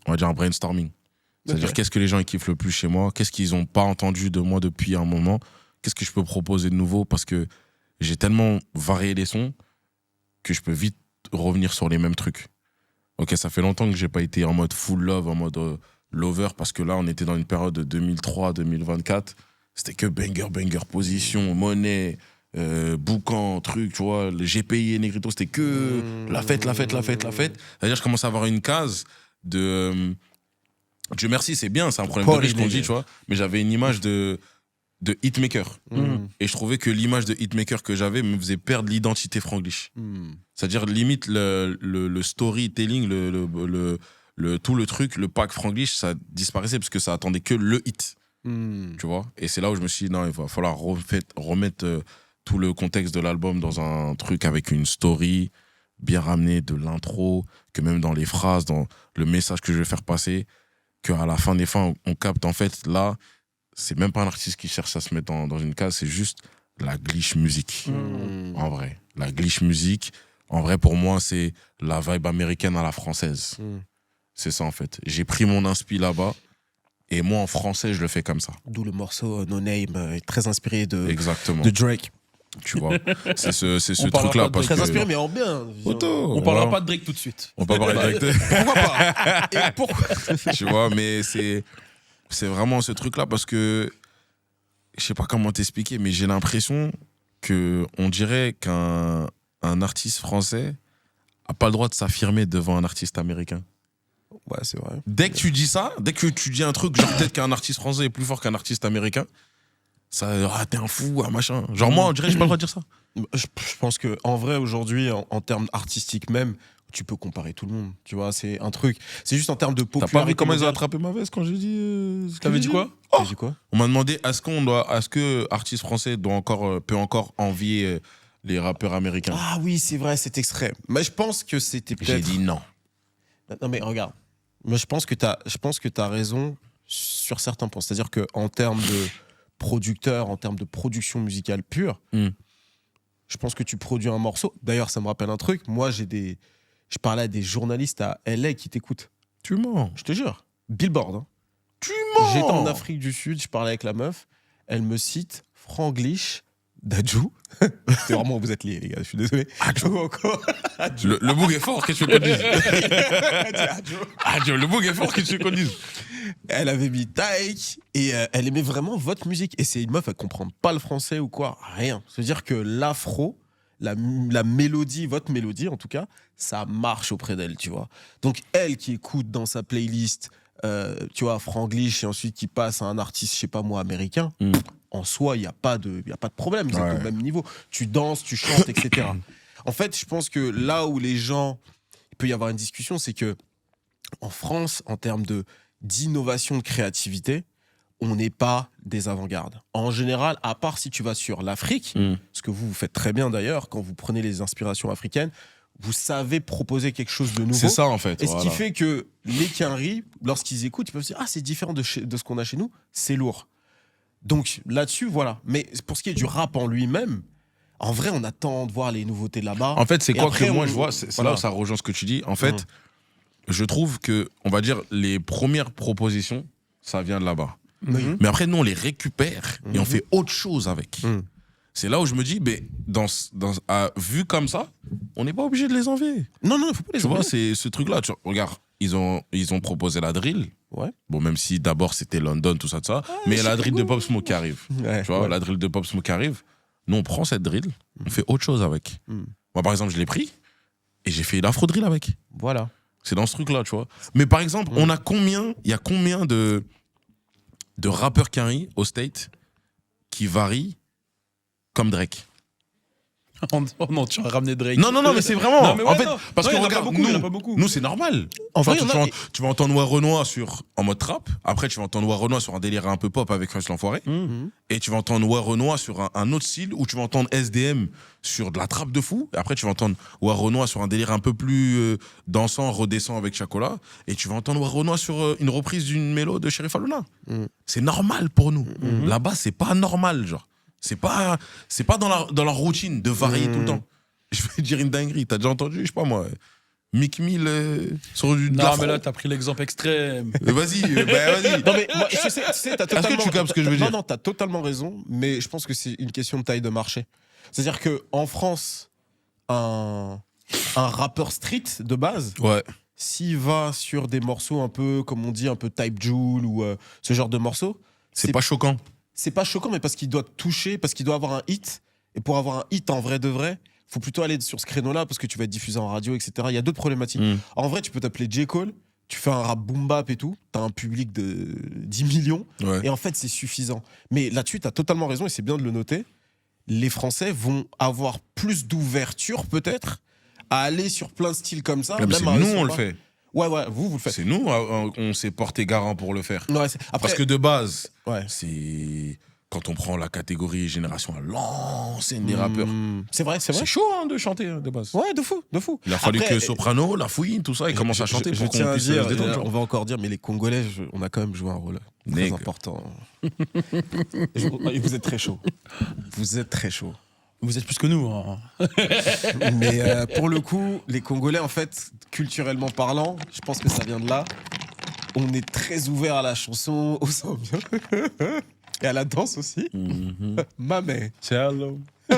va dire un brainstorming. C'est-à-dire qu'est-ce que les gens ils kiffent le plus chez moi, qu'est-ce qu'ils n'ont pas entendu de moi depuis un moment, qu'est-ce que je peux proposer de nouveau, parce que j'ai tellement varié les sons que je peux vite revenir sur les mêmes trucs. Ok, ça fait longtemps que j'ai pas été en mode full love, en mode lover, parce que là on était dans une période de 2003-2024, c'était que banger, position, monnaie, boucan, truc, tu vois, les GPI et Negrito, c'était que la fête. C'est-à-dire, je commence à avoir une case de. Dieu merci, c'est bien, c'est un problème de riche qu'on dit, tu vois, mais j'avais une image de hitmaker. Et je trouvais que l'image de hitmaker que j'avais me faisait perdre l'identité Franglish. C'est-à-dire, limite, le storytelling, tout le truc, le pack Franglish, ça disparaissait parce que ça attendait que le hit. Tu vois, et c'est là où je me suis dit non, il va falloir remettre tout le contexte de l'album dans un truc avec une story bien ramenée, de l'intro, que même dans les phrases, dans le message que je vais faire passer, qu'à la fin des fins on capte en fait là c'est même pas un artiste qui cherche à se mettre dans une case, c'est juste la glitch musique. En vrai, la glitch musique, en vrai pour moi c'est la vibe américaine à la française. C'est ça en fait, j'ai pris mon inspi là-bas. Et moi, en français, je le fais comme ça. D'où le morceau No Name, très inspiré de Drake. Tu vois, c'est ce truc-là. Très inspiré, mais en bien. On parlera pas de Drake tout de suite. On peut parler de Drake. Pourquoi pas? Et pourquoi? Tu vois, mais c'est vraiment ce truc-là parce que je sais pas comment t'expliquer, mais j'ai l'impression qu'on dirait qu'un artiste français a pas le droit de s'affirmer devant un artiste américain. Ouais, c'est vrai. Dès que tu dis ça, dès que tu dis un truc, genre peut-être qu'un artiste français est plus fort qu'un artiste américain, ça, t'es un fou, un machin. Genre moi, on dirait que j'ai pas le droit de dire ça. Je pense que en vrai, aujourd'hui, en termes artistiques même, tu peux comparer tout le monde. Tu vois, c'est un truc. C'est juste en termes de popularité. T'as pas vu comment ils ont attrapé ma veste quand j'ai dit. T'avais dit quoi? J'ai dit quoi? On m'a demandé est-ce que artiste français peut encore envier les rappeurs américains? Ah oui, c'est vrai, cet extrait. Mais je pense que c'était peut-être. J'ai dit non. Non mais regarde. Moi, je pense que t'as raison sur certains points. C'est-à-dire qu'en termes de producteur, en termes de production musicale pure, je pense que tu produis un morceau. D'ailleurs, ça me rappelle un truc. Moi, je parlais à des journalistes à LA qui t'écoutent. Tu mens. Je te jure. Billboard. Hein. Tu mens. J'étais en Afrique du Sud, je parlais avec la meuf. Elle me cite Franglish, Dadju. C'est vraiment, vous êtes liés, les gars, je suis désolé. Adjo encore. Le boug est fort, qu'est-ce que tu veux qu'on dise? Adjo, le boug est fort, qu'est-ce que tu veux qu'on dise? Elle avait mis Taïk et elle aimait vraiment votre musique. Et c'est une meuf, elle comprend pas le français ou quoi, rien. C'est-à-dire que l'afro, la mélodie, votre mélodie en tout cas, ça marche auprès d'elle, tu vois. Donc elle qui écoute dans sa playlist, tu vois, Franglish et ensuite qui passe à un artiste, je sais pas moi, américain, en soi, il n'y a pas de problème, ils êtes au même niveau. Tu danses, tu chantes, etc. En fait, je pense que là où les gens, il peut y avoir une discussion, c'est que en France, en termes d'innovation, de créativité, on n'est pas des avant-gardes. En général, à part si tu vas sur l'Afrique, ce que vous faites très bien d'ailleurs, quand vous prenez les inspirations africaines, vous savez proposer quelque chose de nouveau. C'est ça en fait. Et ce qui fait que les Quinri, lorsqu'ils écoutent, ils peuvent se dire « Ah, c'est différent de ce qu'on a chez nous, c'est lourd ». Donc là-dessus, voilà. Mais pour ce qui est du rap en lui-même, en vrai, on attend de voir les nouveautés là-bas. En fait, c'est quoi que moi je vois, c'est là où ça rejoint ce que tu dis. En fait, je trouve que, on va dire, les premières propositions, ça vient de là-bas. Mais après, nous, on les récupère et on fait autre chose avec. C'est là où je me dis, mais vu comme ça, on n'est pas obligé de les envier. Non, il faut pas les envier. Tu vois, c'est ce truc-là. Regarde, ils ont proposé la drill. Ouais. Bon, même si d'abord c'était London, tout ça, mais la drill de Pop Smoke qui arrive. Tu vois, la drill de Pop Smoke qui arrive. Nous, on prend cette drill, on fait autre chose avec. Moi, par exemple, je l'ai pris et j'ai fait l'afro-drill avec. Voilà. C'est dans ce truc-là, tu vois. Mais par exemple, il y a combien de rappeurs qui arrivent au State qui varient comme Drake? Oh non, tu as ramené Drake. Non, mais c'est vraiment. Non, mais ouais, en fait, non. parce que regarde, il y en a pas beaucoup. Nous, c'est normal. En vrai, tu vas entendre Noir Renoir en mode trap. Après, tu vas entendre Noir Renoir sur un délire un peu pop avec Rush l'Enfoiré. Et tu vas entendre Noir Renoir sur un autre style où tu vas entendre SDM sur de la trappe de fou. Et après, tu vas entendre Noir Renoir sur un délire un peu plus dansant, redescend avec Chacola. Et tu vas entendre Noir Renoir sur une reprise d'une mélo de Sheriff Aluna. C'est normal pour nous. Là-bas, c'est pas normal, genre. C'est pas dans leur routine de varier tout le temps. Je vais dire une dinguerie. T'as déjà entendu, je sais pas moi, Mick Mill sur du. Non, mais là, t'as pris l'exemple extrême. Vas-y. Non, mais moi, tu sais, t'as totalement. Est-ce que tu captes ce que je veux dire? Non, t'as totalement raison, mais je pense que c'est une question de taille de marché. C'est-à-dire qu'en France, un rappeur street de base, s'il va sur des morceaux un peu, comme on dit, un peu Type Joule ou ce genre de morceaux, c'est pas choquant. C'est pas choquant, mais parce qu'il doit toucher, parce qu'il doit avoir un hit. Et pour avoir un hit en vrai de vrai, faut plutôt aller sur ce créneau-là parce que tu vas être diffusé en radio, etc. Il y a d'autres problématiques. En vrai, tu peux t'appeler J. Cole, tu fais un rap boom bap et tout, t'as un public de 10 millions, et en fait, c'est suffisant. Mais là-dessus, t'as totalement raison, et c'est bien de le noter. Les Français vont avoir plus d'ouverture, peut-être, à aller sur plein de styles comme ça. Mais c'est nous, on le fait. Ouais, vous le faites. C'est nous, on s'est porté garant pour le faire. Ouais, après, parce que de base, c'est quand on prend la catégorie génération à l'ancienne des rappeurs. C'est vrai. C'est chaud de chanter de base. Ouais, de fou. Il a fallu que Soprano, La Fouine, tout ça, ils commencent à chanter pour qu'on puisse se détendre. On va encore dire, mais les Congolais, on a quand même joué un rôle très important. Vous êtes très chaud. Vous êtes plus que nous. Hein. Mais pour le coup, les Congolais, en fait, culturellement parlant, je pense que ça vient de là. On est très ouvert à la chanson, aux ambiances et à la danse aussi. Mamé. C'est hello. Bon,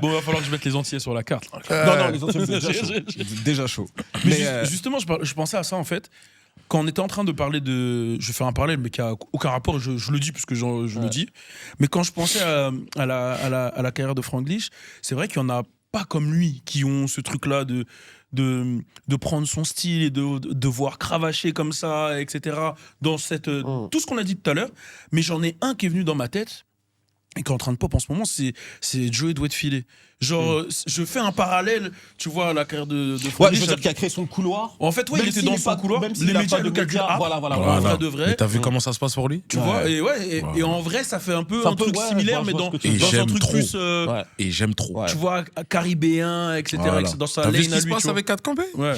il va falloir que je mette les entiers sur la carte. Non, les entiers, c'est déjà chaud. Mais justement, je pensais à ça, en fait. Quand on était en train de parler de... Je vais faire un parallèle, mais qui n'a aucun rapport, je le dis puisque je le dis. Mais quand je pensais à la carrière de Franglish, c'est vrai qu'il n'y en a pas comme lui qui ont ce truc-là de prendre son style et de devoir cravacher comme ça, etc. Dans tout ce qu'on a dit tout à l'heure. Mais j'en ai un qui est venu dans ma tête et qui est en train de pop en ce moment, c'est Joey Doit Filer. Genre, je fais un parallèle, tu vois, à la carrière de Franglish. Ouais, je veux dire qu'il a créé son couloir. En fait, ouais, il était dans son couloir. Les médias le calculent. Voilà. De vrai. Et t'as vu comment ça se passe pour lui? Tu vois, et en vrai, ça fait un peu un truc similaire, mais dans un truc plus. Et j'aime trop. Tu vois, caribéen, etc. Dans sa t'as vu ce qui se passe avec 4 Campé? Ouais,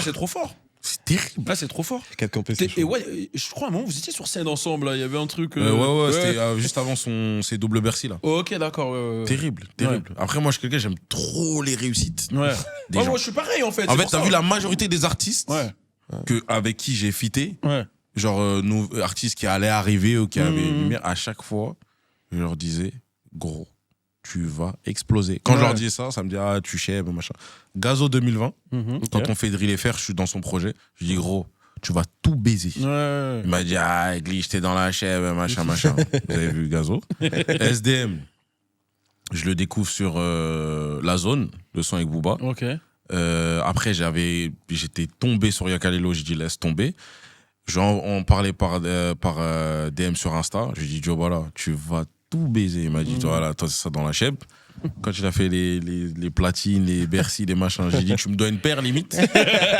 c'est trop fort. C'est terrible. Là, c'est trop fort. 4 Campé, c'est chaud. Et ouais, je crois à un moment, vous étiez sur scène ensemble, là. Il y avait un truc. C'était juste avant ses double Bercy, là. Ok, d'accord. Terrible. Après, moi, je suis quelqu'un, j'aime trop les réussites. Ouais. Moi, je suis pareil, en fait. En fait, t'as vu la majorité des artistes avec qui j'ai fité, genre, nos artistes qui allaient arriver ou qui avaient une lumière, à chaque fois, je leur disais, gros, tu vas exploser. Quand je leur dis ça, ça me dit, ah, tu chèves, machin. Gazo 2020, quand on fait Drill FR, je suis dans son projet, je dis, gros, tu vas tout baiser. Il m'a dit, ah, Glitch, t'es dans la chèvre, machin. Vous avez vu Gazo? SDM, je le découvre sur La Zone, le son avec Booba. Après, j'étais tombé sur Yakalelo, j'ai dit, laisse tomber. On parlait par DM sur Insta, je lui ai dit, Joe, voilà, tu vas tout baiser. Il m'a dit, voilà, toi, c'est ça dans la chèvre. Quand il a fait les platines, les Bercy, les machins, j'ai dit, tu me dois une paire limite.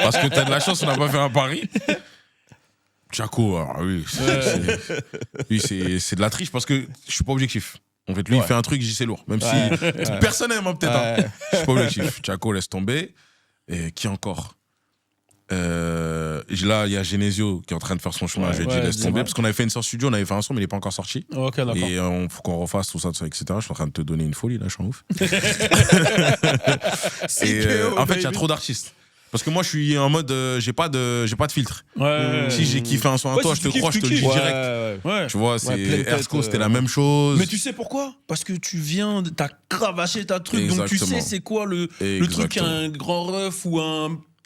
Parce que t'as de la chance, on n'a pas fait un pari. Chaco, oui, c'est de la triche parce que je suis pas objectif. En fait, lui, il fait un truc, j'y c'est lourd. Même si personne n'aime, peut-être. Je suis pas objectif. Chaco, laisse tomber. Et qui encore? Là, il y a Genesio qui est en train de faire son chemin. Je lui ai dit, laisse tomber. Parce qu'on avait fait une sortie studio, on avait fait un son, mais il n'est pas encore sorti. Et il faut qu'on refasse tout ça, etc. Je suis en train de te donner une folie, là, je suis en ouf. En fait, il y a trop d'artistes. Parce que moi, je suis en mode, j'ai pas de filtre. Si j'ai kiffé un son à toi, je te crois, je te le dis direct. Tu vois, Ersco, c'était la même chose. Mais tu sais pourquoi? Parce que tu viens, t'as cravaché ta truc, donc tu sais c'est quoi le truc qu'un grand ref ou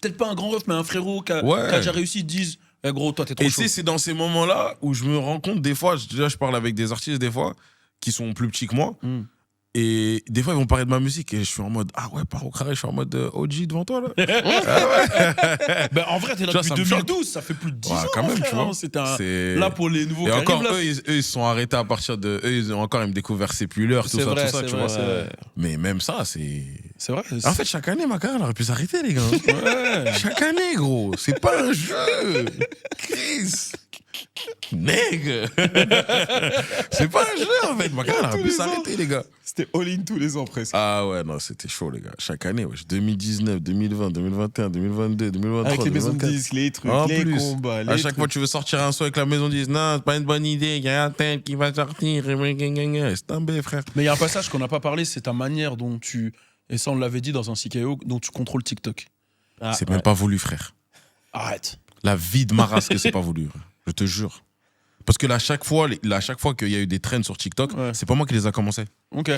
peut-être pas un grand ref, mais un frérot qui a déjà réussi, disent Eh gros, toi, t'es trop chaud. Et c'est dans ces moments-là où je me rends compte, des fois, je parle avec des artistes, des fois, qui sont plus petits que moi. Et des fois, ils vont parler de ma musique et je suis en mode ah ouais, Paro Carré, je suis en mode OG devant toi là. Ben, en vrai, t'es là depuis 2012, ça fait plus de 10 ans. Quand même, tu vois. Là, pour les nouveaux et encore, eux, ils se sont arrêtés à partir de. Eux, ils me découvert C'est plus l'heure, tout ça, tu vois. Mais même ça, c'est. C'est vrai. En fait, chaque année, ma carrière, elle aurait pu s'arrêter, les gars. Chaque année, gros. C'est pas un jeu. Chris. Nègre. C'est pas un jeu, en fait. Ma carrière, elle aurait pu s'arrêter, les gars. C'était all-in tous les ans presque. Ah ouais, non, c'était chaud, les gars. Chaque année, 2019, 2020, 2021, 2022, 2023. Avec les maisons de disques, les trucs, les combats. À chaque fois, tu veux sortir un son avec la maison de disques. Non, c'est pas une bonne idée. Il y a un tel qui va sortir. C'est un B, frère. Mais il y a un passage qu'on n'a pas parlé, c'est ta manière dont tu. Et ça, on l'avait dit dans un CKO, dont tu contrôles TikTok. C'est même pas voulu, frère. Arrête. La vie de ma race que c'est pas voulu. Je te jure. Parce que là, chaque fois qu'il y a eu des trends sur TikTok, c'est pas moi qui les a commencés. Ok.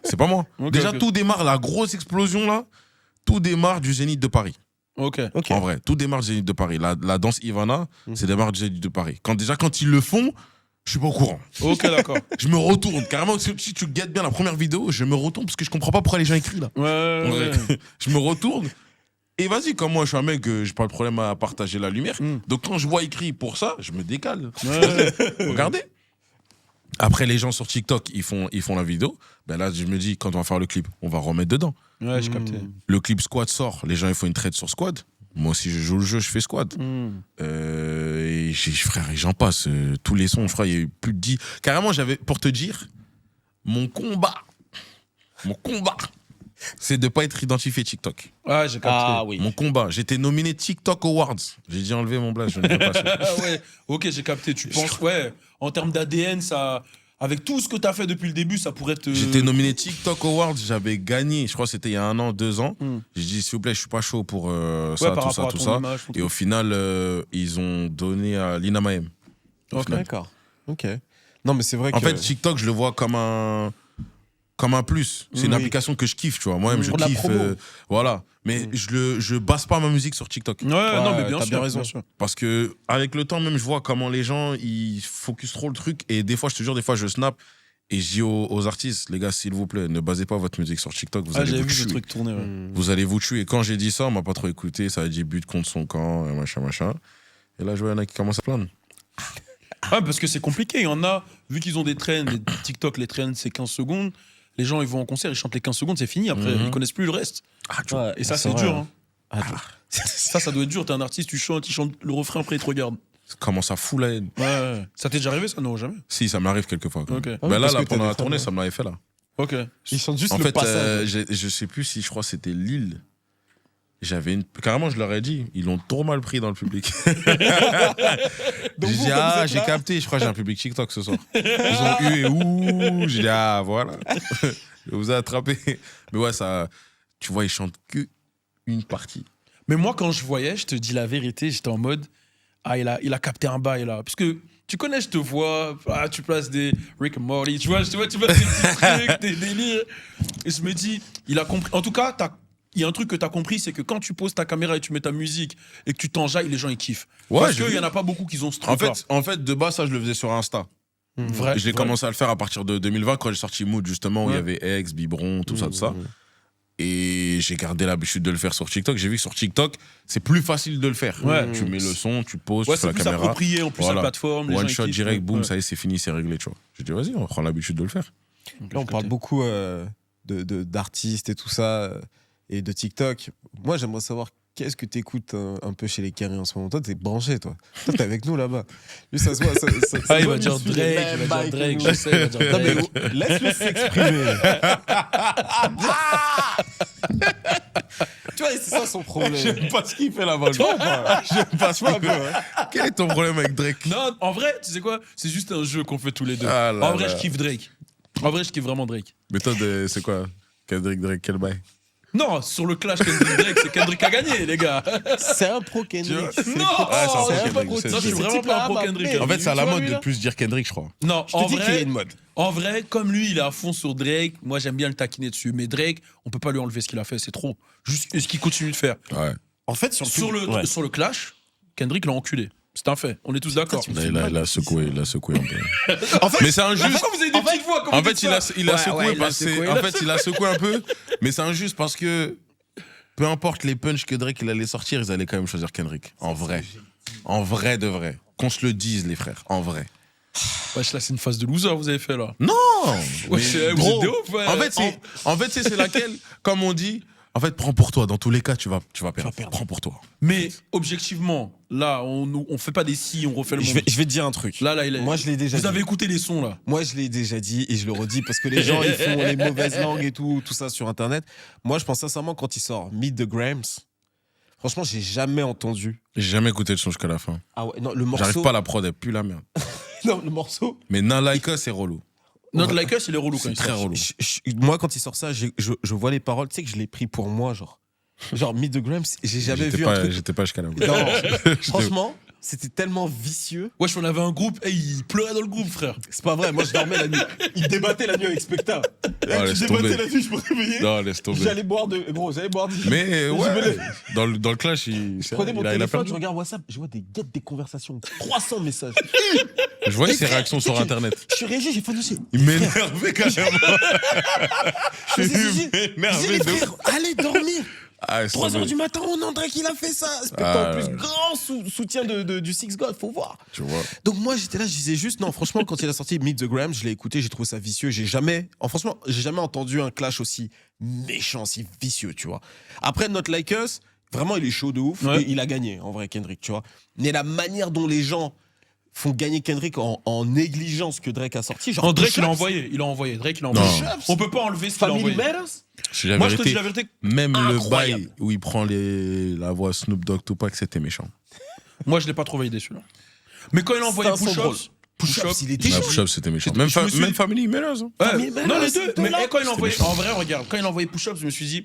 C'est pas moi. Déjà, tout démarre, la grosse explosion là, tout démarre du Zénith de Paris. Ok. En vrai, tout démarre du Zénith de Paris. La danse Ivana, c'est démarre du Zénith de Paris. Quand ils le font, je suis pas au courant. Ok, d'accord. Je me retourne. Carrément, si tu guettes bien la première vidéo, je me retourne parce que je comprends pas pourquoi les gens écrivent là. Ouais. Je me retourne. Et vas-y, comme moi je suis un mec, j'ai pas de problème à partager la lumière. Donc quand je vois écrit pour ça, je me décale. Regardez. Après, les gens sur TikTok, ils font la vidéo. Ben là, je me dis, quand on va faire le clip, on va remettre dedans. Ouais, j'ai capté. Le clip Squad sort, les gens ils font une trade sur Squad. Moi aussi, je joue le jeu, je fais Squad. Et frère, et j'en passe. Tous les sons, je crois, il y a eu plus de 10. Carrément, pour te dire, mon combat, c'est de pas être identifié TikTok. Ah, j'ai capté. Ah oui. Mon combat. J'étais nominé TikTok Awards. J'ai dit enlever mon blaze, je ne veux pas ça. Ouais, ok, j'ai capté. Tu penses, ouais, en termes d'ADN, ça. Avec tout ce que tu as fait depuis le début, ça pourrait te. J'étais nominé TikTok Awards, j'avais gagné, je crois que c'était il y a 1 an, 2 ans. J'ai dit, s'il vous plaît, je suis pas chaud pour ça, tout ça. Image, et au final, ils ont donné à Lina Maem. D'accord. Ok. Non, mais c'est vrai que. En fait, TikTok, je le vois comme un plus. C'est une application que je kiffe, tu vois. Moi-même, je kiffe. Voilà. Mais je base pas ma musique sur TikTok. Ouais, non, mais bien sûr. Bien raison. Bien sûr. Parce que, avec le temps, même, je vois comment les gens, ils focus trop le truc. Et des fois, je te jure, je snap. Et je dis aux artistes, les gars, s'il vous plaît, ne basez pas votre musique sur TikTok. Vous allez vous tuer. J'ai vu ce truc tourner. Vous allez vous tuer. Et quand j'ai dit ça, on m'a pas trop écouté. Ça a dit but contre son camp, machin. Et là, je vois, il y en a qui commencent à plaindre. Ouais, parce que c'est compliqué. Il y en a, vu qu'ils ont des trends, les TikTok, les trends, c'est 15 secondes. Les gens, ils vont en concert, ils chantent les 15 secondes, c'est fini. Après, ils connaissent plus le reste. Et ça, c'est dur. Hein. Ça doit être dur. T'es un artiste, tu chantes le refrain, après, ils te regardent. Comment ça fout la haine. Ouais. Ça t'est déjà arrivé, ça? Non, jamais. Si, ça m'arrive quelquefois. Okay. Là, pendant la tournée, ça me l'avait fait, là. Ok. Ils chantent juste en le fait, passage. Je sais plus si je crois que c'était Lille. Carrément, je leur ai dit, ils l'ont trop mal pris dans le public. J'ai dit, j'ai capté, je crois que j'ai un public TikTok ce soir. Ils ont eu et ouh. J'ai dit, voilà. Je vous ai attrapé. Mais ouais, ça, tu vois, ils chantent que une partie. Mais moi, quand je voyais, je te dis la vérité, j'étais en mode, il a capté un bail là. Parce que tu connais, je te vois, tu places des Rick and Morty, tu places des petits trucs, des délires. Et je me dis, il a compris. En tout cas, il y a un truc que tu as compris, c'est que quand tu poses ta caméra et tu mets ta musique et que tu t'enjailles, les gens ils kiffent. Parce qu'il y en a pas beaucoup qui ont ce truc-là. En fait, de base, ça, je le faisais sur Insta. Vrai. J'ai commencé à le faire à partir de 2020 quand j'ai sorti Mood, justement, où il y avait X, Biberon, tout ça. Et j'ai gardé l'habitude de le faire sur TikTok. J'ai vu que sur TikTok, c'est plus facile de le faire. Tu mets le son, tu poses, tu fais la caméra. C'est plus approprié, en plus la plateforme. One shot direct, boum, ça y est, c'est fini, c'est réglé, tu vois. J'ai dit, vas-y, on prend l'habitude de le faire. Là, on parle beaucoup d'artistes et tout ça, et de TikTok. Moi, j'aimerais savoir qu'est-ce que t'écoutes un peu chez les Carrés en ce moment. Toi, t'es branché, toi. Toi, t'es avec nous là-bas. Lui, ça se voit. Il va dire Drake, je sais, il va dire Drake. Non, mais laisse-le s'exprimer. Tu vois, c'est ça son problème. J'aime pas ce qu'il fait là-bas. J'aime pas ce qu'il fait. Quel est ton problème avec Drake? Non, en vrai, tu sais quoi? C'est juste un jeu qu'on fait tous les deux. En vrai, je kiffe Drake. En vrai, je kiffe vraiment Drake. Mais toi, c'est quoi? Drake, quel bail? Non, sur le clash Kendrick-Drake, c'est Kendrick qui a gagné, les gars. C'est un pro Kendrick. Non, je suis vraiment pas un pro Kendrick. En fait, c'est à la mode de plus dire Kendrick, je crois. Non, je te dis qu'il y a une mode. En vrai, comme lui, il est à fond sur Drake, moi j'aime bien le taquiner dessus. Mais Drake, on peut pas lui enlever ce qu'il a fait, c'est trop. Juste ce qu'il continue de faire. Ouais. En fait, sur le clash, Kendrick l'a enculé. C'est un fait, on est tous d'accord. Il a secoué un peu. En fait, mais c'est injuste. Pourquoi vous avez des petites voix En fait, il a secoué un peu, mais c'est injuste parce que peu importe les punchs que Drake il allait sortir, ils allaient quand même choisir Kendrick. En vrai de vrai. Qu'on se le dise, les frères, en vrai. Wesh, là, c'est une phase de loser, vous avez fait là. Non. Wesh, vous êtes des ouf, ouais. En fait, c'est laquelle, comme on dit. En fait, prends pour toi. Dans tous les cas, tu vas perdre. Prends pour toi. Mais objectivement, là, on fait pas des si, on refait le monde. Je vais te dire un truc. Là, moi, je l'ai déjà dit. Vous avez écouté les sons, là? Moi, je l'ai déjà dit et je le redis parce que les gens, ils font les mauvaises langues et tout ça sur Internet. Moi, je pense sincèrement, quand il sort Meet the Grams, franchement, j'ai jamais entendu. J'ai jamais écouté le son jusqu'à la fin. Ah ouais, non, le morceau. J'arrive pas à la prod, elle pue la merde. Non, le morceau. Mais Not Like Us, c'est relou. Not Like Us, il est relou quand c'est très relou. Moi, quand il sort ça, je vois les paroles, tu sais que je l'ai pris pour moi, genre Meet the Grams, j'ai jamais vu un truc. J'étais pas jusqu'à là. Non, franchement, c'était tellement vicieux. Wesh, on avait un groupe, il pleurait dans le groupe, frère. C'est pas vrai, moi je dormais la nuit. Il débattait la nuit avec Specta. Tu débattais la nuit, je me réveillais. Non, laisse tomber. J'allais boire du. Mais ouais, dans le clash, je prenais mon téléphone, je regarde WhatsApp, je vois des conversations, 300 messages. Je voyais ses réactions sur Internet. Je suis réagi, j'ai fanosé. Il m'énervait carrément. Je suis énervé. Frère, allez dormir. 3h du matin, on André qu'il a fait ça. En plus, grand soutien du Six God, faut voir. Tu vois. Donc moi, j'étais là, je disais juste, non, franchement, quand il a sorti Meet the Grams, je l'ai écouté, j'ai trouvé ça vicieux. Franchement, j'ai jamais entendu un clash aussi méchant, si vicieux, tu vois. Après, Not Like Us, vraiment, il est chaud de ouf. Ouais. Et il a gagné, en vrai, Kendrick, tu vois. Mais la manière dont les gens font gagner Kendrick en négligeant ce que Drake a sorti. Genre Drake, il a envoyé. Drake, il a envoyé. On peut pas enlever ce qu'il a envoyé. Moi, je te dis la vérité. Même le bail où il prend la voix Snoop Dogg, Tupac, c'était méchant. Moi, je l'ai pas trouvé déçu. Mais quand il a envoyé Push-Ups, il était chaud. Push-Ups, c'était méchant. Même Family Matters. Non, les deux. Mais quand il a envoyé, en vrai, regarde, quand il a envoyé Push-Ups, je me suis dit,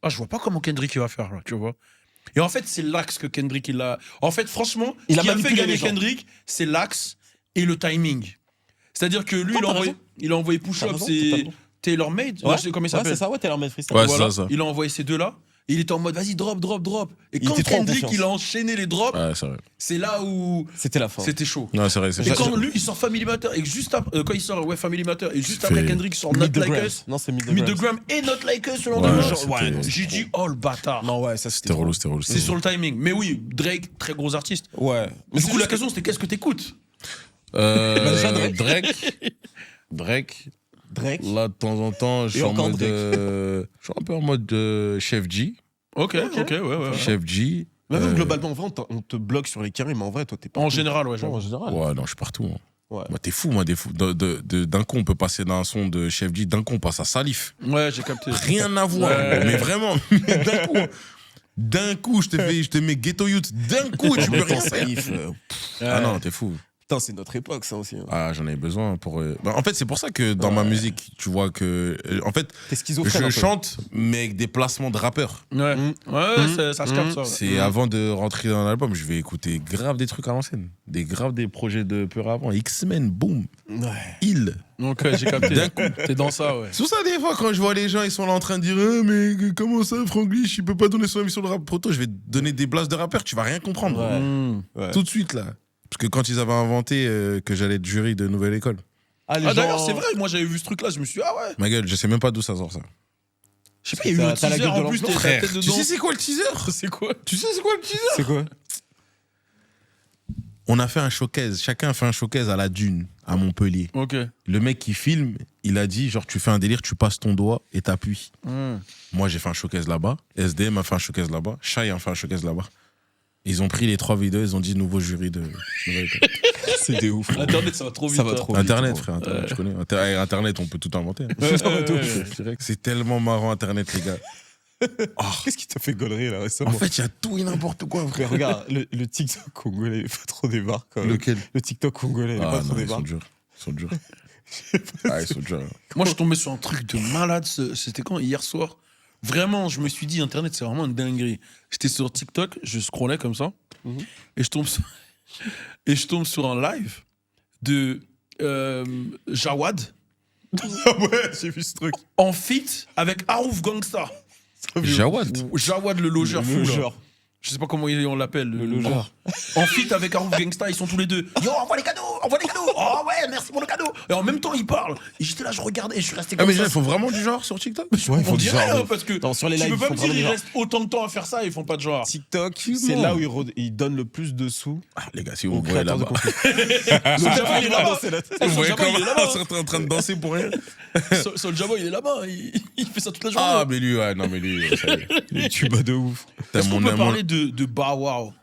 je vois pas comment Kendrick il va faire là, tu vois. Et en fait, c'est l'axe que Kendrick il a. En fait, franchement, ce qui a fait gagner Kendrick, c'est l'axe et le timing. C'est-à-dire que lui, il a envoyé Push-Up, c'est Taylor Made. Ouais. Comment il s'appelle? C'est ça, ouais, Taylor Made Freestyle. Ouais, voilà. ça. Il a envoyé ces deux-là. Et il était en mode, vas-y, drop. Et quand Kendrick, il a enchaîné les drops, c'est là où. C'était la fin. C'était chaud. Non, c'est vrai. Et quand lui, il sort Family Matter, et juste après, quand il sort Family Matter, et juste après Kendrick sort Not Like Us. Non, c'est Meet the Grams et Not Like Us, selon le j'ai dit, oh le bâtard. Non, ouais, ça c'était relou. C'est sur le timing. Mais oui, Drake, très gros artiste. Ouais. Du coup, la question, c'était qu'est-ce que t'écoutes? Drake. Là, de temps en temps, je suis un peu en mode Chef G. Ok, ouais. Chef G. Même globalement, en vrai, on te bloque sur les carrés, mais en vrai, toi, t'es pas. En général, ouais. En général. Ouais, non, je suis partout. Hein. Ouais. Moi, t'es fou, d'un coup, on peut passer d'un son de Chef G, d'un coup, on passe à Salif. Ouais, j'ai capté. Rien à voir. Mais vraiment, d'un coup, je te mets Ghetto Youth. D'un coup, tu peux rien faire. Ah non, t'es fou. Putain, c'est notre époque, ça aussi. Hein. Ah, j'en avais besoin pour. En fait, c'est pour ça que dans ma musique, tu vois que. En fait, je chante, mais avec des placements de rappeurs. Ouais, ça se capte, ça. C'est avant de rentrer dans l'album, je vais écouter grave des trucs à l'ancienne. Grave des projets de peur avant. X-Men, boum. Ouais. Il. Donc, j'ai capté. D'un coup, t'es dans ça, ouais. C'est pour ça, des fois, quand je vois les gens, ils sont là en train de dire mais comment ça, Franglish, il peut pas donner son avis sur le rap proto, je vais te donner des blases de rappeurs, tu vas rien comprendre. Ouais. Tout de suite, là. Parce que quand ils avaient inventé que j'allais être jury de Nouvelle École. D'ailleurs, c'est vrai, moi j'avais vu ce truc-là, je me suis dit, ah ouais. Ma gueule, je sais même pas d'où ça sort ça. Je sais pas, il y a eu un teaser en plus, frère. Tu sais c'est quoi le teaser? C'est quoi? Tu sais c'est quoi le teaser? C'est quoi? On a fait un showcase, chacun a fait un showcase à la Dune, à Montpellier. Ok. Le mec qui filme, il a dit, genre, tu fais un délire, tu passes ton doigt et t'appuies. Moi, j'ai fait un showcase là-bas. SDM a fait un showcase là-bas. Shai a fait un showcase là-bas. Ils ont pris les 3 vidéos, ils ont dit nouveau jury de Nouvelle École. C'est des ouf. Internet, ça va trop vite. Internet, frère, Internet, je connais. Internet, on peut tout inventer. C'est tellement marrant, Internet, les gars. Qu'est-ce qui t'a fait gaulerie là récemment? En fait, il y a tout et n'importe quoi, frère. Regarde, le TikTok congolais, il fait trop des barres. Lequel? Le TikTok congolais, il pas trop des barres. Ils sont durs. Ils sont durs. Moi, je suis tombé sur un truc de malade. C'était quand? Hier soir. Vraiment, je me suis dit, Internet, c'est vraiment une dinguerie. J'étais sur TikTok, je scrollais comme ça, et je tombe sur un live de Jawad. Ouais, j'ai vu ce truc. En feat avec Arouf Gangsta. Jawad, le logeur fou. Je sais pas comment on l'appelle. Le logeur. En feat avec Harouf Gangsta, ils sont tous les deux. Yo, envoie les cadeaux. Oh ouais, merci pour le cadeau. Et en même temps, ils parlent. Et j'étais là, je regardais, et je suis resté comme mais ça. ils font vraiment du genre sur TikTok? Ouais, On dirait, parce que sur les tu lives, peux pas me dire ils ils restent autant de temps à faire ça, ils font pas de genre. TikTok, c'est là où ils donnent le plus de sous. Ah, les gars, si vous aux voyez créateurs de là-bas. contenu. Soulja Boy, il est là-bas. Vous voyez Soulja Boy, il est là-bas. comment on est en train de danser pour rien? Soulja Boy, il est là-bas. Il fait ça toute la journée. Ah, mais lui, ouais, non, mais lui, ça y est. Les tubas de ouf. Est-ce qu'on peut parler de Bow Wow?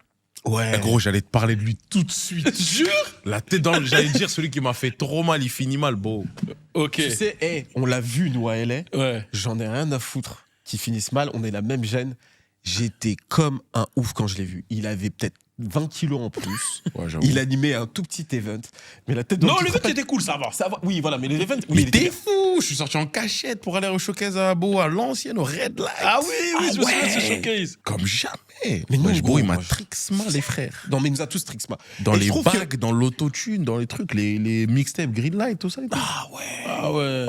Ouais. Eh, gros, j'allais te parler de lui tout de suite. Jure? La tête dans le... J'allais dire celui qui m'a fait trop mal, il finit mal, beau. Ok. Tu sais, on l'a vu, nous, à LA. Ouais. J'en ai rien à foutre qu'ils finissent mal. On est la même gêne. J'étais comme un ouf quand je l'ai vu. Il avait peut-être 20 kilos en plus. Ouais, j'avoue. Il animait un tout petit event. Mais la tête dans Non, le l'event était cool, ça va. Ça va. Oui, voilà, mais l'event. Mais il t'es était... fou! Je suis sorti en cachette pour aller au showcase à Beau, à l'ancienne, au Red Light. Ah oui, je me souviens de ce showcase. Comme jamais. Mais non, Wesh, gros, il m'a moi, trixma, les frères. Non, mais il nous a tous trixma. Dans Et les je trouve bagues, dans l'autotune, dans les trucs, les mixtapes, Greenlight, tout ça. Et tout. Ah ouais.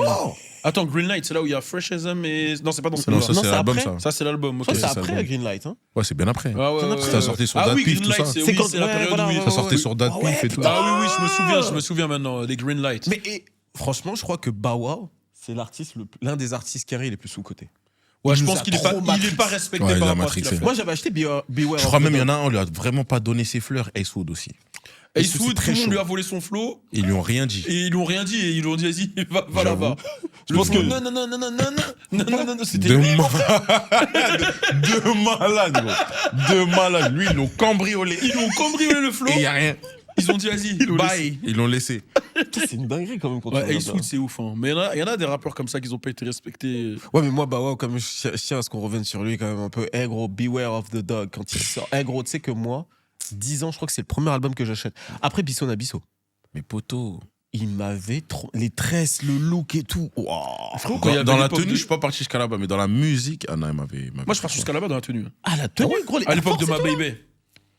Attends, Greenlight, c'est là où il y a Fresh Asm et. Non, c'est pas dans Non, celle-là. ça, Non, c'est c'est l'album, après. ça. Ça, c'est l'album, ok. Ça, c'est c'est après album. Greenlight. Hein. Ouais, c'est bien après. Ah ouais, C'est ouais, après. Ça sortait sur Ah oui, Datpiff, tout Greenlight, ça. c'est C'est oui, quand- c'est la ouais, période voilà, où il. ouais, Ça sortait sur Datpiff ouais, et tout. putain. Ah oui, je me souviens maintenant, les Greenlight. Mais franchement, je crois que Bow Wow, c'est l'un des artistes carrés les plus sous-cotés. Ouais, il je nous pense a qu'il est trop pas matrixé. respecté Ouais, il par a rapport à ce qu'il a matrixé. fait. Moi, j'avais acheté Beware. Je crois même il y en a un, on lui a vraiment pas donné ses fleurs. Ace Wood aussi. Ace c'est Wood, tout très le monde chaud. lui a volé son flow Ils lui ont rien dit. et ils lui ont rien dit et ils lui ont dit vas-y, va là-bas. Je pense que- Non, c'était De, lui. de malade, gros. De malade. Lui, ils l'ont cambriolé. Ils lui ont cambriolé le flow. Et il y a rien. Ils ont dit vas-y, bye. Ils l'ont laissé. C'est une dinguerie quand même. Quand tu Ouais, regardes Ace ça. Wood, c'est ouf. Hein. Mais il y en a des rappeurs comme ça qui n'ont pas été respectés. Ouais, mais moi, Bow Wow, comme je tiens à ce qu'on revienne sur lui quand même un peu. Eh gros, Beware of the Dog. Quand il sort. Eh gros, tu sais que moi, 10 ans, je crois que c'est le premier album que j'achète. Après Bisson Abisso. Mais poteau. Il m'avait trop. Les tresses, le look et tout. Wow. Quand il y avait Dans la l'époque tenue, de- je suis pas parti jusqu'à là-bas, mais dans la musique, ah non, il m'avait. Moi, je pars jusqu'à là-bas dans la tenue. Ah, la tenue, gros. À l'époque de ma baby.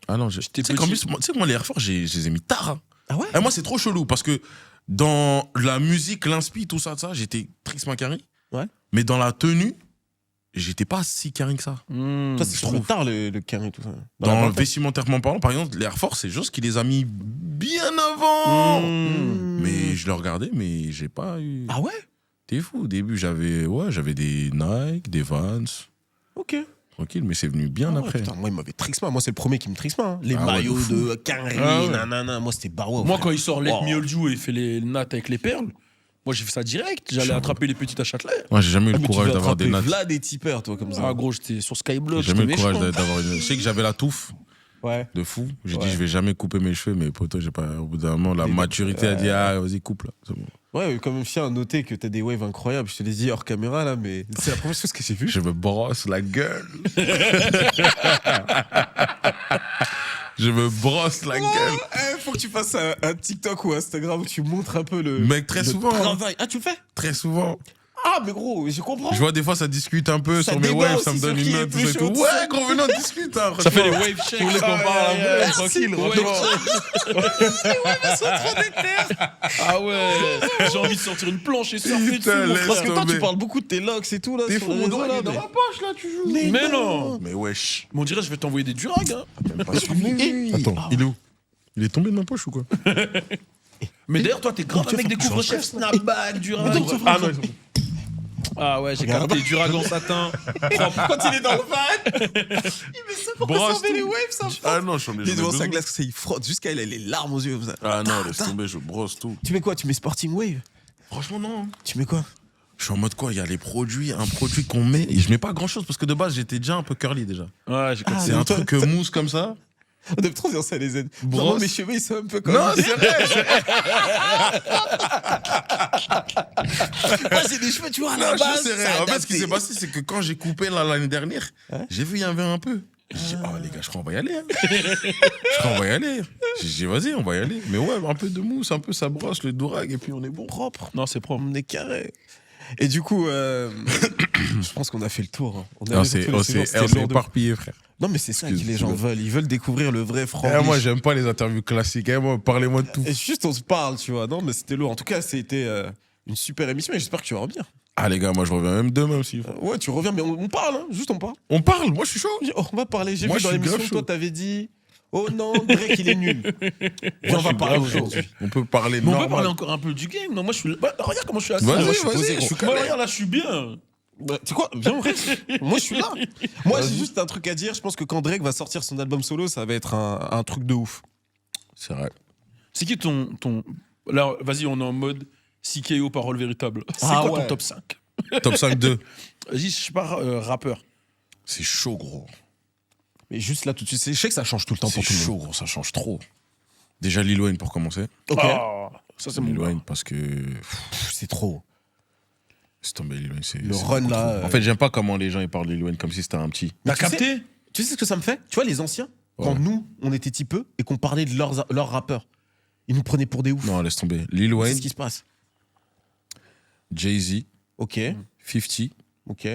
Ah non, J'étais tu sais qu'en petit. plus, tu sais que moi, les Air Force, je les ai mis tard. Hein. Ah ouais? Et moi, c'est trop chelou parce que dans la musique, l'inspi, tout ça, j'étais Trixma Carry. Ouais. Mais dans la tenue, j'étais pas si carry que ça. Toi, c'est trop tard le carré et tout ça. Dans la le vingtaine. vestimentairement parlant, par exemple, les Air Force, c'est juste qu'il les a mis bien avant. Mais je le regardais, mais j'ai pas eu. Ah ouais? T'es fou. Au début, j'avais des Nike, des Vans. Ok. Tranquille, mais c'est venu bien Ah ouais, après. putain, moi, il m'avait trixma. Moi, c'est le premier qui me trixma. Hein. Les Ah ouais, maillots de fou. de carré, Ah ouais. nanana. Moi, c'était Bow Wow. Moi, frère. quand il sort Let Oh. Me Hold You et il fait les nattes avec les perles, moi, j'ai fait ça direct. J'allais attraper les petites à Châtelet. Moi, j'ai jamais eu Ah, le mais tu courage dois d'avoir des attraper nattes. Vlad et tipeurs, toi, comme ça. Ah, gros, j'étais sur Skyblock. J'ai jamais eu j'étais le courage méchant. d'avoir une. Je sais que j'avais la touffe Ouais. de fou. J'ai Ouais. dit, je vais jamais couper mes cheveux, mais poto, j'ai pas. Au bout d'un moment, la Mais- maturité a dit, ah, vas-y, coupe là. C'est bon. Ouais, comme chien à noter que t'as des waves incroyables. Je te l'ai dit hors caméra, là, mais c'est la première chose que j'ai vue. Je me brosse la gueule. Je me brosse la gueule. Faut que tu fasses un TikTok ou Instagram où tu montres un peu le. Mec, très le souvent, hein. travail. Ah, tu le fais? Très souvent. Ah, mais gros, je comprends. Je vois des fois, ça discute un peu Ça sur mes débat waves, ça me aussi donne sur qui une est note, tout plus ça et chaud, tout. tout ça. Ouais, gros, venons, on discute. Hein, Ça fait les franchement. wave shakes. Tu voulais qu'on parle un peu, tranquille, franchement. Ah ouais, j'ai envie de sortir une planche et surfer dessus, Putain, mon laisse frère. Parce que toi, tu tomber. parles beaucoup de tes locks et tout, là. T'es sur fou, les mon réseaux, doigt, là, il est dans mais- ma poche, là, tu joues. Mais non. Mais wesh. Mais on dirait, je vais t'envoyer des durags. Hein. Attends, il est où? Il est tombé de ma poche ou quoi? Mais d'ailleurs, toi, t'es grave avec des couvre-chefs snapback, durag. Ah non, Ah ouais, j'ai capté durag en satin. Quand il est dans le van, il met ça pour Brosse conserver les tout. waves, ça. Ah non, je Il est devant sa glace, il frotte jusqu'à il a les larmes aux yeux comme ça. Ah non, laisse tomber, je brosse tout. Tu mets quoi? Tu mets Sporting Wave? Franchement, non. Tu mets quoi? Je suis en mode quoi? Il y a les produits, un produit qu'on met. Et je mets pas grand chose parce que de base, j'étais déjà un peu curly déjà. Ouais, j'ai capté. C'est un truc mousse comme ça. On aime trop dire ça, les aides. Brosse. Non, mes cheveux, ils sont un peu comme. Non, c'est vrai. Moi, j'ai des cheveux, tu vois, à la Non, base. je sais c'est rien. En fait, ce adapté. qui s'est passé, c'est que quand j'ai coupé là, l'année dernière, Ouais. j'ai vu, il y avait un peu. J'ai dit, oh les gars, je crois qu'on va y aller. Hein. Je crois qu'on va y aller. J'ai dit, vas-y, on va y aller. Mais ouais, un peu de mousse, un peu ça brosse, le durag, et puis on est bon. Propre. Non, c'est propre. On est carré. Et du coup, je pense qu'on a fait le tour. Hein. On est Non, allé sur tous les sujets, c'était c'est lourd de- éparpillé, frère. Non, mais c'est ça que les Excuse- gens veulent. Ils veulent découvrir le vrai Franck. Moi, j'aime pas les interviews classiques. Moi, parlez-moi de tout. Et juste, on se parle, tu vois. Non, mais c'était lourd. En tout cas, c'était une super émission et j'espère que tu vas revenir. Ah les gars, moi je reviens même demain aussi. Ouais, tu reviens, mais on parle, hein, juste on parle. On parle, moi je suis chaud. On va parler. J'ai vu dans l'émission, toi t'avais dit, oh non, Drake il est nul. Viens, on va parler aujourd'hui. On peut parler normal. On peut parler encore un peu du game. Non, moi je suis. Bah, regarde comment je suis assis. Regarde là, je suis bien. Bah, tu sais quoi, viens, moi je suis là. Moi j'ai juste un truc à dire. Je pense que quand Drake va sortir son album solo, ça va être un truc de ouf. C'est vrai. C'est qui ton... Là, vas-y, on est en mode CKO, parole véritable. C'est quoi ton top 5? Top 5 2. Vas-y, je sais pas, rappeur. C'est chaud, gros. Mais juste là, tout de suite, je sais que ça change tout le temps pour tout le monde. C'est chaud, gros, ça change trop. Déjà Lil Wayne pour commencer. Ok. Ça, c'est Lil Wayne parce que... c'est trop. C'est tombé, Lil Wayne. Le run là... En fait, j'aime pas comment les gens ils parlent de Lil Wayne comme si c'était un petit. T'as capté? Tu sais ce que ça me fait? Tu vois, les anciens, quand nous, on était petit peu et qu'on parlait de leurs rappeurs, ils nous prenaient pour des oufs. Non, laisse tomber. Lil Wayne. C'est ce qui se passe. Jay-Z. Ok. 50. Ok.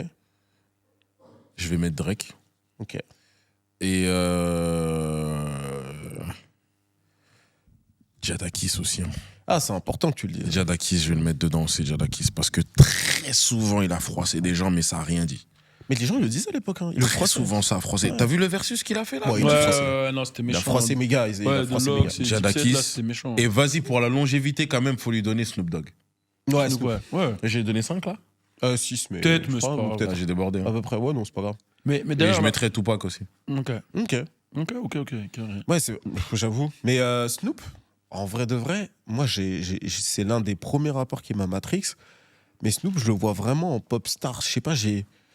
Je vais mettre Drake. Ok. Et Jadakiss aussi. Hein. Ah, c'est important que tu le dises. Jadakiss, je vais le mettre dedans, c'est Jadakiss. Parce que très souvent, il a froissé des gens, mais ça a rien dit. Mais les gens, ils le disaient à l'époque. Hein. Très souvent, ça a froissé. Ouais. T'as vu le versus qu'il a fait là? Non, c'était méchant. Il a froissé mes gars. Il a froissé mes gars. Jadakiss. Et vas-y, pour la longévité, quand même, faut lui donner Snoop Dogg. Ouais, Snoop. Ouais. J'ai donné 5 là? 6, mais. Peut-être, mais c'est pas grave. Peut-être. J'ai débordé. Hein. À peu près, ouais, non, c'est pas grave. Mais d'ailleurs. Et je mettrais Tupac aussi. Ok. Ouais, j'avoue. Mais Snoop, en vrai de vrai, moi, c'est l'un des premiers rappeurs qui m'a Matrix. Mais Snoop, je le vois vraiment en pop star. Je sais pas,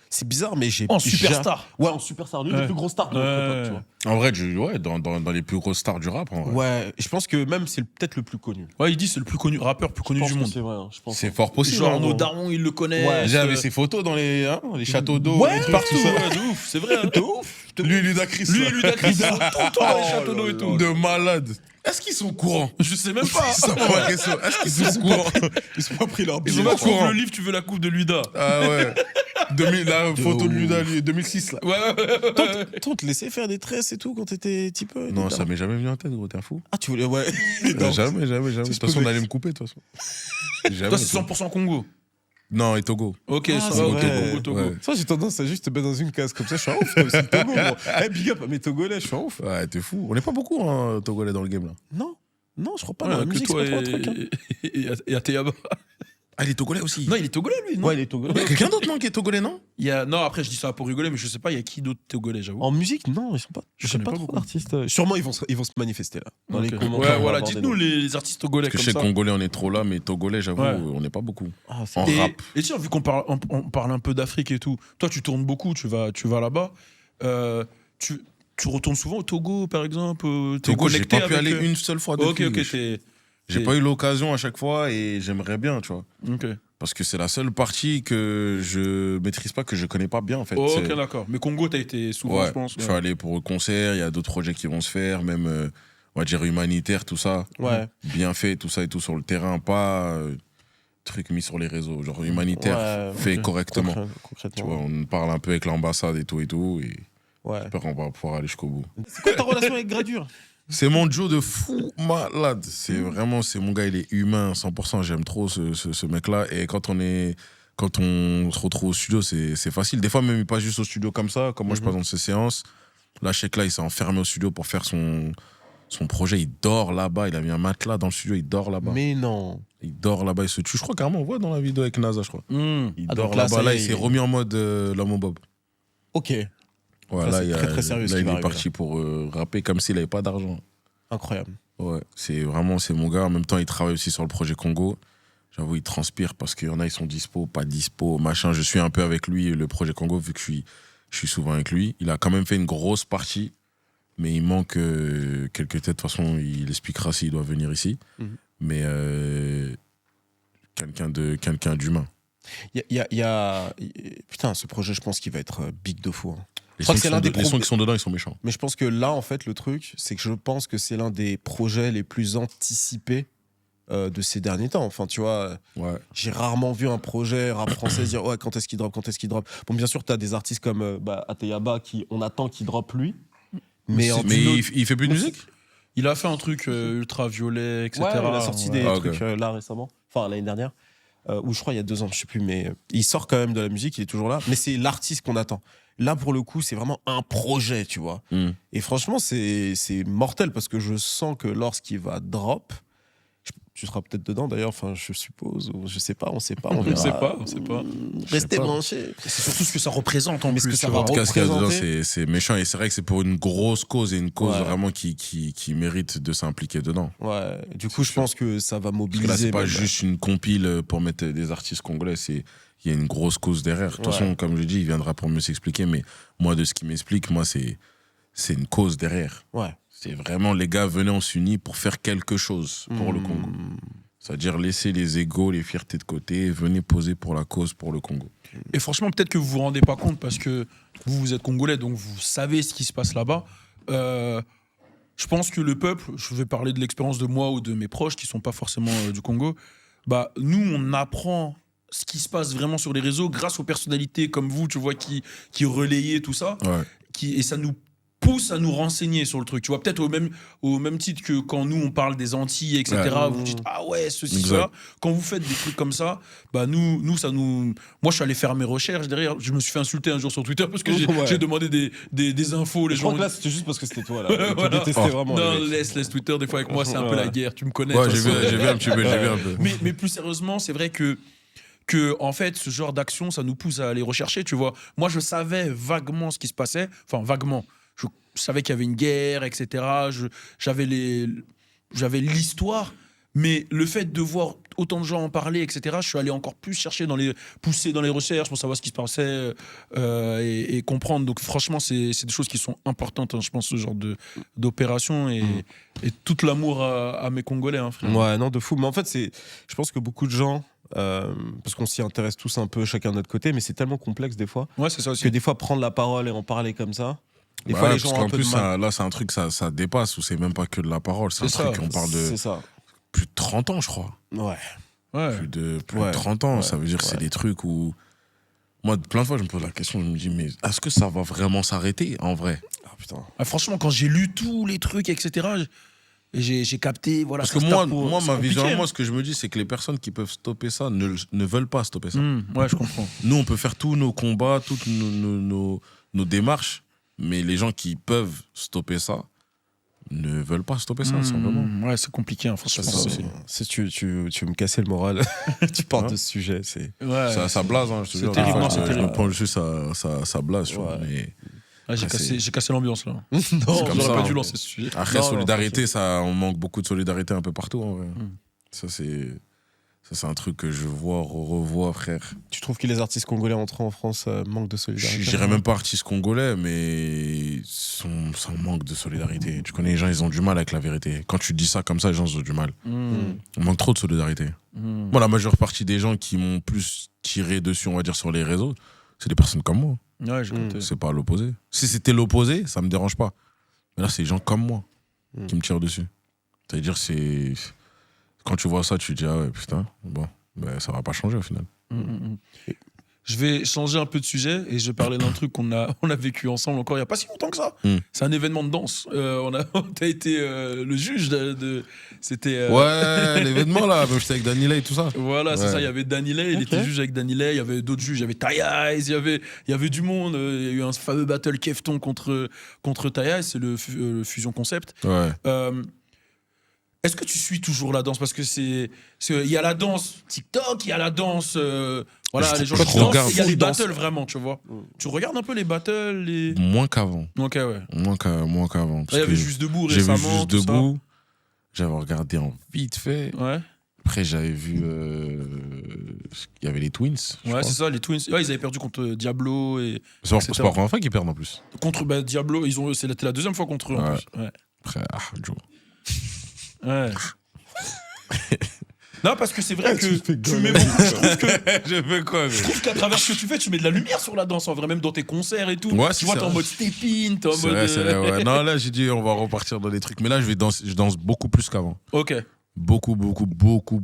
c'est bizarre, mais j'ai... En superstar. Ouais, en superstar. Lui, les plus gros stars de notre époque, tu vois. En vrai, dans les plus grosses stars du rap, en vrai. Ouais, je pense que même c'est peut-être le plus connu. Ouais, il dit c'est le plus connu, rappeur plus connu du monde. C'est vrai, je pense. C'est fort possible. Genre, nos darons, ils le connaissent. Ouais, déjà, avec ses photos dans les châteaux d'eau. Ouais, partout. Ouais, de ouf, c'est vrai. De ouf. Lui et Ludacris. Lui et Ludacris, tout le temps dans les châteaux d'eau et tout. De malade. Est-ce qu'ils sont courants? Je sais même pas. Est-ce qu'ils sont courants? Ils sont pas pris leur billet. Ils ont pas courant. Le livre, tu veux la coupe de Luda. Ah ouais. La photo de Luda, 2006 là. Ouais. Toi, on te laissait faire des tresses et tout quand t'étais petit peu? Non, ça m'est jamais venu en tête, gros, t'es un fou. Ah, tu voulais, ouais. Jamais. De toute façon, on allait me couper, de toute façon. Toi, c'est 100% Congo. Non, et Togo. Ok, ça va, Togo. Ouais. Ça, j'ai tendance à juste te mettre dans une case comme ça, je suis un ouf. C'est le Togo, gros. Hey, big up à mes Togolais, je suis un ouf. Ouais, t'es fou. On n'est pas beaucoup, hein, Togolais dans le game là. Non, je crois pas. Dans la musique, c'est pas trop un truc. Et à Théaba. Ah, il est Togolais aussi. Non, il est Togolais, lui, non? Ouais, il est Togolais. Il y a quelqu'un d'autre, non, qui est Togolais, non? Non, après, je dis ça pour rigoler, mais je sais pas, il y a qui d'autre Togolais, j'avoue. En musique, non, ils sont pas. Je sais pas trop d'artistes. Sûrement, ils vont se manifester là. Dans les commentaires. Ouais, voilà, dites-nous les artistes togolais comme ça. Parce que chez Congolais, on est trop là, mais Togolais, j'avoue, on n'est pas beaucoup. En rap. Et tiens, vu qu'on parle un peu d'Afrique et tout, toi, tu tournes beaucoup, tu vas là-bas. Tu retournes souvent au Togo, par exemple? Togo, j'ai pas pu aller une seule fois depuis. Ok, j'ai pas eu l'occasion à chaque fois et j'aimerais bien, tu vois. Ok. Parce que c'est la seule partie que je maîtrise pas, que je connais pas bien en fait. Ok, d'accord. Mais Congo, t'as été souvent, je pense. Je suis allé pour le concert, il y a d'autres projets qui vont se faire, même, on va dire, humanitaire, tout ça. Ouais. Bien fait, tout ça et tout sur le terrain, pas truc mis sur les réseaux. Genre humanitaire, fait correctement. Concrètement. Tu vois, on parle un peu avec l'ambassade et tout. Et j'espère qu'on va pouvoir aller jusqu'au bout. C'est quoi ta relation avec Gradure? C'est mon Joe de fou malade. C'est mon gars, il est humain 100%. J'aime trop ce mec-là. Et quand on se retrouve au studio, c'est facile. Des fois, même pas juste au studio comme ça, comme moi je passe dans ces séances. Là, Sheikh là, il s'est enfermé au studio pour faire son projet. Il dort là-bas. Il a mis un matelas dans le studio, il dort là-bas. Mais non. Il dort là-bas, il se tue. Je crois carrément, on voit dans la vidéo avec NASA, je crois. Il dort là, là-bas. Là, il s'est remis en mode l'homme au bob. Ok. Ouais, là, très sérieux. Là, il est parti pour rapper comme s'il n'avait pas d'argent. Incroyable. Ouais, c'est mon gars. En même temps, il travaille aussi sur le projet Congo. J'avoue, il transpire parce qu'il y en a, ils sont dispo, pas dispo, machin. Je suis un peu avec lui, le projet Congo, vu que je suis souvent avec lui. Il a quand même fait une grosse partie, mais il manque quelques têtes. De toute façon, il expliquera s'il doit venir ici. Mais quelqu'un d'humain. Putain, ce projet, je pense qu'il va être big de fou. Hein. Les sons qui sont dedans, ils sont méchants. Mais je pense que là, en fait, le truc, c'est que je pense que c'est l'un des projets les plus anticipés de ces derniers temps. Enfin, tu vois, j'ai rarement vu un projet rap français dire ouais, quand est-ce qu'il drop. Bon, bien sûr, tu as des artistes comme Ateyaba on attend qu'il drop lui. Mais il fait plus de musique. Il a fait un truc ultraviolet, etc. Ouais, il a sorti des trucs là récemment. Enfin, l'année dernière. ou je crois il y a 2 ans, je sais plus, mais il sort quand même de la musique, il est toujours là, mais c'est l'artiste qu'on attend. Là, pour le coup, c'est vraiment un projet, tu vois. Et franchement, c'est mortel parce que je sens que lorsqu'il va drop, tu seras peut-être dedans d'ailleurs, enfin, je suppose, ou je sais pas, on sait pas. On sait pas. Restez branchés. C'est surtout ce que ça représente en plus. Ce que ça va représenter. C'est méchant et c'est vrai que c'est pour une grosse cause et une cause vraiment qui mérite de s'impliquer dedans. Ouais, du coup, je pense que ça va mobiliser. Parce que là, c'est pas juste une compile pour mettre des artistes congolais, il y a une grosse cause derrière. De toute façon, comme je dis, il viendra pour mieux s'expliquer, mais moi, de ce qu'il m'explique, c'est une cause derrière. Ouais. C'est vraiment, les gars, venez, on s'unit pour faire quelque chose pour le Congo. C'est-à-dire laisser les égos, les fiertés de côté, venez poser pour la cause, pour le Congo. Et franchement, peut-être que vous vous rendez pas compte parce que vous êtes congolais, donc vous savez ce qui se passe là-bas. Je pense que le peuple, je vais parler de l'expérience de moi ou de mes proches qui sont pas forcément du Congo, bah, nous, on apprend ce qui se passe vraiment sur les réseaux grâce aux personnalités comme vous, tu vois, qui relayaient tout ça. Ouais. Et ça nous pousse à nous renseigner sur le truc, tu vois, peut-être au même titre que quand nous on parle des Antilles, etc. Vous dites ah ouais, ceci, cela. Quand vous faites des trucs comme ça, bah nous ça nous. Moi je suis allé faire mes recherches derrière. Je me suis fait insulter un jour sur Twitter parce que j'ai demandé des infos. Les gens. Je crois que là c'était juste parce que c'était toi là. Tu détestais vraiment. Non, laisse Twitter. Des fois avec moi c'est un peu la guerre. Tu me connais. Ouais, j'ai vu un petit peu. Mais plus sérieusement, c'est vrai que en fait ce genre d'action ça nous pousse à aller rechercher, tu vois. Moi je savais vaguement ce qui se passait, enfin vaguement. Je savais qu'il y avait une guerre, etc. J'avais l'histoire, mais le fait de voir autant de gens en parler, etc., je suis allé encore plus pousser dans les recherches pour savoir ce qui se passait et comprendre. Donc franchement, c'est des choses qui sont importantes, hein, je pense, ce genre d'opération et tout l'amour à mes Congolais. Hein, frère. Ouais, non, de fou. Mais en fait, je pense que beaucoup de gens... parce qu'on s'y intéresse tous un peu chacun de notre côté, mais c'est tellement complexe des fois. Ouais, c'est ça aussi. Que des fois, prendre la parole et en parler comme ça... Des fois, les gens ont un peu plus, de mal. là, c'est un truc, ça dépasse, ou c'est même pas que de la parole. C'est un truc, on parle de plus de 30 ans, je crois. Ouais. Plus de 30 ans, ça veut dire que c'est des trucs où... Moi, plein de fois, je me pose la question, je me dis, mais est-ce que ça va vraiment s'arrêter, en vrai? Ah, putain. Franchement, quand j'ai lu tous les trucs, etc., j'ai capté... Voilà, parce que moi ma vision, moi, ce que je me dis, c'est que les personnes qui peuvent stopper ça ne veulent pas stopper ça. Ouais, je comprends. Nous, on peut faire tous nos combats, toutes nos démarches, mais les gens qui peuvent stopper ça ne veulent pas stopper ça, simplement. Ouais, c'est compliqué, hein, franchement. Si tu veux me casser le moral, tu parles de ce sujet. Ça blase, hein, je te dis. C'est terrible, je me prends juste ça blase. Ouais. J'ai cassé l'ambiance, là. Non, j'aurais pas dû lancer ce sujet. Après, solidarité, on manque beaucoup de solidarité un peu partout, en vrai. Ça, c'est un truc que je revois, frère. Tu trouves que les artistes congolais entrant en France manquent de solidarité? Je dirais même pas artistes congolais, mais ça manque de solidarité. Tu connais, les gens, ils ont du mal avec la vérité. Quand tu dis ça comme ça, les gens ils ont du mal. On manque trop de solidarité. Moi, la majeure partie des gens qui m'ont plus tiré dessus, on va dire, sur les réseaux, c'est des personnes comme moi. Ouais, j'ai compté. C'est pas l'opposé. Si c'était l'opposé, ça me dérange pas. Mais là, c'est des gens comme moi qui me tirent dessus. C'est-à-dire, quand tu vois ça, tu te dis, ah ouais, putain, bon, ben, ça va pas changer au final. Je vais changer un peu de sujet et je vais parler d'un truc qu'on a vécu ensemble encore il n'y a pas si longtemps que ça. C'est un événement de danse. T'as été le juge c'était... Ouais, l'événement là, j'étais avec Danilei et tout ça. Voilà, c'est ça, il y avait Danilei, il était juge avec Danilei, il y avait d'autres juges, il y avait Tayaz, il y avait du monde. Il y a eu un fameux battle Kefton contre Tayaz, c'est le Fusion Concept. Ouais. Est-ce que tu suis toujours la danse? Parce que il y a la danse TikTok, il y a la danse... voilà, les gens qui dansent, il y a les battles vraiment, tu vois. Tu regardes un peu les battles Moins qu'avant. Ok, ouais. Moins qu'avant. Il y avait Juste Debout récemment. J'ai vu Juste Debout. J'avais regardé en vite fait. Ouais. Après, j'avais vu... il y avait les Twins. Ouais, c'est ça, les Twins. Ouais, ils avaient perdu contre Diablo. C'est pas la première fois qu'ils perdent en plus. Contre Diablo, c'était la deuxième fois contre eux en plus. Ouais. Après, Joe. Ouais. Non, parce que c'est vrai que tu mets beaucoup. Je trouve qu'à travers ce que tu fais, tu mets de la lumière sur la danse, en vrai, même dans tes concerts et tout. Ouais, tu vois, t'es en mode step-in, t'es en mode. C'est vrai, ouais. Non, là, j'ai dit, on va repartir dans les trucs. Mais là, je danse beaucoup plus qu'avant. Ok. Beaucoup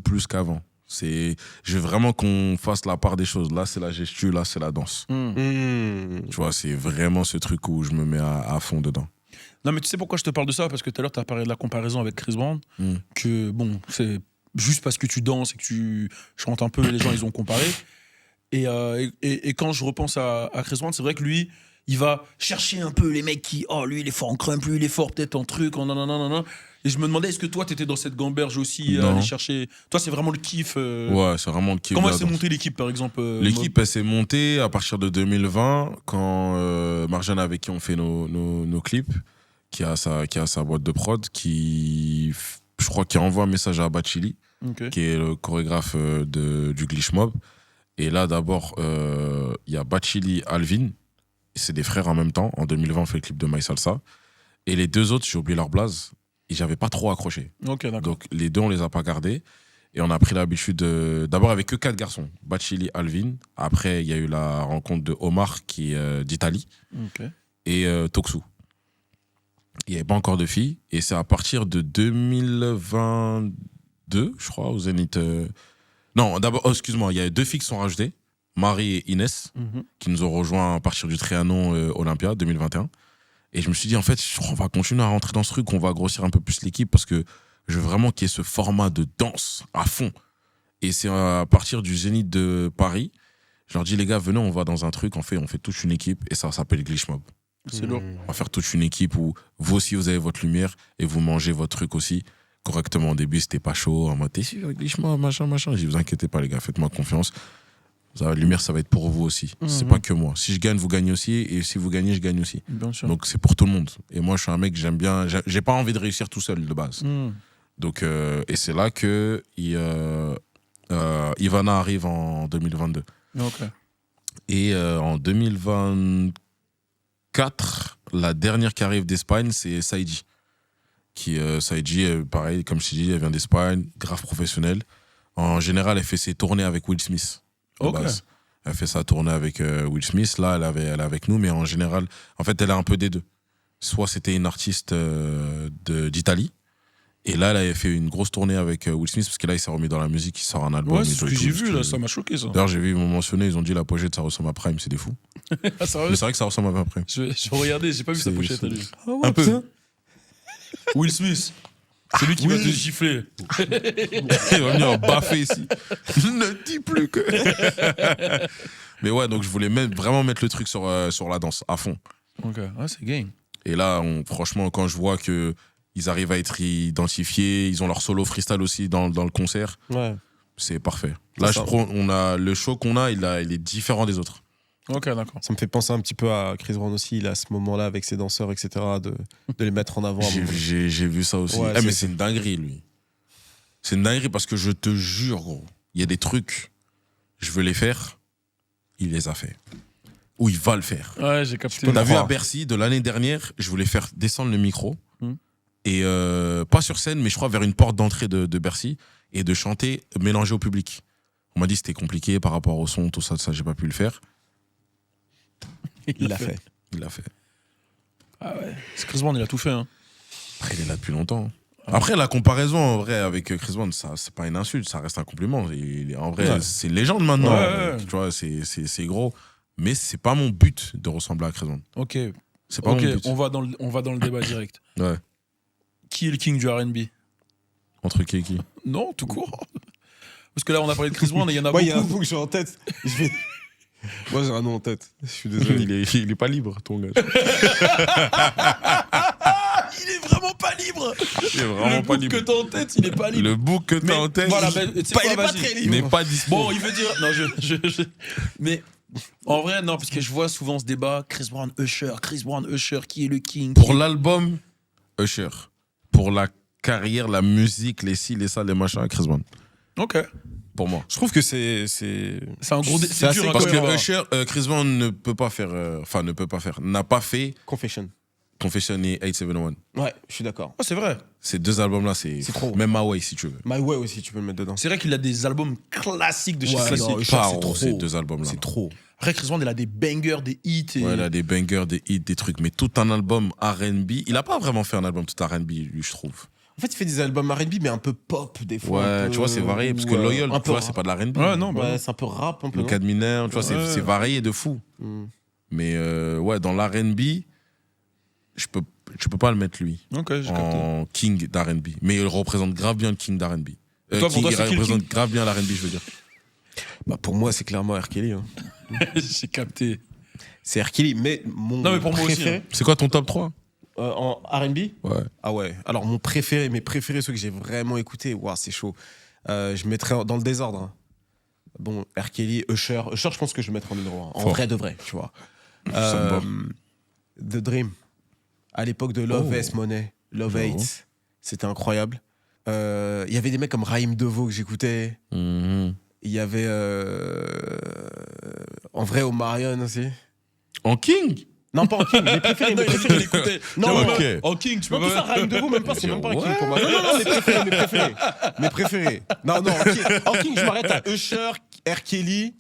plus qu'avant. Je veux vraiment qu'on fasse la part des choses. Là, c'est la gestu, là, c'est la danse. Tu vois, c'est vraiment ce truc où je me mets à fond dedans. Non, mais tu sais pourquoi je te parle de ça? Parce que tout à l'heure, tu as parlé de la comparaison avec Chris Brown. Que, bon, juste parce que tu danses et que tu chantes un peu, les gens, ils ont comparé. Et quand je repense à Chris Brown, c'est vrai que lui, il va chercher un peu les mecs qui, lui, il est fort en crump, lui, il est fort peut-être en truc, en nanana. Et je me demandais, est-ce que toi, t'étais dans cette gamberge aussi, à aller chercher. Toi, c'est vraiment le kiff. Ouais, c'est vraiment le kiff. Comment s'est montée l'équipe, par exemple L'équipe, elle s'est montée à partir de 2020, quand Marjane, avec qui on fait nos clips, qui a sa boîte de prod, je crois qu'il envoie un message à Bachili, qui est le chorégraphe du Glitch Mob. Et là, d'abord, il y a Bachili, Alvin, c'est des frères en même temps. En 2020, on fait le clip de My Salsa. Et les deux autres, j'ai oublié leur blaze, et j'avais pas trop accroché. Donc les deux, on les a pas gardés. Et on a pris l'habitude d'abord avec que 4 garçons. Bachili, Alvin. Après, il y a eu la rencontre de Omar, qui est d'Italie. Et Toxu. Il n'y avait pas encore de filles. Et c'est à partir de 2022, je crois, au Zénith. Non, d'abord, excuse-moi, il y a 2 filles qui sont rajoutées. Marie et Inès, qui nous ont rejoints à partir du Trianon Olympia 2021. Et je me suis dit, en fait, on va continuer à rentrer dans ce truc, on va grossir un peu plus l'équipe, parce que je veux vraiment qu'il y ait ce format de danse à fond. Et c'est à partir du Zénith de Paris, je leur dis, les gars, venez, on va dans un truc, on fait toute une équipe, et ça s'appelle Glitch Mob. C'est lourd. On va faire toute une équipe où vous aussi, vous avez votre lumière, et vous mangez votre truc aussi correctement. Au début, c'était pas chaud, en mode, t'es sûr, Glitch Mob, machin. J'ai dit, vous inquiétez pas, les gars, faites-moi confiance. La lumière, ça va être pour vous aussi. C'est pas que moi. Si je gagne, vous gagnez aussi. Et si vous gagnez, je gagne aussi. Bien sûr. Donc c'est pour tout le monde. Et moi, je suis un mec, j'aime bien. J'ai pas envie de réussir tout seul de base. Donc, et c'est là que Ivana arrive en 2022. Et en 2024, la dernière qui arrive d'Espagne, c'est Saïdi. Saïdi, pareil, comme je t'ai dit, elle vient d'Espagne, grave professionnelle. En général, elle fait ses tournées avec Will Smith. Elle fait sa tournée avec Will Smith. Là, elle est avec nous, mais en général, en fait, elle a un peu des deux. Soit c'était une artiste d'Italie, et là, elle avait fait une grosse tournée avec Will Smith, parce que là, il s'est remis dans la musique, il sort un album. Ouais, c'est ce que j'ai vu, là, ça m'a choqué, ça. D'ailleurs, j'ai vu, ils m'ont mentionné, ils ont dit la pochette, ça ressemble à Prime, c'est des fous. Mais c'est vrai que ça ressemble à Prime. Je regardais, j'ai pas vu sa pochette à lui. Un peu. Will Smith. C'est lui qui va te gifler. Il va venir baffer ici. Ne dis plus que. Mais ouais, donc je voulais vraiment mettre le truc sur la danse, à fond. Ok, ouais, c'est game. Et là, franchement, quand je vois qu'ils arrivent à être identifiés, ils ont leur solo freestyle aussi dans le concert, c'est parfait. Là, le show qu'on a, il est différent des autres. Ok, d'accord. Ça me fait penser un petit peu à Chris Brown aussi, il a ce moment-là avec ses danseurs, etc., de les mettre en avant. J'ai vu ça aussi. Ouais, mais c'est une dinguerie, lui. C'est une dinguerie parce que je te jure, gros, il y a des trucs, je veux les faire, il les a fait. Ou il va le faire. Ouais, j'ai capté. T'as vu à Bercy, de l'année dernière, je voulais faire descendre le micro, et pas sur scène, mais je crois vers une porte d'entrée de Bercy, et de chanter mélangé au public. On m'a dit que c'était compliqué par rapport au son, tout ça, j'ai pas pu le faire. Il l'a fait. Il l'a fait. Ah ouais. C'est Chris Brown, il a tout fait. Hein. Après, il est là depuis longtemps. Après, la comparaison en vrai avec Chris Brown, ça, c'est pas une insulte, ça reste un compliment. En vrai, c'est une légende maintenant. Tu vois, c'est gros. Mais c'est pas mon but de ressembler à Chris Brown. Ok. C'est pas mon but. On va dans le débat direct. Ouais. Qui est le king du R&B? Entre qui et qui? Non, tout court. Parce que là, on a parlé de Chris Brown et il y en a beaucoup. Il y a un nom que j'ai en tête. Moi, j'ai un nom en tête. Je suis désolé. Il est pas libre, ton gars. Il est vraiment pas libre. Il est vraiment pas libre. Le book que t'as en tête, il est pas libre. Le book que t'as en tête. Voilà, il est pas très libre. Il n'est pas dispo. Bon, il veut dire. Non, mais en vrai, non, parce que je vois souvent ce débat Chris Brown, Usher, qui est le king? Pour l'album, Usher. Pour la carrière, la musique, les ci, les ça, les machins, Chris Brown. Ok. Pour moi. Je trouve que c'est un gros c'est dur parce que Usher, Chris Brown n'a pas fait Confession et 871. Ouais, je suis d'accord. Oh, c'est vrai. Ces deux albums-là, c'est trop. Même My Way, si tu veux. My Way aussi, tu peux le mettre dedans. C'est vrai qu'il a des albums classiques de chez classique. C'est trop, ces deux albums-là. C'est trop. Après, Chris Brown, il a des bangers, des hits. Ouais, il a des bangers, des hits, des trucs. Mais tout un album R&B, il a pas vraiment fait un album tout R&B, lui, je trouve. En fait, il fait des albums R&B, mais un peu pop, des fois. Ouais, tu vois, c'est varié. Parce que Loyal, tu vois, c'est pas de la R&B. Ouais, non, ouais, c'est un peu rap, un peu. Le cas de Mineur, tu vois, c'est varié de fou. Mais ouais, dans l'R&B, tu peux pas le mettre lui. Ok, j'ai en king d'R&B. Mais il représente grave bien le king d'R&B. Toi, pour toi, qui représente grave bien la R&B, je veux dire. Bah, pour moi, c'est clairement R. Kelly. Hein. J'ai capté. C'est R. Kelly, mais mon non, mais pour moi préféré... aussi. Hein. C'est quoi ton top 3 en R&B? Ouais. Ah ouais. Alors, mes préférés, ceux que j'ai vraiment écoutés, waouh, c'est chaud. Je mettrais dans le désordre. Hein. Bon, R. Kelly, Usher. Usher, je pense que je le mettrais en numéro 1. En vrai de vrai, tu vois. The Dream. À l'époque de Love S Money, Love Hate. C'était incroyable. Il y avait des mecs comme Raïm Devaux que j'écoutais. Il y avait en vrai Omarion aussi. En King? Non, pas en King, mes préférés. Non, en King, tu peux pas. Non, tout ça, Raïm Devaux, même pas, c'est même pas un King pour moi. Non, mes préférés. Non, en King, je m'arrête à Usher, R. Kelly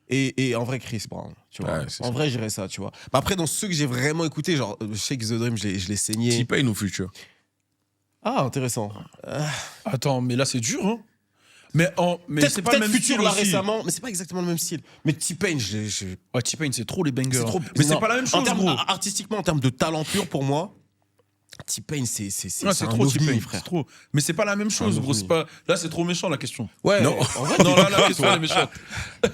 et en vrai Chris Brown. Tu vois. En vrai, j'irais ça, tu vois. Bah, après, dans ceux que j'ai vraiment écoutés, genre Shake the Dream, je l'ai saigné. T-Pain ou Future? Ah, intéressant. Attends, mais là, c'est dur, hein. Mais c'est pas le même Future style là aussi. récemment, mais c'est pas exactement le même style. Mais T-Pain, Ouais, T-Pain, c'est trop les bangers. Mais c'est pas la même chose, gros. Artistiquement, en termes de talent pur, pour moi, T-Pain, c'est trop ovni, T-Pain, frère. c'est trop. Mais c'est pas la même chose, gros. Pas... Là, c'est trop méchant, la question. Ouais, non, en vrai, non, là, la question, elle est méchante.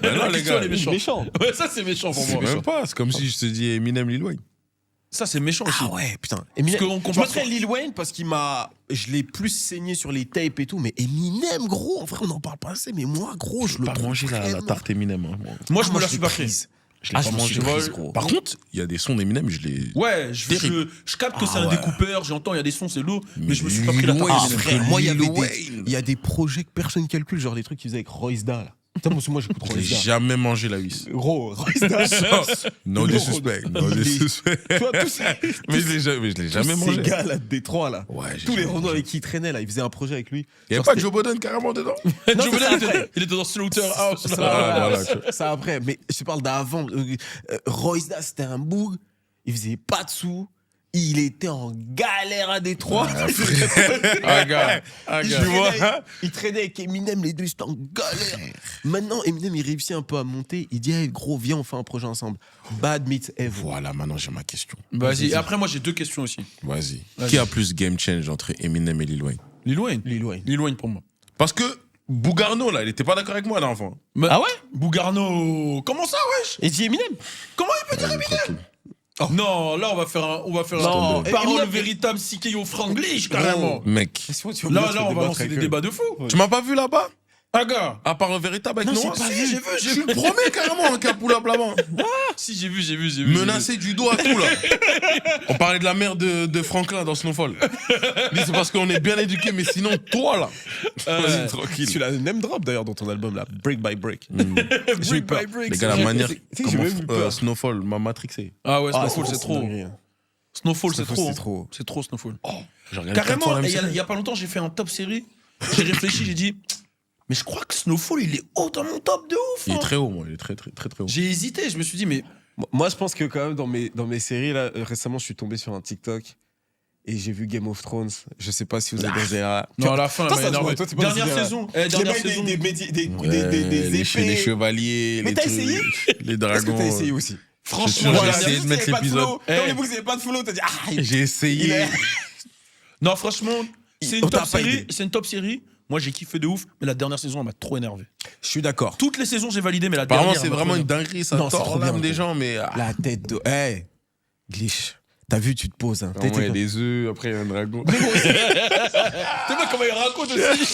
Non, les gars, elle est méchante. Ouais, ça, c'est méchant pour moi. Même pas, c'est comme si je te dis Eminem, Lil Wayne. Ça, c'est méchant aussi. Ah ouais, putain. Eminem, je mettrais Lil Wayne parce je l'ai plus saigné sur les tapes et tout, mais Eminem, gros, en vrai, on en parle pas assez, mais moi, gros, je le pas mangé la tarte Eminem. Hein, moi, je me la suis pas prise. Je l'ai pas mangé, gros. Par contre, il y a des sons d'Eminem, je les. Ouais, je capte que c'est un découpeur, j'entends, il y a des sons, c'est lourd, mais je me suis pas pris la tarte. Moi, il y a des projets que personne calcule, genre les trucs qu'ils faisaient avec Royce Da. Moi, j'écoute Royce Da. J'ai jamais mangé la huisse. Gros, Royce Da. No disrespect. Toi, tout ça. Mais je l'ai jamais mangé. Ces gars là de Détroit là. Ouais, tous les Renault avec qui il traînait là, il faisait un projet avec lui. Il n'y avait pas Joe Budden carrément dedans. Joe Budden, il était dans Slaughterhouse. Ça après, mais je te parle d'avant. Royce Da, c'était un boug. Il faisait pas de sous. Il était en galère à Détroit. Tu vois, il traînait avec Eminem, les deux, c'était en galère. Maintenant, Eminem, il réussit un peu à monter. Il dit, hey, gros, viens, on fait un projet ensemble. Bad meets Evil. Voilà, maintenant, j'ai ma question. Vas-y. Et après, moi, j'ai deux questions aussi. Vas-y. Qui a plus game change entre Eminem et Lil Wayne? Lil Wayne pour moi. Parce que Bougarno, là, il était pas d'accord avec moi, là, enfin. Ah ouais? Bougarno. Comment ça, wesh? Et dit Eminem. Comment il peut dire Eminem? Non, là on va faire un parole véritable Sikeyo Franglish carrément. Mec. Là on va lancer des débats de fou. Tu m'as pas vu là-bas? Ah gars. À parole véritable avec Noah? J'ai vu. Je te promets carrément un capoula là-bas. Si j'ai vu. Menacé du doigt tout là. On parlait de la mère de Franklin dans Snowfall. Lui c'est parce qu'on est bien éduqués, mais sinon toi là. Vas-y tranquille. Tu l'as name drop d'ailleurs dans ton album là, Break by Break. Break by Break. Les gars, la manière comment Snowfall m'a matrixé. Ah ouais, Snowfall c'est trop. Snowfall c'est trop. C'est trop Snowfall. Carrément, il y a pas longtemps j'ai fait un top série. J'ai réfléchi, j'ai dit. Mais je crois que Snowfall, il est haut dans mon top de ouf. Il est très haut, moi. Il est très haut. J'ai hésité. Je me suis dit, mais. Moi, je pense que quand même, dans mes séries, là, récemment, je suis tombé sur un TikTok et j'ai vu Game of Thrones. Je sais pas si vous avez des non, à la fin, dernière saison. Des épées. Les chevaliers. Mais t'as essayé? Les dragons. Est-ce que t'as essayé aussi? Franchement, j'ai essayé de mettre l'épisode. Comme vous n'avez pas de follow, t'as dit, j'ai essayé. Non, franchement, c'est une top série. Moi, j'ai kiffé de ouf, mais la dernière saison, elle m'a trop énervé. Je suis d'accord. Toutes les saisons, j'ai validé, mais la dernière. Apparemment, c'est vraiment une dinguerie, ça tord l'âme des gens, mais. La tête de. Hey, Glitch. T'as vu, tu te poses. Hein. Il y a des œufs, après il y a un dragon. Tu vois comment il raconte aussi.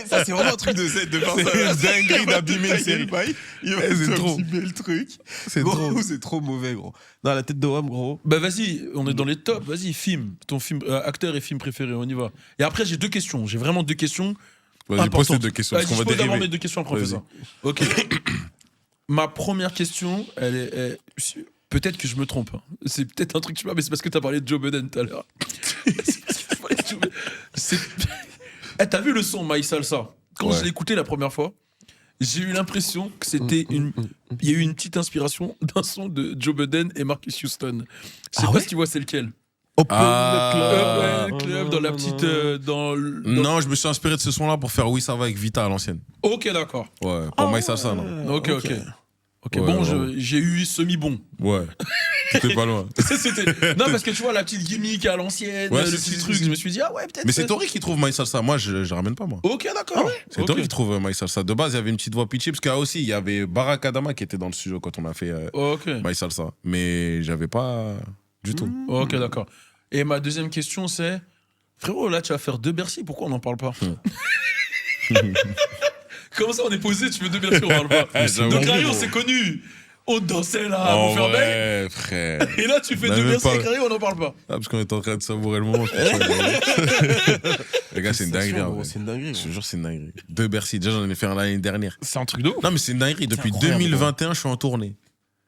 Ça, c'est vraiment un truc de Z de faire ça. C'est une dinguerie d'abîmer une série. C'est trop. Le truc. C'est trop mauvais, gros. Non, la tête de homme, gros. Bah vas-y, on est dans les tops. Vas-y, film. Ton film, acteur et film préféré, on y va. Et après, j'ai deux questions. J'ai vraiment deux questions. Vas-y, pose tes deux questions. Je peux d'abord mes deux questions après, on fait ça. Ok. Ma première question, elle est. Peut-être que je me trompe. Hein. C'est peut-être un truc, mais c'est parce que t'as parlé de Joe Budden tout à l'heure. T'as vu le son My Salsa? Quand je l'ai écouté la première fois, j'ai eu l'impression que c'était il y a eu une petite inspiration d'un son de Joe Budden et Marcus Houston. Je sais pas si tu vois c'est lequel. Open Club dans la petite Non, je me suis inspiré de ce son là pour faire Oui ça va avec Vita à l'ancienne. Ok, d'accord. Ouais, pour My Salsa non. Ok, bon, j'ai eu semi-bon. Ouais. T'es pas loin. Non, parce que tu vois, la petite gimmick à l'ancienne, le petit truc, je me suis dit, ah ouais, peut-être. Mais c'est Tori qui trouve My Salsa. Moi, je ramène pas, moi. Ok, d'accord. C'est Tori qui trouve My Salsa. De base, il y avait une petite voix pitchée, parce qu'il y a aussi, il y avait Barak Adama qui était dans le studio quand on a fait My Salsa. Mais j'avais pas du tout. Ok, d'accord. Et ma deuxième question, c'est, frérot, là, tu vas faire 2 Bercy, pourquoi on n'en parle pas? Comment ça, on est posé, tu veux 2 Bercy, on parle pas? Donc, Harry, on s'est connus. On dansait là, à Montfermeil. Ouais, frère. Et là, tu fais 2 Bercy avec Harry, on n'en parle pas. Ah, parce qu'on est en train de savourer le moment. Les gars, c'est une dinguerie. C'est une dinguerie. Je te jure, c'est une dinguerie. 2 Bercy. Déjà, j'en ai fait un l'année dernière. C'est un truc de ouf. Non, mais c'est une dinguerie. Depuis 2021, je suis en tournée.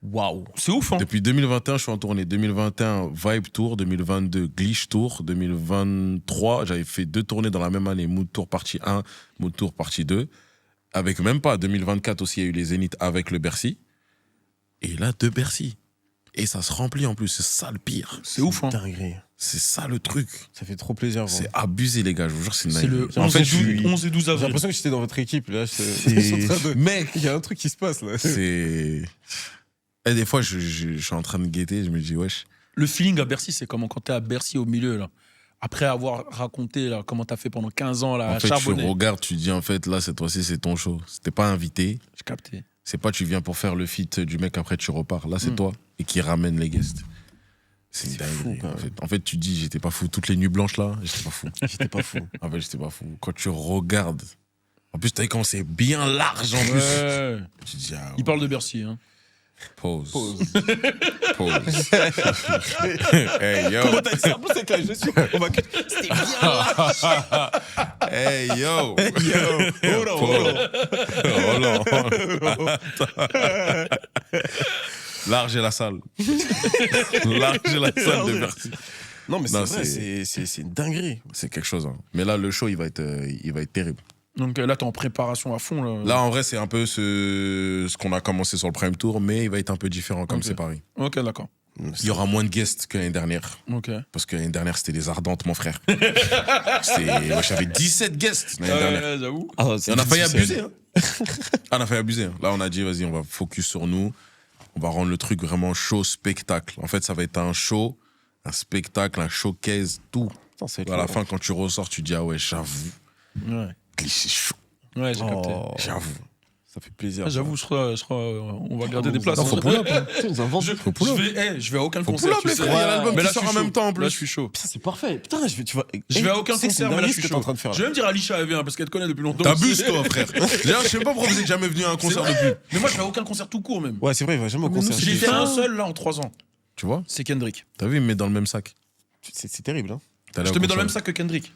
Waouh. C'est ouf, hein. Depuis 2021, je suis en tournée. 2021, Vibe Tour. 2022, Glitch Tour. 2023, j'avais fait 2 tournées dans la même année. Mood Tour partie 1, Mood Tour partie 2. Avec même pas. 2024 aussi, il y a eu les Zéniths avec le Bercy. Et là, 2 Bercy. Et ça se remplit en plus. C'est ça le pire. C'est ouf, hein. Dinguerie. C'est ça le truc. Ça fait trop plaisir. Bro. C'est abusé, les gars. Je vous jure, c'est une C'est dinguerie. le 11 et 12 avril. J'ai l'impression que j'étais dans votre équipe. Là, Mec, il y a un truc qui se passe là. c'est. Et des fois, je suis en train de guetter. Je me dis, wesh. Le feeling à Bercy, c'est comment quand t'es à Bercy au milieu, là. Après avoir raconté là, comment t'as fait pendant 15 ans, là, En à fait, charbonner. tu regardes, tu dis, en fait, là, cette fois-ci, c'est ton show. T'es pas invité. J'ai capté. C'est pas tu viens pour faire le feat du mec, après tu repars. Là, c'est toi et qui ramène les guests. C'est une dinguerie. En fait, tu dis, j'étais pas fou. Toutes les nuits blanches là, j'étais pas fou. J'étais pas fou. En fait, j'étais pas fou. Quand tu regardes, en plus, t'as vu quand c'est bien large en plus. Tu dis, ah, Il parle de Bercy, hein. Pause. Hey yo. Comment t'as dit ça? En plus, c'est que là, je suis. C'était bien là. Hey yo. Hold on. Large est la salle. Large est la salle de Bercy. Non, mais c'est vrai, c'est une dinguerie. C'est quelque chose. Hein. Mais là, le show, il va être terrible. Donc là, t'es en préparation à fond. Là, en vrai, c'est un peu ce qu'on a commencé sur le Prime Tour, mais il va être un peu différent comme c'est Paris. Ok, d'accord. Il y aura moins de guests que l'année dernière. Ok. Parce que l'année dernière, c'était les Ardentes, mon frère. Moi, j'avais 17 guests l'année dernière. J'avoue. Ah, Et on a failli abuser. Hein. On a failli abuser. Hein. Là, on a dit, vas-y, on va focus sur nous. On va rendre le truc vraiment show, spectacle. En fait, ça va être un show, un spectacle, un showcase, tout. À la fin, quand tu ressors, tu dis, ah ouais, j'avoue. Ouais. C'est chaud. Ouais, j'ai capté. J'avoue. Ça fait plaisir. Ah, j'avoue, je crois, on va garder des places. Non, faut pull-up. Je vais à aucun concert. Faut pull-up, il y a l'album mais qui là, sort en même temps en plus. Là, je suis chaud. Putain, c'est parfait. Putain, Je vais à aucun concert, mais là, je suis chaud. Je vais même dire à Alicia, elle vient, parce qu'elle te connaît depuis longtemps. T'abuses, toi, frère. D'ailleurs, je sais pas pourquoi vous êtes jamais venu à un concert depuis. Mais moi, je vais à aucun concert tout court, même. Ouais, c'est vrai, il va jamais au concert. J'ai fait un seul, là, en 3 ans. Tu vois? C'est Kendrick. T'as vu, il me met dans le même sac. C'est terrible, hein. Je te mets dans le même sac que Kendrick.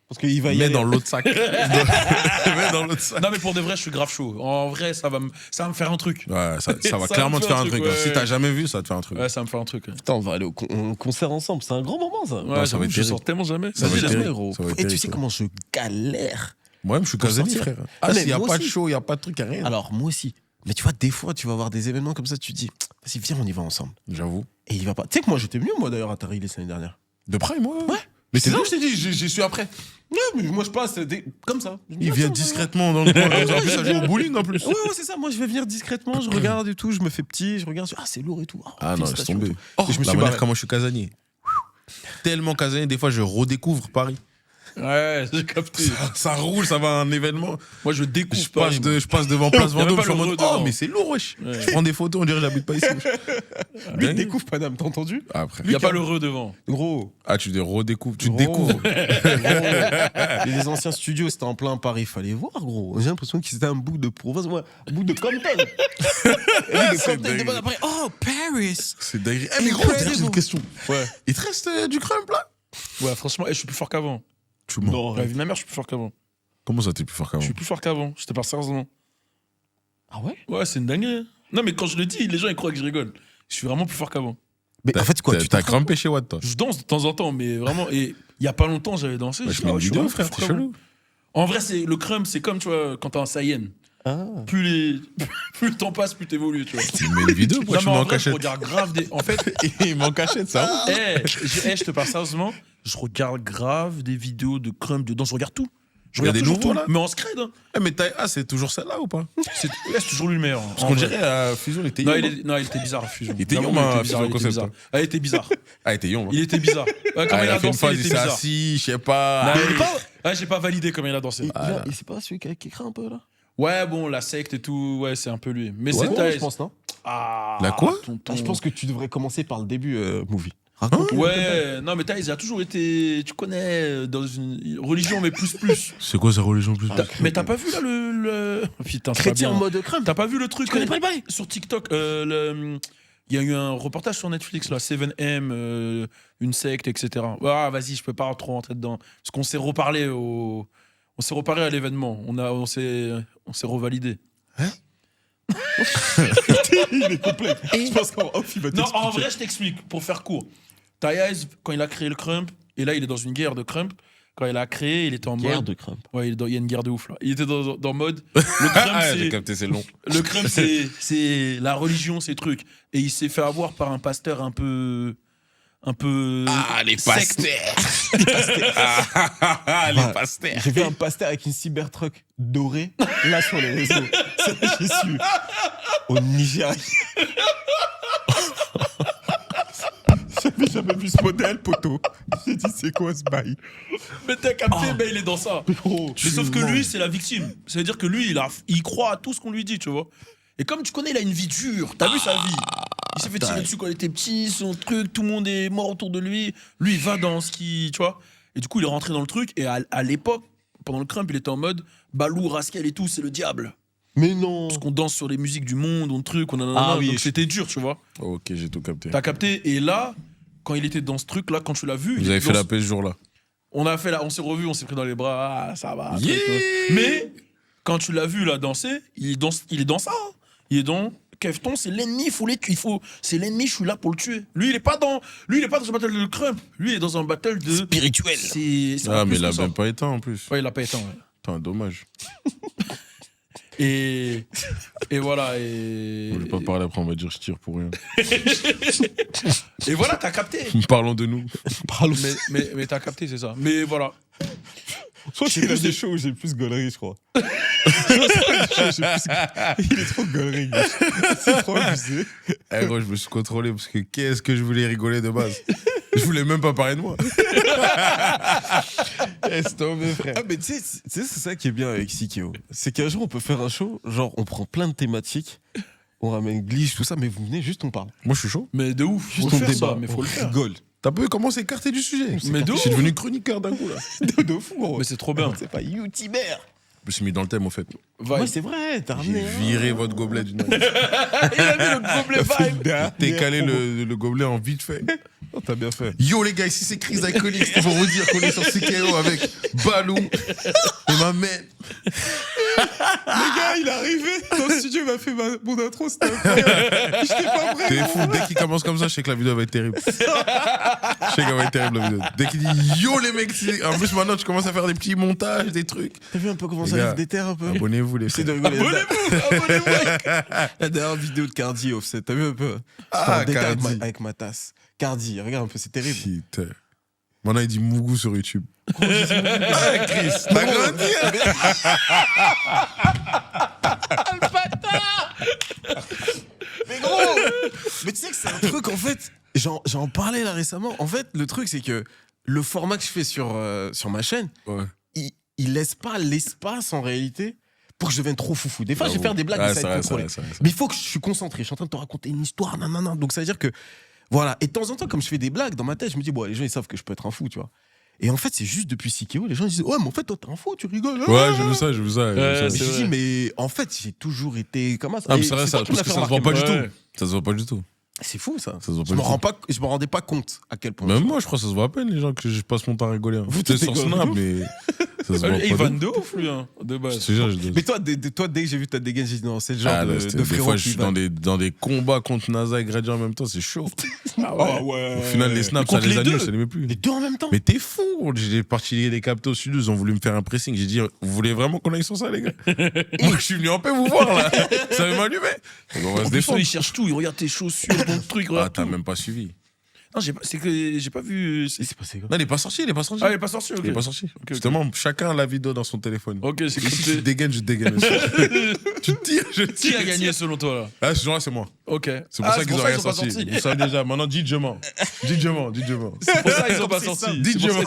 Parce qu'il va y aller. Mets dans l'autre sac. Mets dans l'autre sac. Non, mais pour de vrai, je suis grave chaud. En vrai, ça va me faire un truc. Ouais, ça va clairement te faire un truc. Ouais. Si t'as jamais vu, ça va te faire un truc. Ouais, ça va me faire un truc. Putain, on va aller au concert ensemble. C'est un grand moment, ça. Ouais, ça va être je sors tellement jamais. Ça va être terrible. Et tu sais comment je galère. Moi-même, je suis casanier, frère. S'il n'y a pas de show, il n'y a pas de truc, rien. Alors, moi aussi. Mais tu vois, des fois, tu vas avoir des événements comme ça, tu te dis, vas-y, viens, on y va ensemble. J'avoue. Et il va pas. Tu sais que moi, j'étais venu, moi, d'ailleurs, à Tari l'année dernière. De Prime, ouais. Mais c'est là où je t'ai dit, j'y suis après. Ouais, mais moi, je passe comme ça. Il vient discrètement dans le coin. En plus, ça joue au bowling, en plus. Ouais, c'est ça. Moi, je vais venir discrètement, je regarde et tout, je me fais petit, je regarde, ah, c'est lourd et tout. Ah non, laisse tomber. Je me la manière comment je suis casanier. Tellement casanier, des fois, je redécouvre Paris. Ouais, j'ai capté. Ça roule, ça va à un événement. Moi, je découvre. Je passe devant Place Vendôme, je suis en mode, oh, mais c'est lourd, wesh. Ouais. Je prends des photos, on dirait que j'habite pas ici. Lui, il découvre Paname, t'as entendu? Après. Il n'y a pas le re devant. Gros. Ah, tu redécouvres. Tu découvres. Les anciens studios, c'était en plein Paris, fallait voir, gros. J'ai l'impression que c'était un bout de province, ouais, un bout de Compton. Après, oh, Paris. C'est dingue. Mais gros, j'ai une question. Ouais. Il te reste du crump là? Ouais, franchement, je suis plus fort qu'avant. Tu mens. La vie de ma mère, je suis plus fort qu'avant. Comment ça, t'es plus fort qu'avant? Je suis plus fort qu'avant. Je te parle sérieusement. Ah ouais? Ouais, c'est une dinguerie. Non, mais quand je le dis, les gens ils croient que je rigole. Je suis vraiment plus fort qu'avant. Mais en fait, quoi? Tu t'as crampé chez Watt, toi? Je danse de temps en temps, mais vraiment. Et il y a pas longtemps, j'avais dansé. Je mets une vidéo, frère, t'es chelou. En vrai, le crump, c'est comme, tu vois, quand t'as un Saiyan. Ah. Plus le temps passe, plus t'évolues, tu vois. Tu mets une vidéo, pourquoi tu m'en cachette? Je regarde grave des. En fait, il m'en cachette, ça. Je te parle sérieusement, je regarde grave des vidéos de crump, de danse, je regarde tout. Je regarde toujours tout, mais en scred. Hein. Mais Taïa, c'est toujours celle-là ou pas? C'est toujours lui le meilleur. Parce qu'on dirait à Fusion, il était non, il était bizarre à Fusion. Il était Yom à Fusion Concept. Il était bizarre. Ah, il était Yom. Il était bizarre. Ouais, comme il a dansé, il était bizarre. Assis, je sais pas. J'ai pas validé comment il a dansé. Et c'est pas celui qui écrit un peu là? Ouais, bon, la secte et tout, ouais, c'est un peu lui. Mais ouais, c'est Taïs. Je pense, non? La quoi? Je pense que tu devrais commencer par le début, Movie. Ouais, non, mais Taïs, il a toujours été, tu connais, dans une religion, mais plus. C'est quoi sa religion plus? Mais t'as pas vu là le. Putain, chrétien en mode crème. T'as pas vu le truc? Tu connais pas le bail? Sur TikTok, il y a eu un reportage sur Netflix, là, 7M, une secte, etc. Ah, vas-y, je peux pas trop rentrer dedans. Parce qu'on s'est reparlé à l'événement. On s'est revalidé. Hein? Il est complet. Je pense qu'en off, il va t'expliquer. Non, en vrai, je t'explique, pour faire court. Taïs, quand il a créé le Crump, et là, il est dans une guerre de Crump. Quand il a créé, il était en mode. Guerre de Crump. Ouais, il y a une guerre de ouf, là. Il était dans mode. Le Crump, j'ai capté, c'est long. Le Crump, c'est la religion, ces trucs. Et il s'est fait avoir par un pasteur un peu. Ah, les pasteurs. Les pasteurs. J'ai vu un pasteur avec une Cybertruck dorée, là, sur les réseaux. Ça, j'ai su. Au Nigeria. J'avais jamais vu ce modèle, poteau. J'ai dit, c'est quoi ce bail? Mais t'as capté, il est dans ça. Mais sauf que lui, c'est la victime. Ça veut dire que lui, il croit à tout ce qu'on lui dit, tu vois. Et comme tu connais, il a une vie dure. T'as vu sa vie? Il s'est fait tirer dessus quand il était petit, son truc, tout le monde est mort autour de lui. Lui, il va dans ce qui. Tu vois. Et du coup, il est rentré dans le truc. Et à l'époque, pendant le Crump, il était en mode Balou, Rascal et tout, c'est le diable. Mais non. Parce qu'on danse sur les musiques du monde, on truc, on a. Ah oui. Donc c'était dur, tu vois. Ok, j'ai tout capté. T'as capté. Et là, quand il était dans ce truc-là, quand tu l'as vu. Vous avez fait la paix ce jour-là? On s'est revu, on s'est pris dans les bras. Ah, ça va. Yeah. Mais quand tu l'as vu là danser, il est dans ça. Il est dans. Kefton, c'est l'ennemi, c'est l'ennemi, je suis là pour le tuer. Lui, il est pas dans un battle de Crump. Lui, il est dans un battle de spirituel. Mais il a même pas éteint en plus. Ouais, il a pas éteint. Ouais. Putain, dommage. Et voilà. Et on voulait pas parler après, on va dire je tire pour rien. Et voilà, t'as capté. Parlons de nous. Mais t'as capté, c'est ça. Mais voilà. J'ai plus des shows où j'ai plus gaulerie, je crois. Il est trop gaulerie. C'est trop abusé. Gros, je me suis contrôlé parce que qu'est-ce que je voulais rigoler de base. Je voulais même pas parler de moi. Laisse tomber, frère. Ah, mais tu sais, c'est ça qui est bien avec Sikeo. C'est qu'un jour, on peut faire un show, genre, on prend plein de thématiques, on ramène glitch, tout ça, mais vous venez, juste on parle. Moi, je suis chaud. Mais de ouf. Juste on débat, mais faut le faire. Rigole. T'as pas vu comment c'est écarté du sujet? Mais je suis devenu chroniqueur d'un coup, là. De fou, gros. Mais c'est trop bien. C'est pas youtubeur. Je me suis mis dans le thème, au fait. Ouais, c'est vrai, t'as ramené. J'ai viré votre gobelet d'une manière. Il a mis le gobelet vibe. T'es calé le gobelet en vite fait. Oh, t'as bien fait. Yo les gars, ici c'est Chris Iconics. C'est pour vous dire qu'on est sur CKO avec Balou et ma mère. Le gars, il est arrivé dans le studio, il m'a fait mon intro, c'était incroyable. J'étais pas prêt. T'es fou, dès qu'il commence comme ça, je sais que la vidéo va être terrible. Je sais qu'elle va être terrible la vidéo. Dès qu'il dit yo les mecs, en plus maintenant tu commences à faire des petits montages, des trucs. T'as vu un peu comment ça arrive des terres un peu? Abonnez-vous les frères. Abonnez-vous. La dernière vidéo de Cardi Offset, t'as vu un peu? Cardi. Avec ma tasse. Cardi, regarde un peu, c'est terrible. Putain. Maintenant il dit Mougou sur YouTube. Chris, t'as grandi. Le bâtard. Mais gros, mais tu sais que c'est un truc en fait. J'en parlais là récemment. En fait, le truc c'est que le format que je fais sur ma chaîne, ouais. il laisse pas l'espace en réalité pour que je devienne trop foufou. Des fois, je vais faire des blagues, mais ça va être contrôlé. Mais il faut que je suis concentré. Je suis en train de te raconter une histoire, nanana. Donc ça veut dire que voilà. Et de temps en temps, comme je fais des blagues dans ma tête, je me dis bon, les gens ils savent que je peux être un fou, tu vois. Et en fait, c'est juste depuis Sikeo, les gens disent ouais, mais en fait, toi t'es un fou, tu rigoles. Ouais, j'ai vu ça. Je dis mais en fait, j'ai toujours été comme ça. Ah, mais c'est vrai, ça, parce que ça se voit pas du tout. Ça se voit pas du tout. C'est fou ça. Je me rendais pas compte à quel point. Même moi, je crois que ça se voit à peine les gens que je passe mon temps à rigoler. Vous t'es sur Snap, mais ça se voit pas. Il vanne de ouf lui, de base. Mais toi, dès que j'ai vu ta dégaine, j'ai dit non, c'est le genre de frérot. Des fois, je suis dans des combats contre NASA et Gradient en même temps, c'est chaud. Ouais. Au final, les snaps, ça les annule, ça les met plus. Les deux en même temps. Mais t'es fou. J'ai parti des captos sud, ils ont voulu me faire un pressing. J'ai dit, vous voulez vraiment qu'on aille sur ça, les gars? Moi, je suis venu en paix vous voir là. Ça va m'allumer. On va se défendre. Ils cherchent tout, ils regardent tes chaussures, ton truc. T'as même pas suivi. Non, c'est que j'ai pas vu. Il s'est passé quoi? Non, il est pas sorti. Ah, il est pas sorti, ok. Il est pas sorti. Ok. Justement, chacun a la vidéo dans son téléphone. Ok, c'est Et si tu dégaines, je dégaine aussi. Tu tires, je tire. Qui a gagné selon toi là? Ah, ce jour-là, c'est moi. Ok. C'est pour ça qu'ils ont rien sorti. Vous savez déjà, maintenant, dites je mens. Dites je mens. C'est pour ça qu'ils ont pas sorti. Dites je mens.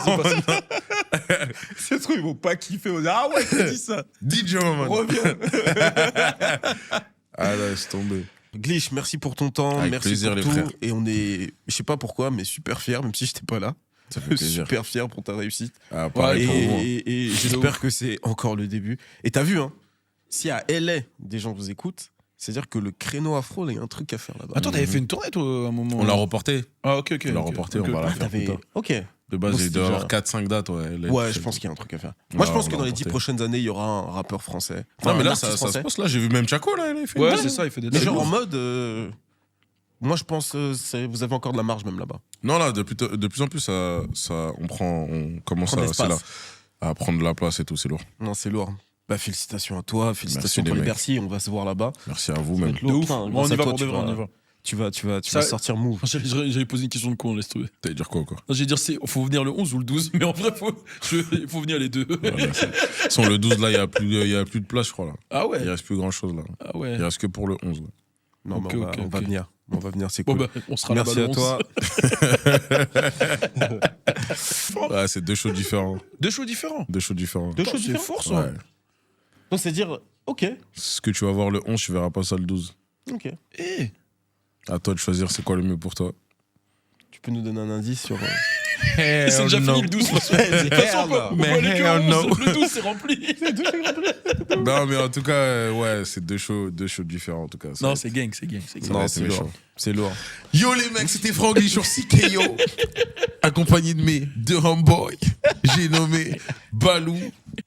C'est trop, ils vont pas kiffer. Ah ouais, t'as dit ça. Dites je mens, maintenant. Reviens. Ah là, c'est tombé. Glitch, merci pour ton temps, Avec merci plaisir, pour les tout. frères. Et on est, je sais pas pourquoi, mais super fiers, même si j'étais pas là. Ça fait plaisir. Super fiers pour ta réussite. Ah, pareil pour moi. Et j'espère que c'est encore le début. Et t'as vu, hein, si à LA, des gens vous écoutent, c'est-à-dire que le créneau afro, là, il y a un truc à faire là-bas. Attends, t'avais fait une tournée toi à un moment? On l'a reporté. Ah, ok. On l'a reporté, on va la faire plus tard. Ok. De base, Bon, il doit y c'était avoir 4-5 dates. Ouais, Ouais, je pense qu'il y a un truc à faire. Moi, je pense on que l'a dans les 10 reporté. prochaines années, il y aura un rappeur français. Non, mais un là, artiste ça se français. passe là. J'ai vu même Chaco, là. Il a fait Ouais, une c'est ça, il fait des Mais dates. genre en mode. Moi, je pense vous avez encore de la marge même là-bas. Non, là, de plus en plus, on commence Prendre à, c'est là, l'espace. à prendre la place et tout, c'est lourd. Non, c'est lourd. Bah, félicitations à toi, félicitations Merci, pour les les mecs. Bercy. On va se voir là-bas. Merci à vous, Ça va même. être De lourd. ouf. Putain, On grâce y à va toi, pour de vrai, on y va. Tu vas Ça- sortir move. J'avais posé une question de con, laisse tomber. T'allais dire quoi, quoi? Non, j'allais dire, faut venir le 11 ou le 12, mais en vrai, il faut venir les deux. Sans le 12, là, il n'y a plus de place, je crois. Là. Ah ouais? Il reste plus grand-chose, là. Ah ouais. Il reste que pour le 11. Là. Non, Ok, mais ok, on va ok. venir. On va venir, c'est Bon, cool. bah, on sera Merci là-bas à le 11. toi. Ouais, c'est deux shows différents. Deux shows différents. Deux shows différents. Deux Putain, choses c'est différentes. fort, ça. Ouais. Donc, c'est dire, ok. Ce que tu vas voir le 11, tu verras pas ça le 12. Ok. Eh, À toi de choisir c'est quoi le mieux pour toi. Tu peux nous donner un indice sur. c'est déjà fini le 12. De toute façon, on peut aller que le 11. Le 12, c'est rempli. Non, mais en tout cas, ouais, c'est deux shows différents, en tout cas. Non, c'est gang, c'est gang. Ça va Non, être c'est méchant. lourd. C'est lourd. Yo les mecs, c'était Franglish sur CKO, accompagné de mes deux homeboys. J'ai nommé Balou,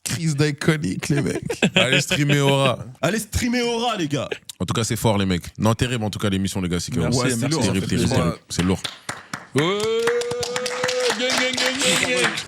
Chris d'Iconic, les mecs. Allez streamer Aura. Allez streamer Aura, les gars. En tout cas, c'est fort, les mecs. Non, terrible, en tout cas, l'émission, les gars. CKO. Merci, Ouais, c'est merci, lourd, ça Terrible, fait terrible, plaisir. terrible. C'est lourd. Ouais, gang.